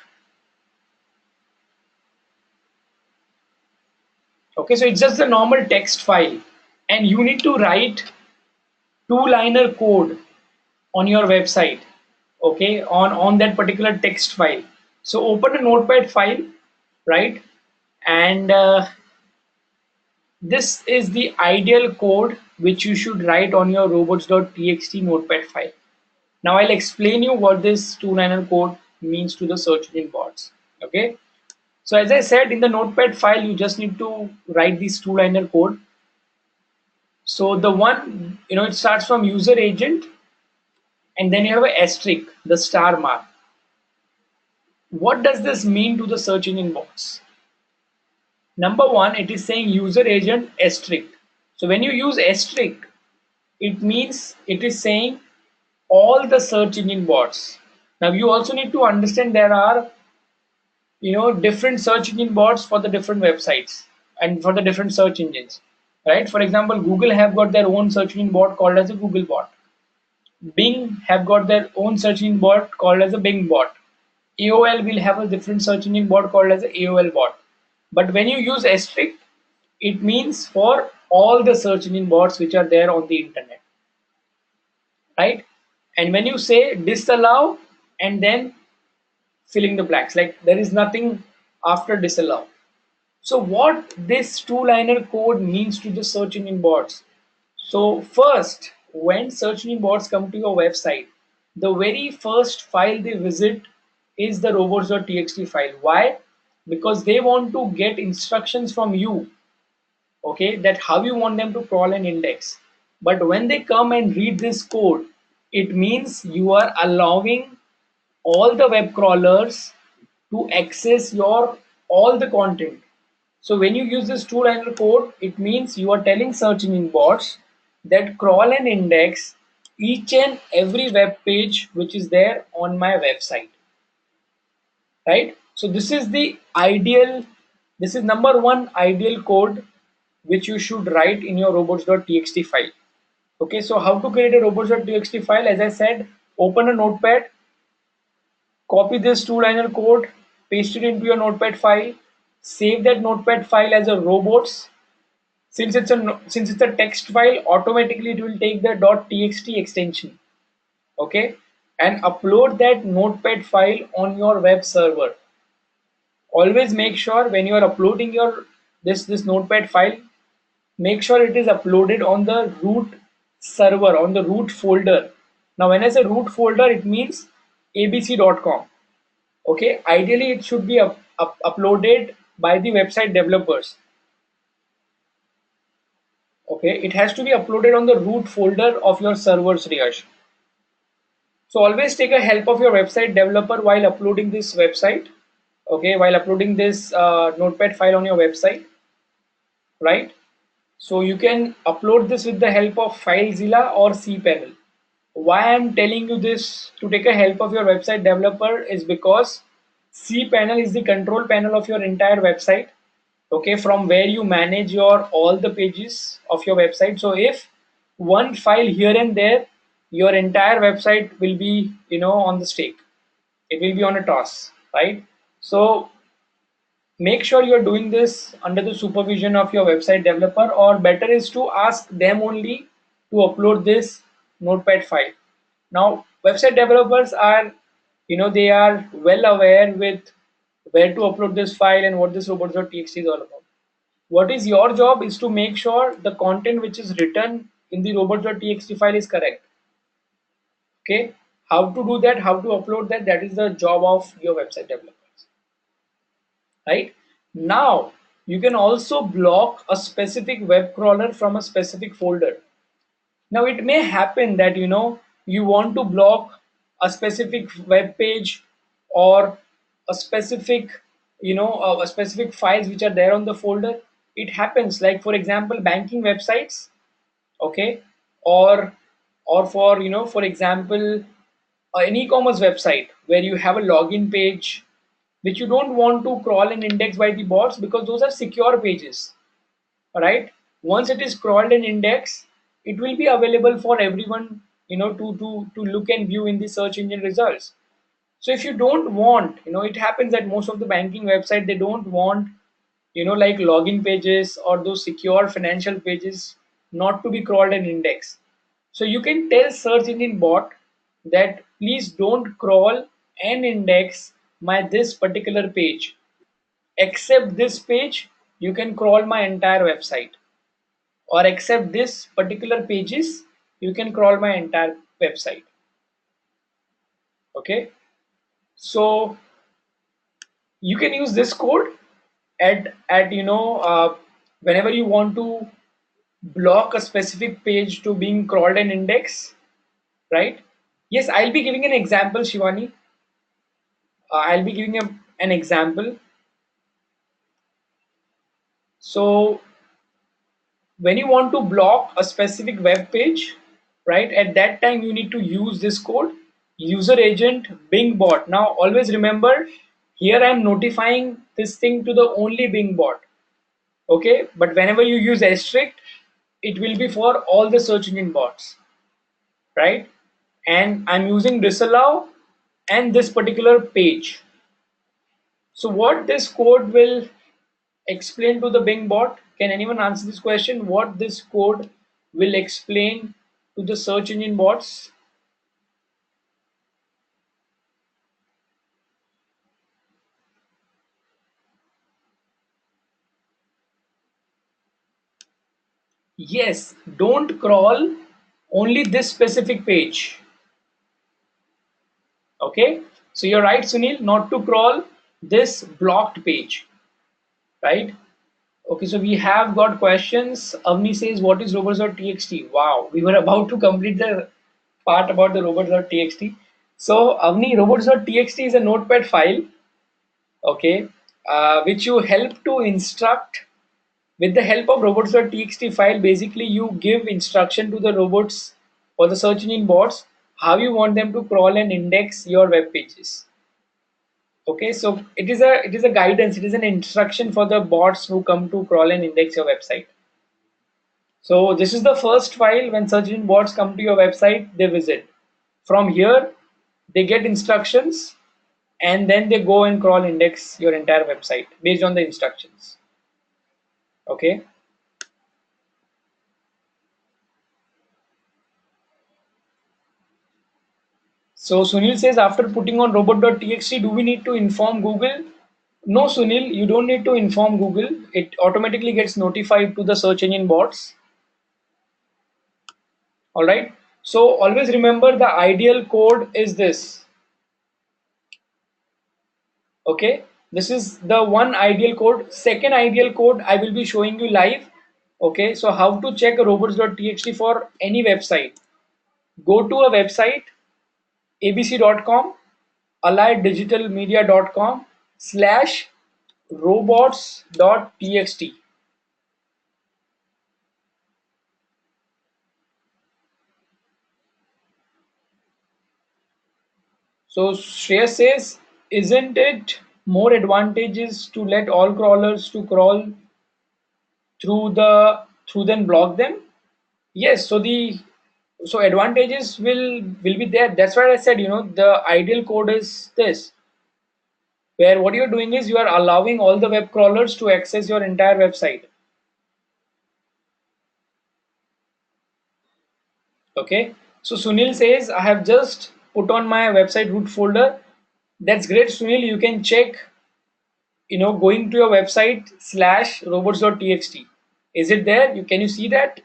Okay, so it's just a normal text file, and you need to write two-liner code on your website, okay, on that particular text file. So open a notepad file, right, and this is the ideal code which you should write on your robots.txt notepad file. Now I'll explain you what this two-liner code means to the search engine bots. Okay, so as I said, in the notepad file you just need to write this two-liner code. So the one, it starts from user agent, and then you have a asterisk, the star mark. What does this mean to the search engine bots? Number one, it is saying user agent asterisk. So when you use asterisk, it means it is saying all the search engine bots. Now you also need to understand there are different search engine bots for the different websites and for the different search engines. Right? For example, Google have got their own search engine bot called as a Google bot. Bing have got their own search engine bot called as a Bing bot. AOL will have a different search engine bot called as a AOL bot. But when you use asterisk, it means for all the search engine bots which are there on the internet, right? And when you say disallow and then filling the blanks, like there is nothing after disallow. So what this two-liner code means to the search engine bots? So first, when search engine bots come to your website, the very first file they visit is the robots.txt file. Why? Because they want to get instructions from you, okay, that how you want them to crawl and index. But when they come and read this code, it means you are allowing all the web crawlers to access your all the content. So when you use this two-liner code, it means you are telling search engine bots that crawl and index each and every web page which is there on my website, right? So this is the ideal, this is number one ideal code which you should write in your robots.txt file. Okay, so how to create a robots.txt file? As I said, open a notepad, copy this two-liner code, paste it into your notepad file, save that notepad file as a robots. Since it's a text file, automatically it will take the .txt extension, okay, and upload that notepad file on your web server. Always make sure when you are uploading your this notepad file, make sure it is uploaded on the root server, on the root folder. Now when I say root folder, it means abc.com. Okay, ideally it should be uploaded by the website developers. Okay, it has to be uploaded on the root folder of your servers, Riyash. So always take a help of your website developer while uploading this website. Okay, while uploading this notepad file on your website, right? So you can upload this with the help of FileZilla or cPanel. Why I'm telling you this to take a help of your website developer is because cPanel is the control panel of your entire website. Okay, from where you manage your all the pages of your website. So if one file here and there, your entire website will be on the stake. It will be on a toss, right? So make sure you're doing this under the supervision of your website developer, or better is to ask them only to upload this notepad file. Now website developers are, they are well aware with where to upload this file and what this robots.txt is all about. What is your job is to make sure the content which is written in the robots.txt file is correct. Okay, how to do that, how to upload that, that is the job of your website developers, right? Now you can also block a specific web crawler from a specific folder. Now it may happen that you want to block a specific web page or a specific a specific files which are there on the folder. It happens, like for example banking websites, okay, or for for example an e-commerce website where you have a login page which you don't want to crawl and index by the bots because those are secure pages. Right, once it is crawled and indexed, it will be available for everyone to look and view in the search engine results. So if you don't want, it happens that most of the banking website, they don't want like login pages or those secure financial pages not to be crawled and indexed. So you can tell search engine bot that please don't crawl and index my this particular page. Except this page, you can crawl my entire website, or except this particular pages, you can crawl my entire website. Okay, so you can use this code at whenever you want to block a specific page to being crawled and indexed, right? Yes, I'll be giving an example, Shivani. I'll be giving an example. So when you want to block a specific web page, right, at that time you need to use this code, user agent Bing bot. Now always remember, here I'm notifying this thing to the only Bing bot, okay, but whenever you use asterisk, it will be for all the search engine bots, right? And I'm using disallow and this particular page. So what this code will explain to the Bing bot? Can anyone answer this question? What this code will explain to the search engine bots? Yes, don't crawl only this specific page. Okay, so you're right, Sunil, not to crawl this blocked page, right? Okay, so we have got questions. Avni says, what is robots.txt? Wow, we were about to complete the part about the robots.txt. So Avni, robots.txt is a notepad file, okay, which you help to instruct with the help of robots.txt file. Basically, you give instruction to the robots or the search engine bots how you want them to crawl and index your web pages. Okay, so it is a guidance, it is an instruction for the bots who come to crawl and index your website. So this is the first file. When search engine bots come to your website, they visit. From here, they get instructions and then they go and crawl index your entire website based on the instructions. Okay. So Sunil says, after putting on robot.txt, do we need to inform Google? No, Sunil, you don't need to inform Google. It automatically gets notified to the search engine bots. All right. So always remember, the ideal code is this. Okay, this is the one ideal code. Second ideal code I will be showing you live. Okay, so how to check a robots.txt for any website? Go to a website, abc.com, allieddigitalmedia.com slash robots.txt. So Shreya says, isn't it more advantageous to let all crawlers to crawl through then block them? Yes, so the advantages will be there. That's why I said, the ideal code is this, where what you're doing is you are allowing all the web crawlers to access your entire website. Okay, so Sunil says, I have just put on my website root folder. That's great, Sunil. You can check going to your website slash robots.txt. Is it there? Can you see that?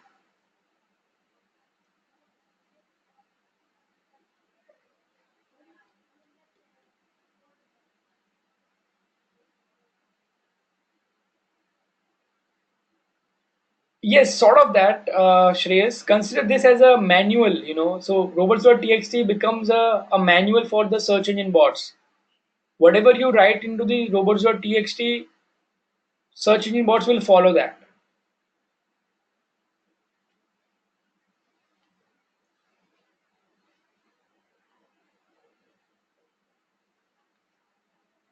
Yes, sort of that, Shreyas. Consider this as a manual, So robots.txt becomes a manual for the search engine bots. Whatever you write into the robots.txt, search engine bots will follow that,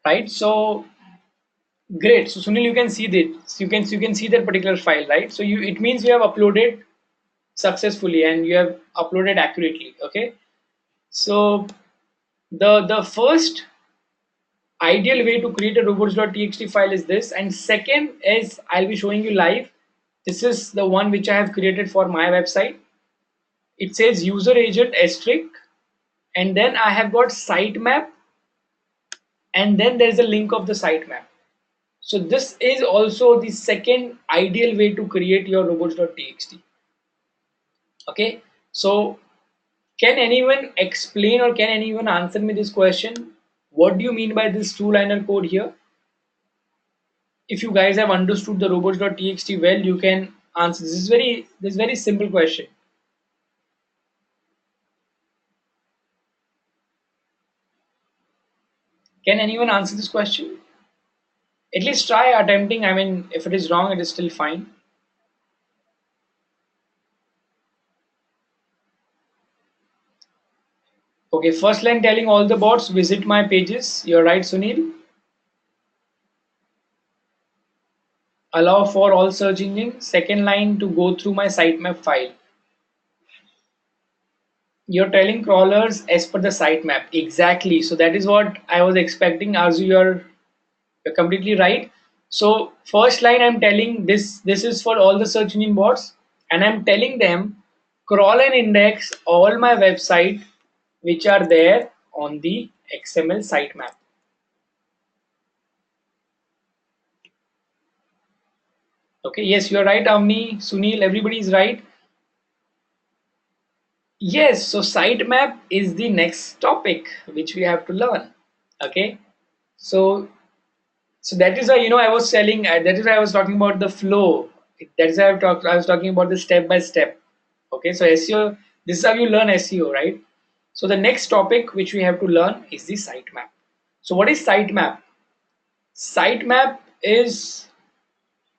right? So great. So Sunil, you can see that. You can see that particular file, right? So it means you have uploaded successfully and you have uploaded accurately. Okay. So the first ideal way to create a robots.txt file is this, and second is I'll be showing you live. This is the one which I have created for my website. It says user agent asterisk, and then I have got sitemap, and then there's a link of the sitemap. So this is also the second ideal way to create your robots.txt. Okay, so can anyone explain or can anyone answer me this question? What do you mean by this two-liner code here? If you guys have understood the robots.txt well, you can answer. This is very simple question. Can anyone answer this question? At least try attempting. I mean, if it is wrong, it is still fine. Okay, first line telling all the bots visit my pages. You're right, Sunil. Allow for all search engines. Second line to go through my sitemap file. You're telling crawlers as per the sitemap. Exactly. So that is what I was expecting. Arzu, you're completely right. So first line I'm telling this is for all the search engine bots, and I'm telling them crawl and index all my website which are there on the XML sitemap. Okay, yes, you're right, Avni, Sunil, everybody is right. Yes, so sitemap is the next topic which we have to learn. Okay, so that is why I was telling that is why I was talking about the flow. That is why I was talking about the step by step. Okay, so SEO, this is how you learn SEO, right? So the next topic which we have to learn is the sitemap. So what is sitemap? Sitemap is,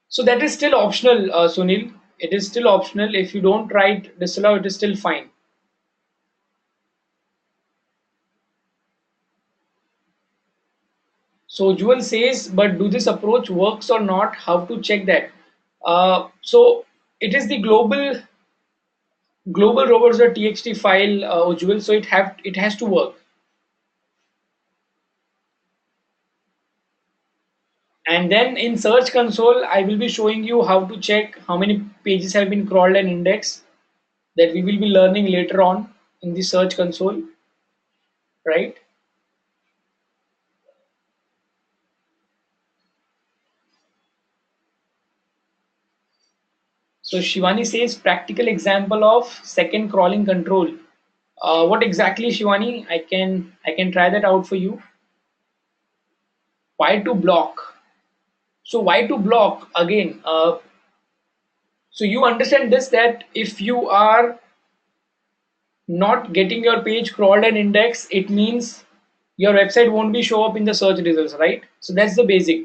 so that is still optional, Sunil. It is still optional. If you don't write disallow, it is still fine. So Jewel says, but do this approach works or not? How to check that? So it is the global robots.txt file, Jewel. So it has to work. And then in search console, I will be showing you how to check how many pages have been crawled and indexed. That we will be learning later on in the search console, right? So Shivani says practical example of second crawling control. What exactly, Shivani? I can try that out for you. Why to block? So why to block again? So you understand this, that if you are not getting your page crawled and indexed, it means your website won't be show up in the search results, right? So that's the basic.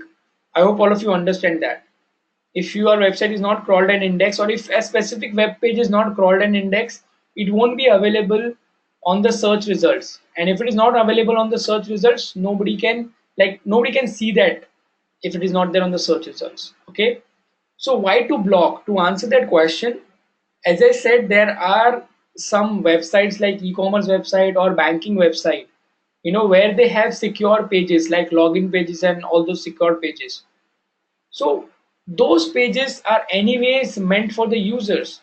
I hope all of you understand that. If your website is not crawled and indexed, or if a specific web page is not crawled and indexed, it won't be available on the search results. And if it is not available on the search results, nobody can see that if it is not there on the search results. Okay, so why to block? To answer that question, as I said, there are some websites like e-commerce website or banking website, where they have secure pages like login pages and all those secure pages. So those pages are anyways meant for the users.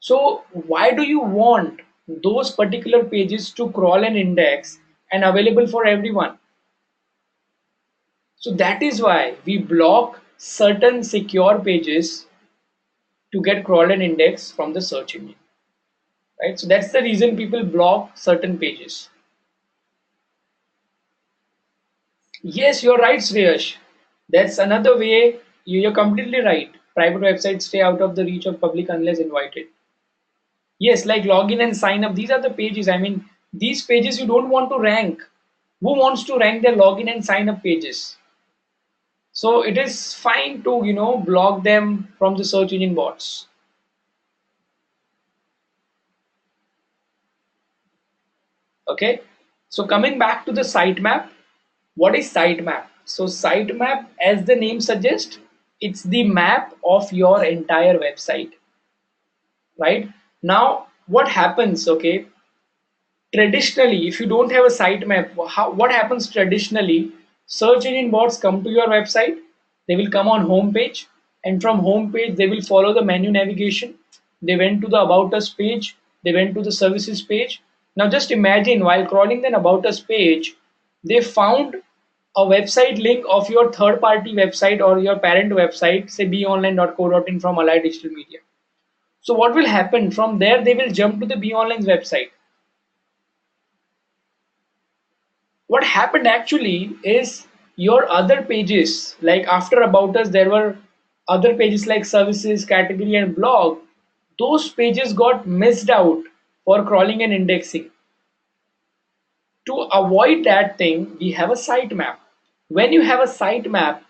So why do you want those particular pages to crawl and index and available for everyone? So that is why we block certain secure pages to get crawled and indexed from the search engine, right? So that's the reason people block certain pages. Yes, you're right, Sreyash. That's another way. You're completely right. Private websites stay out of the reach of public unless invited. Yes, like login and sign up. These are the pages. I mean, these pages you don't want to rank. Who wants to rank their login and sign up pages? So it is fine to, block them from the search engine bots. Okay. So coming back to the sitemap, what is sitemap? So sitemap, as the name suggests, it's the map of your entire website, right? Now, what happens? Okay, traditionally, if you don't have a sitemap, what happens traditionally? Search engine bots come to your website, they will come on home page, and from home page they will follow the menu navigation. They went to the about us page, they went to the services page. Now just imagine, while crawling the about us page, they found a website link of your third party website or your parent website, say beonline.co.in from Allied Digital Media. So what will happen? From there they will jump to the beonline's website. What happened actually is your other pages, like after about us there were other pages like services, category and blog. Those pages got missed out for crawling and indexing. To avoid that thing, we have a sitemap. When you have a sitemap,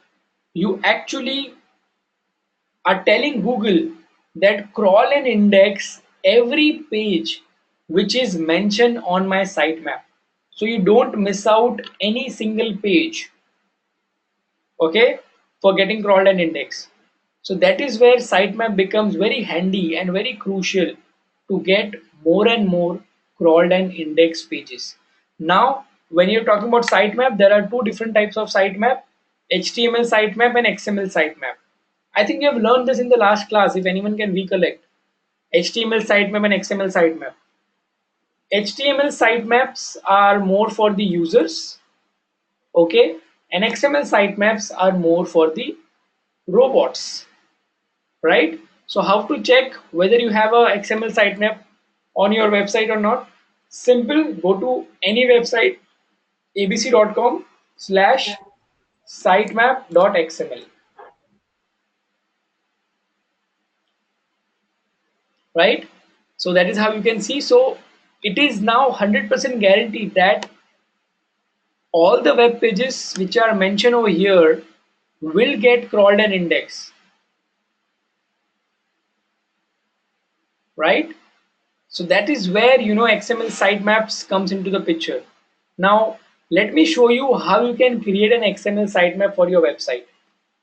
you actually are telling Google that crawl and index every page which is mentioned on my sitemap. So you don't miss out any single page, okay, for getting crawled and indexed. So that is where sitemap becomes very handy and very crucial to get more and more crawled and indexed pages. Now, when you're talking about sitemap, there are two different types of sitemap: HTML sitemap and XML sitemap. I think you have learned this in the last class, if anyone can recollect. HTML sitemap and XML sitemap. HTML sitemaps are more for the users, okay, and XML sitemaps are more for the robots, right? So how to check whether you have a XML sitemap on your website or not? Simple, go to any website, abc.com slash sitemap.xml, right? So that is how you can see. So it is now 100% guaranteed that all the web pages which are mentioned over here will get crawled and indexed, right? So that is where XML sitemaps comes into the picture. Now let me show you how you can create an XML sitemap for your website.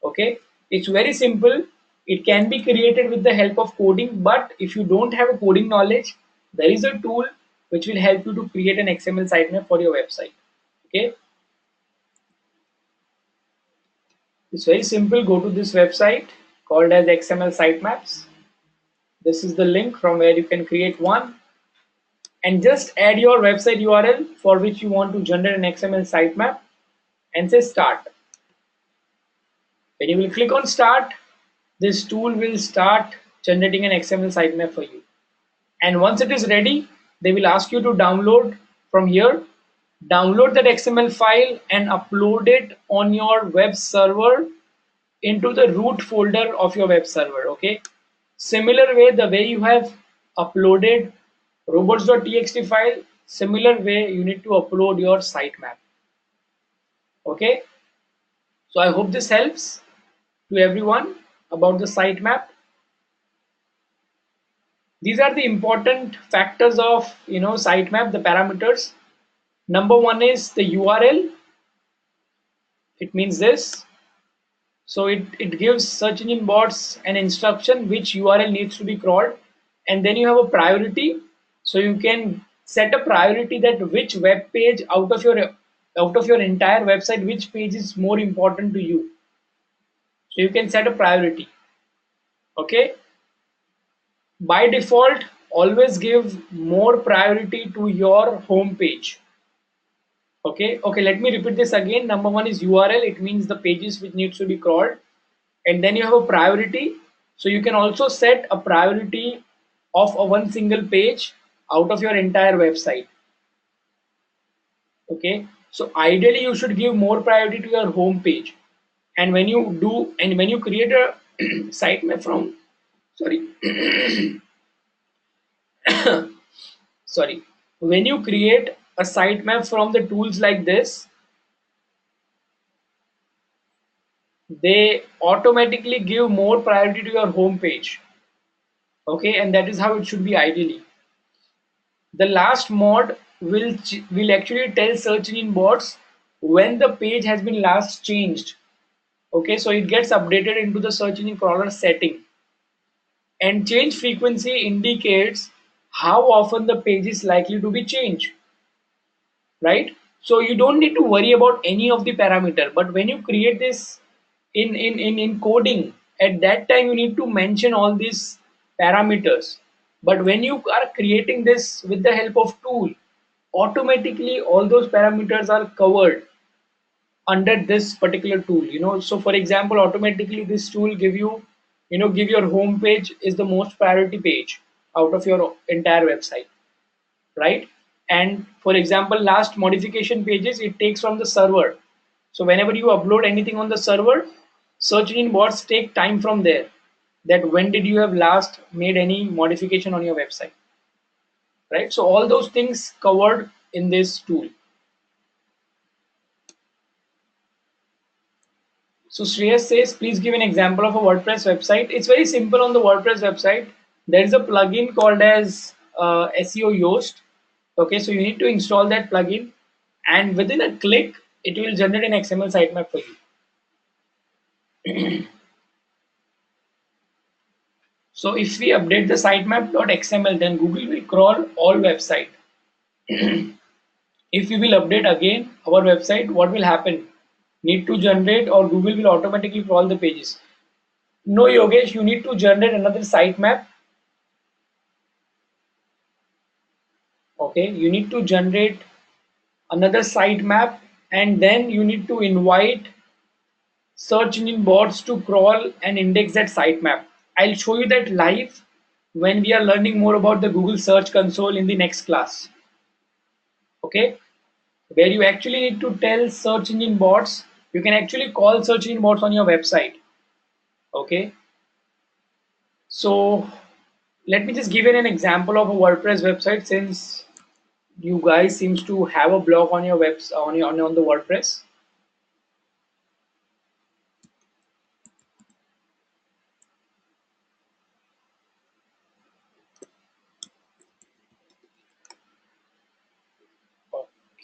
Okay, it's very simple. It can be created with the help of coding, but if you don't have a coding knowledge, there is a tool which will help you to create an XML sitemap for your website. Okay, it's very simple. Go to this website called as XML sitemaps. This is the link from where you can create one, and just add your website URL for which you want to generate an XML sitemap and say start. When you will click on start, this tool will start generating an XML sitemap for you. And once it is ready, they will ask you to download from here. Download that XML file and upload it on your web server into the root folder of your web server. Okay. Similar way, the way you have uploaded robots.txt file, similar way you need to upload your sitemap. Okay. So I hope this helps to everyone about the sitemap. These are the important factors of sitemap, the parameters. Number one is the URL. It means this. So it gives search engine bots an instruction which URL needs to be crawled, and then you have a priority. So you can set a priority that which web page out of your entire website, which page is more important to you. So you can set a priority. Okay. By default, always give more priority to your home page. Okay, let me repeat this again. Number one is URL. It means the pages which needs to be crawled. And then you have a priority. So you can also set a priority of a one single page out of your entire website. Okay, so ideally you should give more priority to your home page. And when you create a sitemap from, sorry, sorry, when you create a sitemap from the tools like this, they automatically give more priority to your home page. Okay, and that is how it should be ideally. The last mod will actually tell search engine bots when the page has been last changed. Okay, so it gets updated into the search engine crawler setting, and change frequency indicates how often the page is likely to be changed, right? So you don't need to worry about any of the parameter, but when you create this in coding, at that time you need to mention all these parameters. But when you are creating this with the help of tool, automatically all those parameters are covered under this particular tool. So for example, automatically this tool give your home page is the most priority page out of your entire website, right? And for example, last modification pages it takes from the server. So whenever you upload anything on the server, search engine bots take time from there, that when did you have last made any modification on your website, right? So all those things covered in this tool. So Shreyas says, please give an example of a WordPress website. It's very simple. On the WordPress website, there is a plugin called as SEO Yoast. Okay, so you need to install that plugin, and within a click, it will generate an XML sitemap for you. So if we update the sitemap.xml, then Google will crawl all website. If we will update again our website, what will happen? Need to generate, or Google will automatically crawl the pages? No, Yogesh, you need to generate another sitemap. Okay, you need to generate another sitemap, and then you need to invite search engine bots to crawl and index that sitemap. I'll show you that live when we are learning more about the Google Search Console in the next class. Okay, where you actually need to tell search engine bots, you can actually call search engine bots on your website. Okay, so let me just give you an example of a WordPress website, since you guys seems to have a blog on your webs on the WordPress.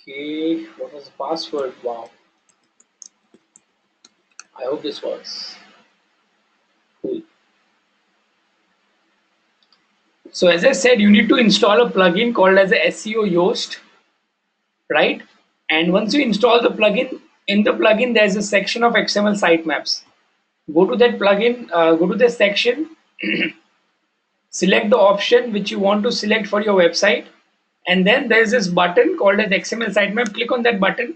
Okay, what was the password? Wow, I hope this works. Cool. So as I said, you need to install a plugin called as a SEO Yoast, right? And once you install the plugin, in the plugin there's a section of XML sitemaps. Go to that plugin, go to the section, select the option which you want to select for your website, and then there's this button called as XML sitemap. Click on that button.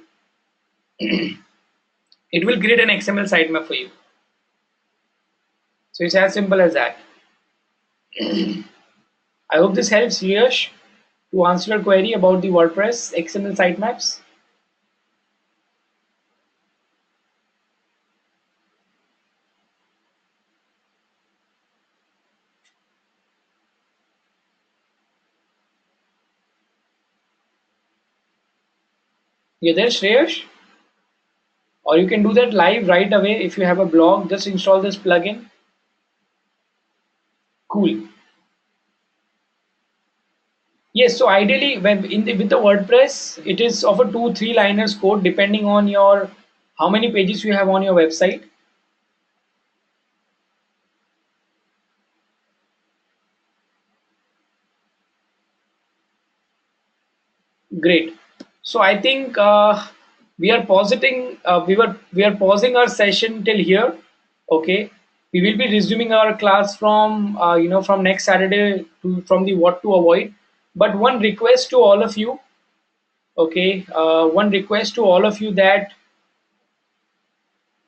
It will create an XML sitemap for you. So it's as simple as that. I hope this helps, Yash, to answer your query about the WordPress XML sitemaps. You there, Shreyash? Or you can do that live right away. If you have a blog, just install this plugin. Cool. Yes, so ideally with the WordPress, it is of a 2-3 liners code depending on your how many pages you have on your website. Great. So I think we are pausing our session till here. Okay. We will be resuming our class from from next Saturday, from the what to avoid. But one request to all of you. Okay, one request to all of you that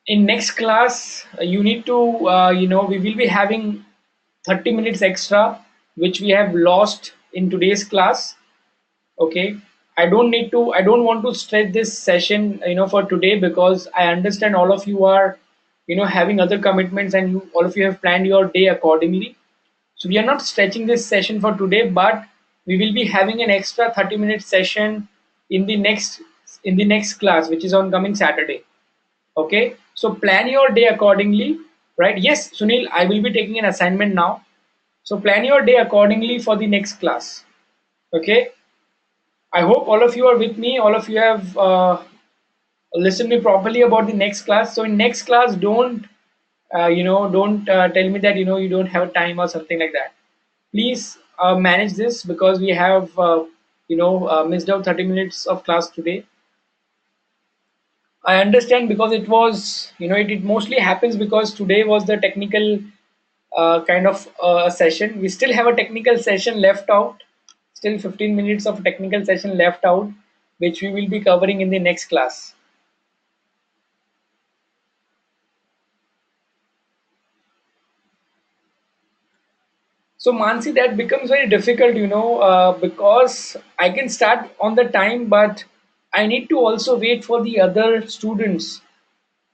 in next class you need to we will be having 30 minutes extra which we have lost in today's class. Okay, I don't want to stretch this session for today, because I understand all of you are having other commitments, and all of you have planned your day accordingly. So we are not stretching this session for today, but we will be having an extra 30-minute session in the next class, which is on coming Saturday. Okay, so plan your day accordingly, right? Yes, Sunil, I will be taking an assignment now. So plan your day accordingly for the next class. Okay, I hope all of you are with me. All of you have listened me properly about the next class. So in next class, don't tell me that you don't have time or something like that. Please manage this, because we have missed out 30 minutes of class today. I understand, because it was, it mostly happens because today was the technical kind of session. We still have a technical session left out, still 15 minutes of technical session left out, which we will be covering in the next class. So Mansi, that becomes very difficult, because I can start on the time, but I need to also wait for the other students.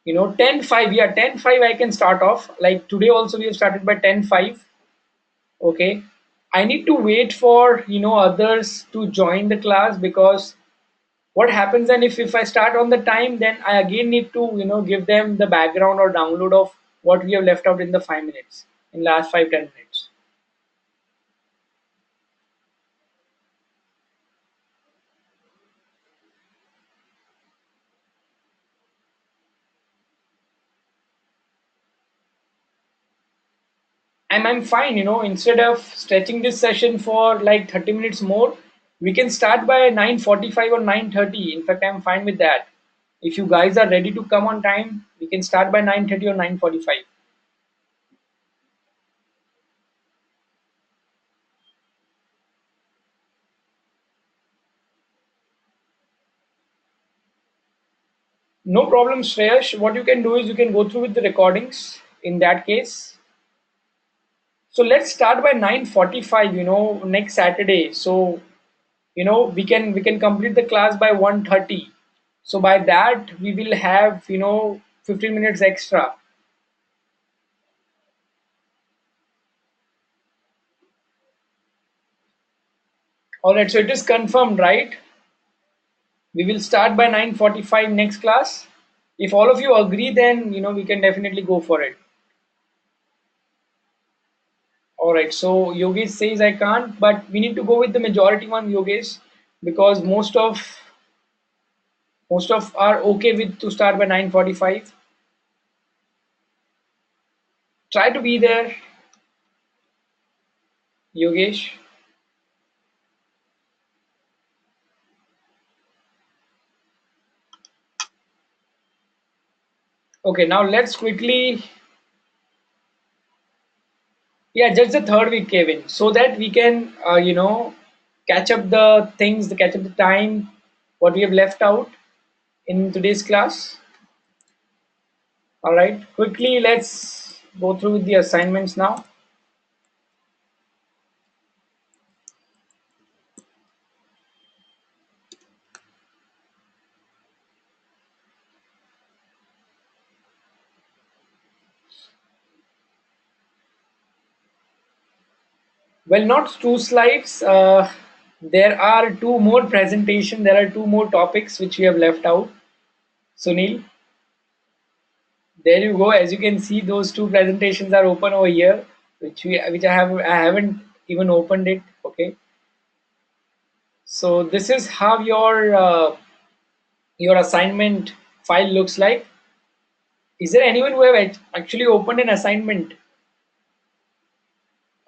10:05, yeah, 10:05 I can start off. Like today also we have started by 10:05. Okay, I need to wait for others to join the class, because what happens then, if I start on the time, then I again need to give them the background or download of what we have left out in the 5 minutes, in last 5-10 minutes. I'm fine, instead of stretching this session for like 30 minutes more, we can start by 9:45 or 9:30. In fact, I'm fine with that. If you guys are ready to come on time, we can start by 9:30 or 9:45. No problem, Shreyash. What you can do is you can go through with the recordings in that case. So let's start by 9:45, next Saturday. So, we can complete the class by 1:30. So by that we will have, 15 minutes extra. All right, so it is confirmed, right? We will start by 9:45 next class. If all of you agree, then we can definitely go for it. All right, so Yogesh says I can't, but we need to go with the majority one, Yogesh, because most of are okay with to start by 9:45. Try to be there, Yogesh. Okay, now let's quickly, yeah, just the third week, Kevin, so that we can, catch up the things, catch up the time, what we have left out in today's class. All right, quickly, let's go through with the assignments now. Well, not two slides. There are two more presentation. There are two more topics which we have left out. Sunil, there you go. As you can see, those two presentations are open over here, which I haven't even opened it. Okay, so this is how your assignment file looks like. Is there anyone who have actually opened an assignment,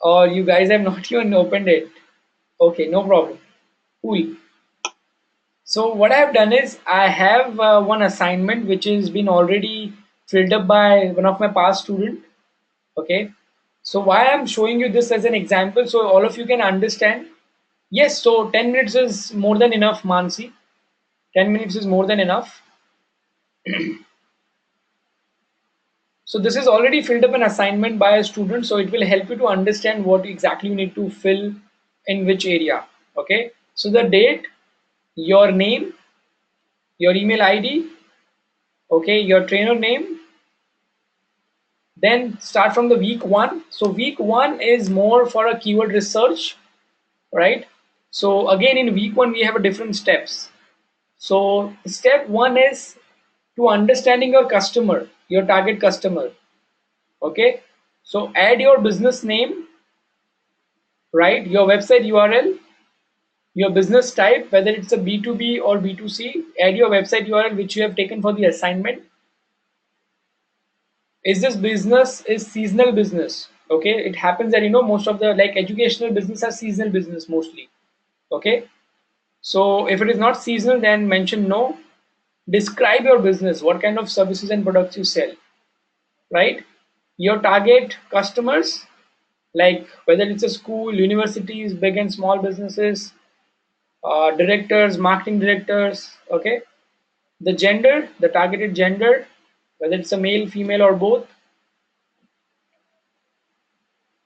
or you guys have not even opened it? Okay, no problem. Cool. So what I have done is I have one assignment which has been already filled up by one of my past student. Okay. So why I'm showing you this as an example, so all of you can understand. Yes, so 10 minutes is more than enough, Mansi. 10 minutes is more than enough. So this is already filled up an assignment by a student, so it will help you to understand what exactly you need to fill in which area. Okay, so the date, your name, your email ID, okay, your trainer name, then start from the week one. So week one is more for a keyword research, right? So again, in week one we have a different steps. So step one is to understanding your customer, your target customer. Okay, so add your business name, right? Your website URL, your business type, whether it's a B2B or B2C. Add your website URL which you have taken for the assignment. Is this business is seasonal business? Okay, it happens that most of the like educational business are seasonal business mostly. Okay, so if it is not seasonal, then mention no. Describe your business, what kind of services and products you sell, right? Your target customers, like whether it's a school, universities, big and small businesses, directors, marketing directors. Okay, the gender, the targeted gender, whether it's a male, female, or both.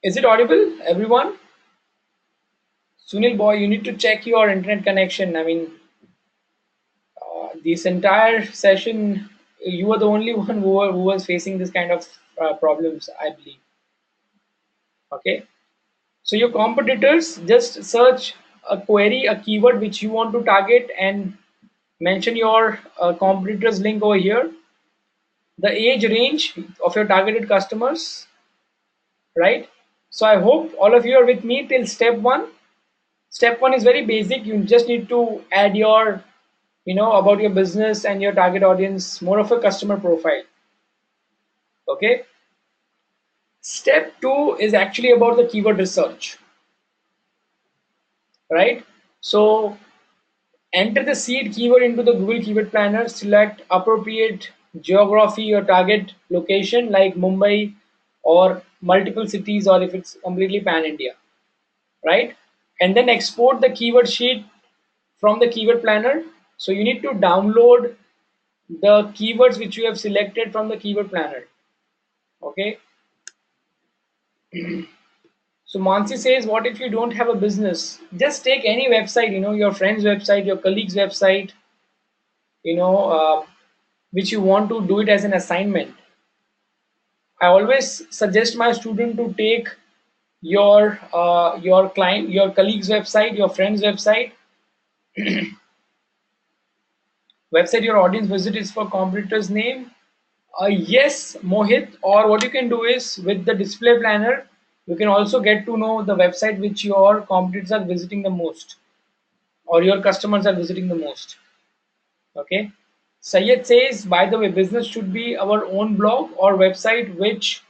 Is it audible, everyone? Sunil boy, you need to check your internet connection. I mean, this entire session, you were the only one who was facing this kind of problems, I believe. Okay, so your competitors, just search a query, a keyword which you want to target, and mention your competitors link over here, the age range of your targeted customers, right? So I hope all of you are with me till step one. Step one is very basic. You just need to add your, about your business and your target audience, more of a customer profile. Okay. Step two is actually about the keyword research, right? So enter the seed keyword into the Google Keyword Planner, select appropriate geography or target location like Mumbai or multiple cities, or if it's completely pan India, right? And then export the keyword sheet from the keyword planner. So you need to download the keywords which you have selected from the keyword planner. Okay. So Mansi says, what if you don't have a business? Just take any website, your friend's website, your colleague's website, you know, which you want to do it as an assignment. I always suggest my student to take your client, your colleague's website, your friend's website, website your audience visit is for competitor's name. Yes, Mohit, or what you can do is with the display planner, you can also get to know the website which your competitors are visiting the most or your customers are visiting the most. Okay. Sayed says, by the way, business should be our own blog or website which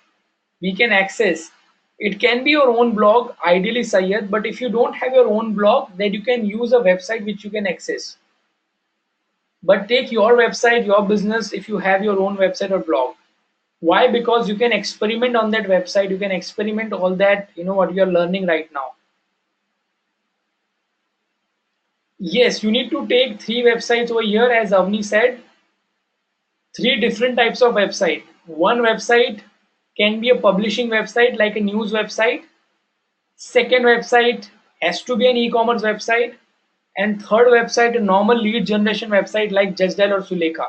we can access. It can be your own blog, ideally, Sayed, but if you don't have your own blog, then you can use a website which you can access. But take your website, your business, if you have your own website or blog. Why? Because you can experiment on that website, you can experiment all that, what you are learning right now. Yes, you need to take 3 websites over here, as Avni said, 3 different types of website. One website can be a publishing website like a news website. Second website has to be an e-commerce website. And third website, a normal lead generation website like Justdial or Sulekha.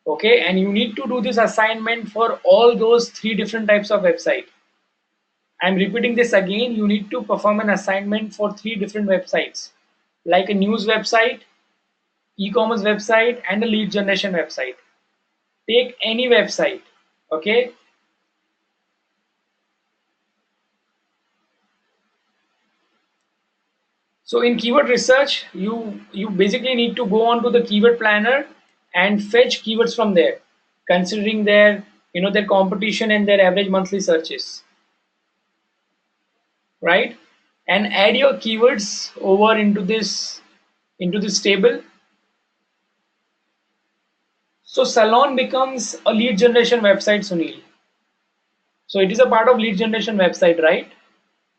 Okay, and you need to do this assignment for all those 3 different types of website. I'm repeating this again. You need to perform an assignment for 3 different websites, like a news website, e-commerce website, and a lead generation website. Take any website. Okay. So in keyword research, you basically need to go on to the keyword planner and fetch keywords from there, considering their their competition and their average monthly searches, right? And add your keywords over into this table. So Salon becomes a lead generation website, Sunil. So it is a part of lead generation website, right?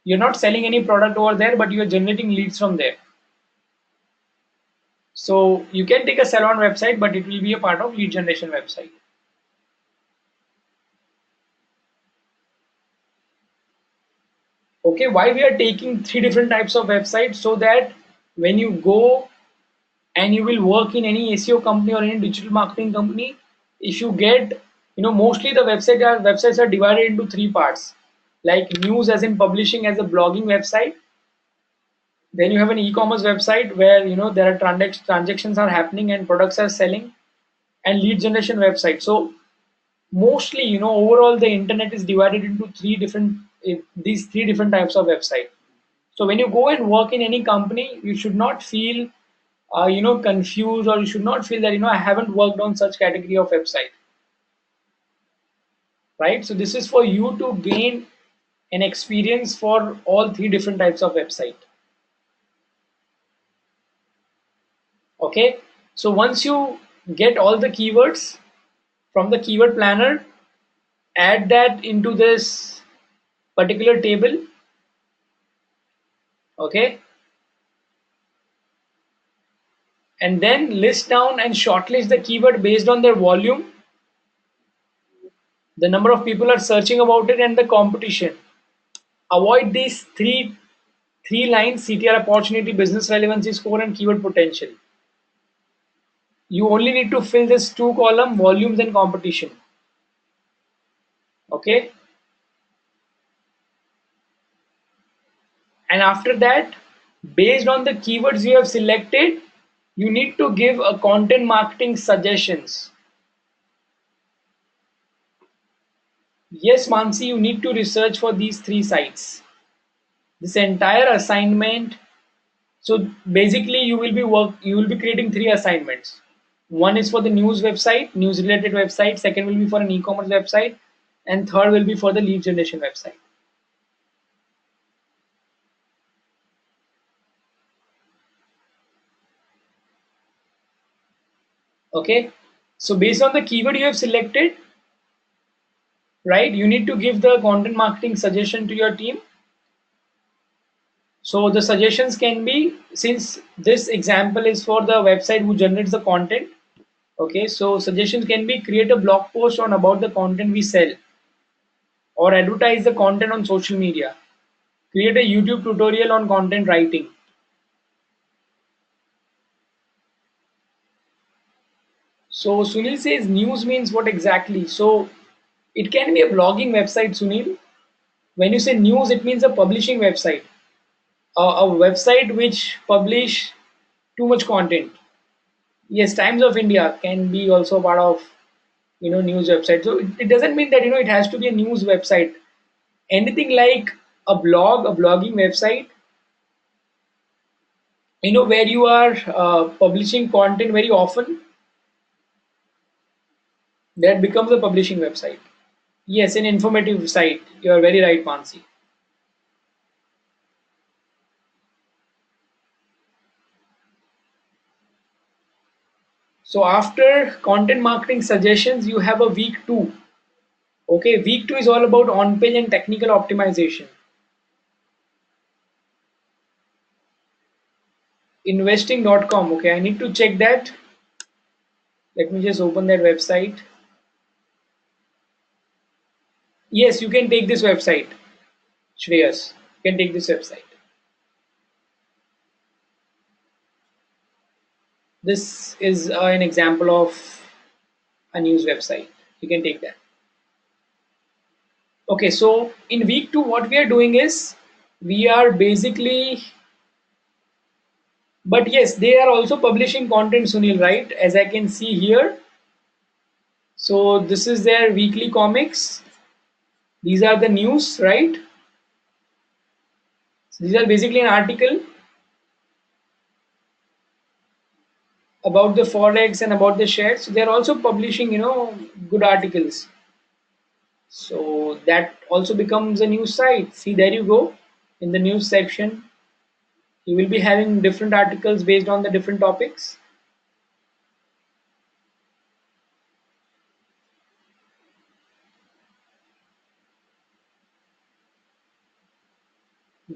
You're not selling any product over there, but you're generating leads from there. So you can take a salon website, but it will be a part of lead generation website. Okay, why we are taking three different types of websites? So that when you go and you will work in any SEO company or any digital marketing company, if you get, mostly the websites are divided into three parts, like news as in publishing as a blogging website. Then you have an e-commerce website where there are transactions are happening and products are selling, and lead generation website. So mostly, overall the internet is divided into these three different types of website. So when you go and work in any company, you should not feel confused, or you should not feel that I haven't worked on such category of website, right? So this is for you to gain an experience for all three different types of website. Okay, so once you get all the keywords from the keyword planner, add that into this particular table. Okay, and then list down and shortlist the keyword based on their volume, the number of people are searching about it, and the competition. Avoid these three lines: CTR, opportunity, business relevancy score, and keyword potential. You only need to fill this two column: volumes and competition. Okay, and after that, based on the keywords you have selected, you need to give a content marketing suggestions. Yes, Mansi, you need to research for these three sites. This entire assignment. So basically, you will be creating three assignments. One is for the news website, news related website. Second will be for an e-commerce website, and third will be for the lead generation website. Okay. So based on the keyword you have selected, right, you need to give the content marketing suggestion to your team. So the suggestions can be, since this example is for the website who generates the content. Okay, so suggestions can be: create a blog post on about the content we sell, or advertise the content on social media, create a YouTube tutorial on content writing. So Sunil says news means what exactly? So it can be a blogging website, Sunil. When you say news, it means a publishing website, a website which publish too much content. Yes, Times of India can be also part of news website. So it doesn't mean that it has to be a news website. Anything like a blog, a blogging website, where you are publishing content very often, that becomes a publishing website. Yes, an informative site. You are very right, Mansi. So after content marketing suggestions, you have a week two. Okay, week two is all about on-page and technical optimization. Investing.com. Okay, I need to check that. Let me just open that website. Yes, you can take this website, Shreyas. You can take this website. This is an example of a news website. You can take that. Okay, so in week two, what we are doing is we are basically, but yes, they are also publishing content, Sunil, right? As I can see here. So this is their weekly comics. These are the news, right? So these are basically an article about the forex and about the shares. So they're also publishing, good articles. So that also becomes a news site. See, there you go. In the news section, you will be having different articles based on the different topics.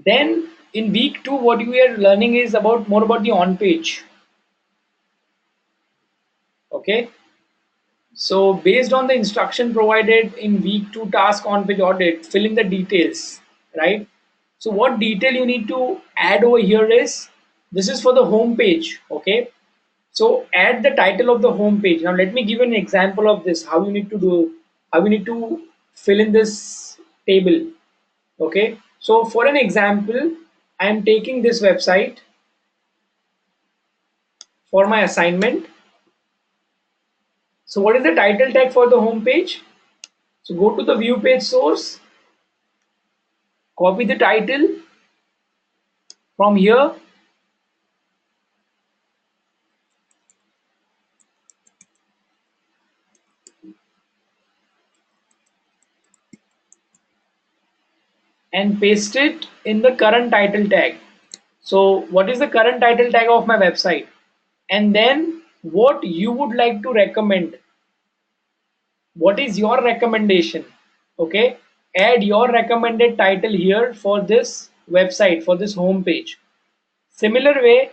Then in week two, what we are learning is about more about the on page. Okay, so based on the instruction provided in week 2 task on page audit, fill in the details, right? So what detail you need to add over here is, this is for the home page. Okay, so add the title of the home page. Now let me give you an example of this, how you need to do, how you need to fill in this table. Okay, so for an example, I am taking this website for my assignment. So what is the title tag for the home page? So go to the view page source, copy the title from here, and paste it in the current title tag. So what is the current title tag of my website? And then what you would like to recommend. What is your recommendation? Okay, add your recommended title here for this website, for this home page. Similar way,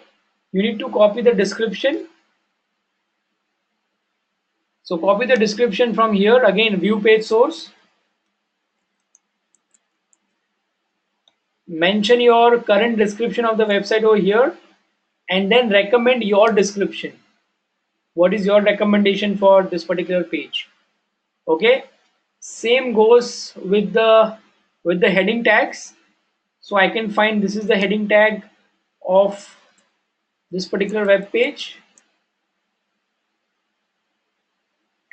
you need to copy the description. So copy the description from here, again view page source, mention your current description of the website over here, and then recommend your description. What is your recommendation for this particular page? Okay, same goes with the heading tags. So I can find this is the heading tag of this particular web page.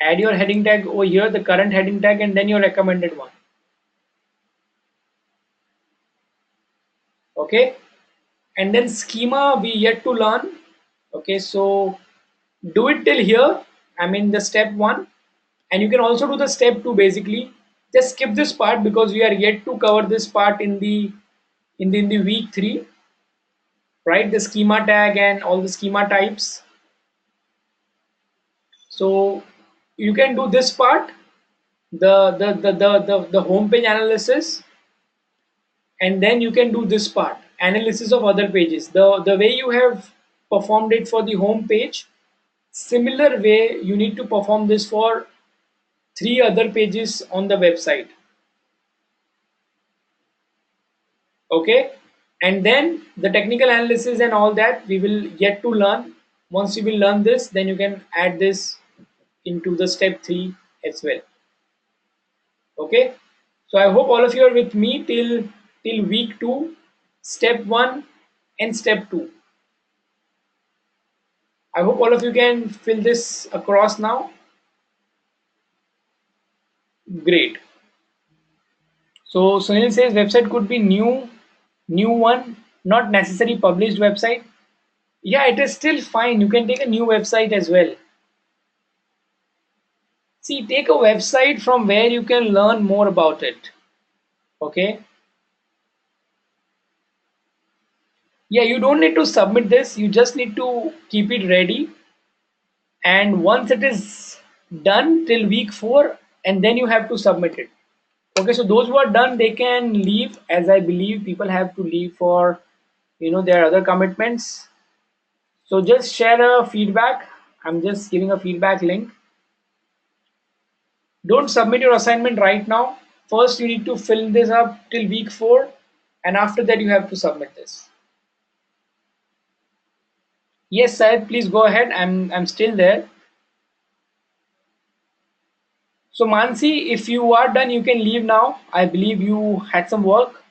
Add your heading tag over here, the current heading tag, and then your recommended one. Okay, and then schema we yet to learn. Okay, so do it till here, I mean the step 1, and you can also do the step 2. Basically just skip this part because we are yet to cover this part in the in the week 3, right? The schema tag and all the schema types. So you can do this part, the home page analysis, and then you can do this part, analysis of other pages. The way you have performed it for the home page, similar way you need to perform this for 3 other pages on the website. Okay, and then the technical analysis and all that we will yet to learn. Once you will learn this, then you can add this into the step 3 as well. Okay, so I hope all of you are with me till week 2, step 1 and step 2. I hope all of you can fill this across now. Great. So Sunil says website could be new one, not necessary published website. Yeah, it is still fine. You can take a new website as well. See, take a website from where you can learn more about it. Okay. Yeah, you don't need to submit this. You just need to keep it ready. And once it is done till week 4, and then you have to submit it. Okay, so those who are done, they can leave, as I believe people have to leave for, their other commitments. So just share a feedback. I'm just giving a feedback link. Don't submit your assignment right now. First, you need to fill this up till week 4, and after that, you have to submit this. Yes, Syed, please go ahead. I'm still there. So Mansi, if you are done, you can leave now. I believe you had some work.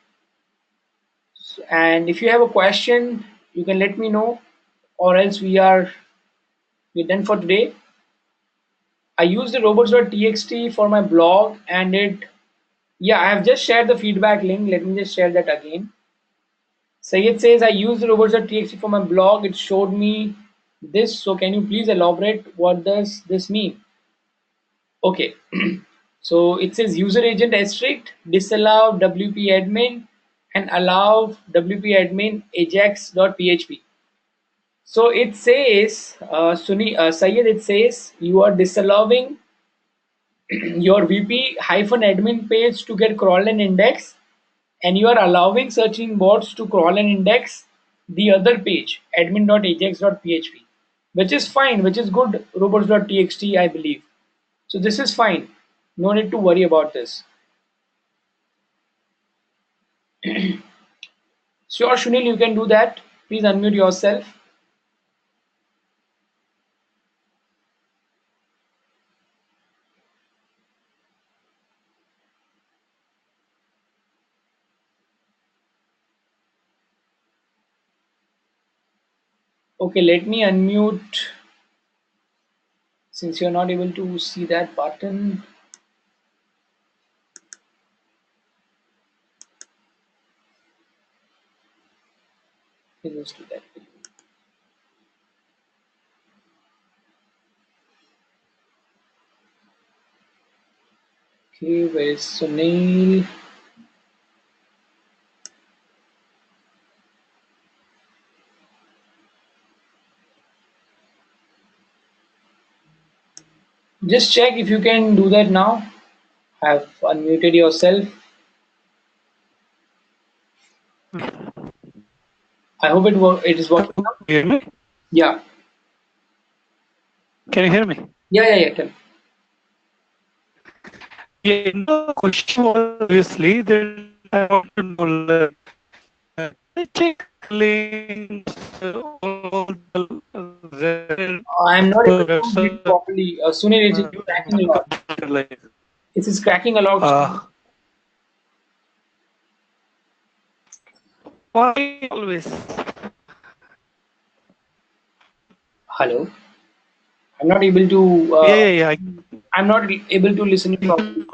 And if you have a question, you can let me know, or else we're done for today. I use the robots.txt for my blog, and yeah, I have just shared the feedback link. Let me just share that again. Sayed says I use the robots.txt for my blog. It showed me this. So can you please elaborate? What does this mean? Okay. So it says user agent strict, disallow WP admin, and allow WP admin ajax.php. So it says, Syed, it says you are disallowing your VP admin page to get crawl and index, and you are allowing searching bots to crawl and index the other page, admin.ajax.php. which is fine, which is good. Robots.txt, I believe. So this is fine. No need to worry about this. Sure, Sunil, you can do that. Please unmute yourself. Okay, let me unmute since you're not able to see that button. Let us do that. Okay, where is Sunil? Just check if you can do that now. Have unmuted yourself. I hope it is working now. Can you hear me? Yeah. Can you hear me? Yeah. Tell me. Yeah, the question was obviously that I want to know, I check links, all the I'm not able to hear you website. properly. Sunil, it is cracking a lot. Like, It is cracking a lot. uh, why always? Hello. I'm not able to. Yeah. I'm not able to listen you properly.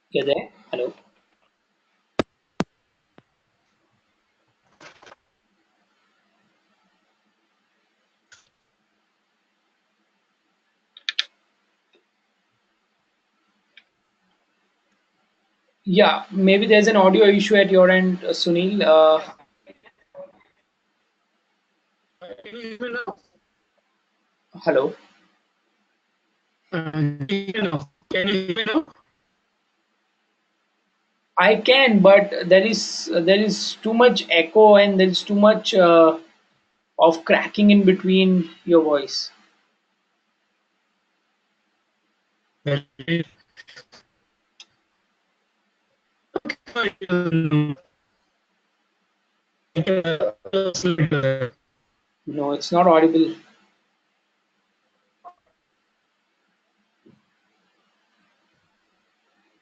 You're there? Hello. Yeah, maybe there's an audio issue at your end, Sunil. Hello. Can you hear me now? I can, but there is too much echo and there is too much of cracking in between your voice. No, it's not audible.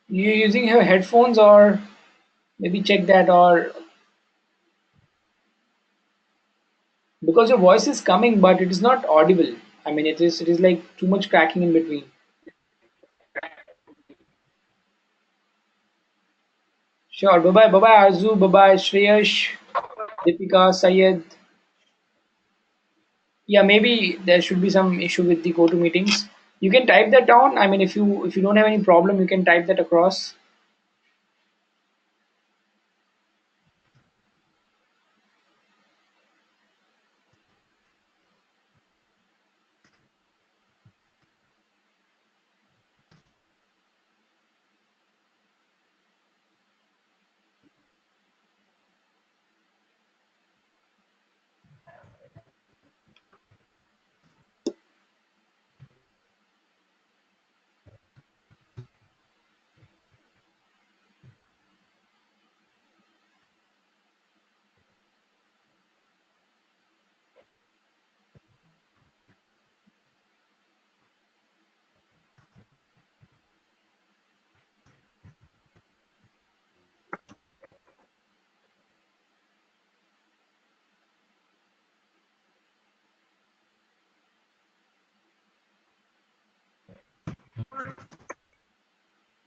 You're using your headphones, or maybe check that, or because your voice is coming, but it is not audible. I mean, it is like too much cracking in between. Sure. Bye bye Arzu. Bye bye Shreyash, Deepika, Syed. Yeah, maybe there should be some issue with the go-to meetings. You can type that down. I mean, if you don't have any problem, you can type that across.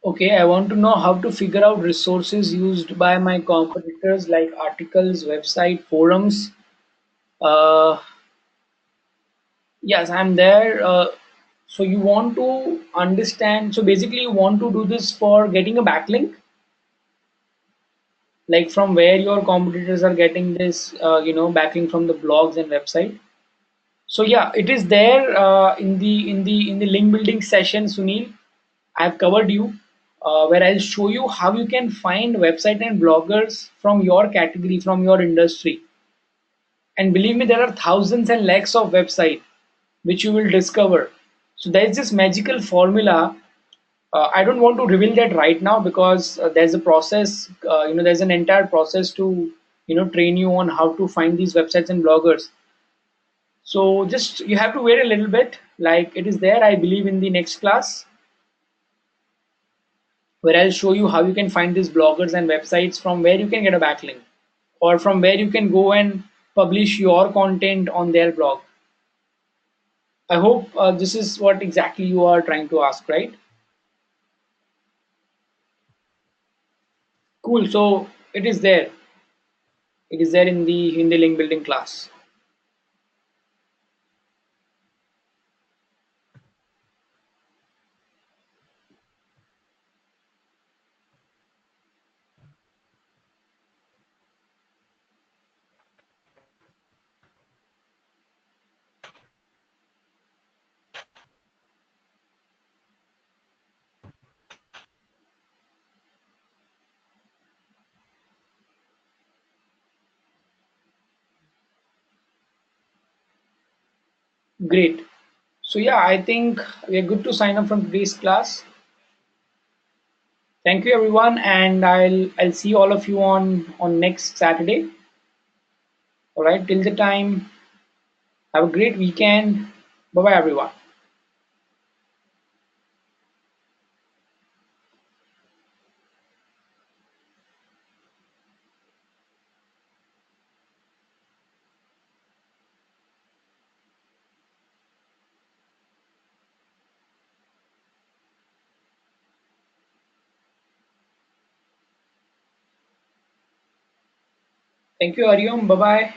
Okay, I want to know how to figure out resources used by my competitors like articles, website, forums. Uh, yes, I'm there. So you want to understand. So basically, you want to do this for getting a backlink, like from where your competitors are getting this, backlink from the blogs and website. So yeah, it is there in the link building session, Sunil. I've covered you. where I'll show you how you can find website and bloggers from your category, from your industry. And believe me, there are thousands and lakhs of websites which you will discover. So there's this magical formula. I don't want to reveal that right now because there's a process. There's an entire process to train you on how to find these websites and bloggers. So just you have to wait a little bit. Like it is there, I believe, in the next class where I'll show you how you can find these bloggers and websites from where you can get a backlink or from where you can go and publish your content on their blog. I hope this is what exactly you are trying to ask, right? Cool. So it is there. It is there in the link building class. Great. So yeah, I think we are good to sign up from today's class. Thank you everyone, and I'll see all of you on next Saturday. All right. Till the time, have a great weekend. Bye bye everyone. Thank you, Ariom. Bye bye.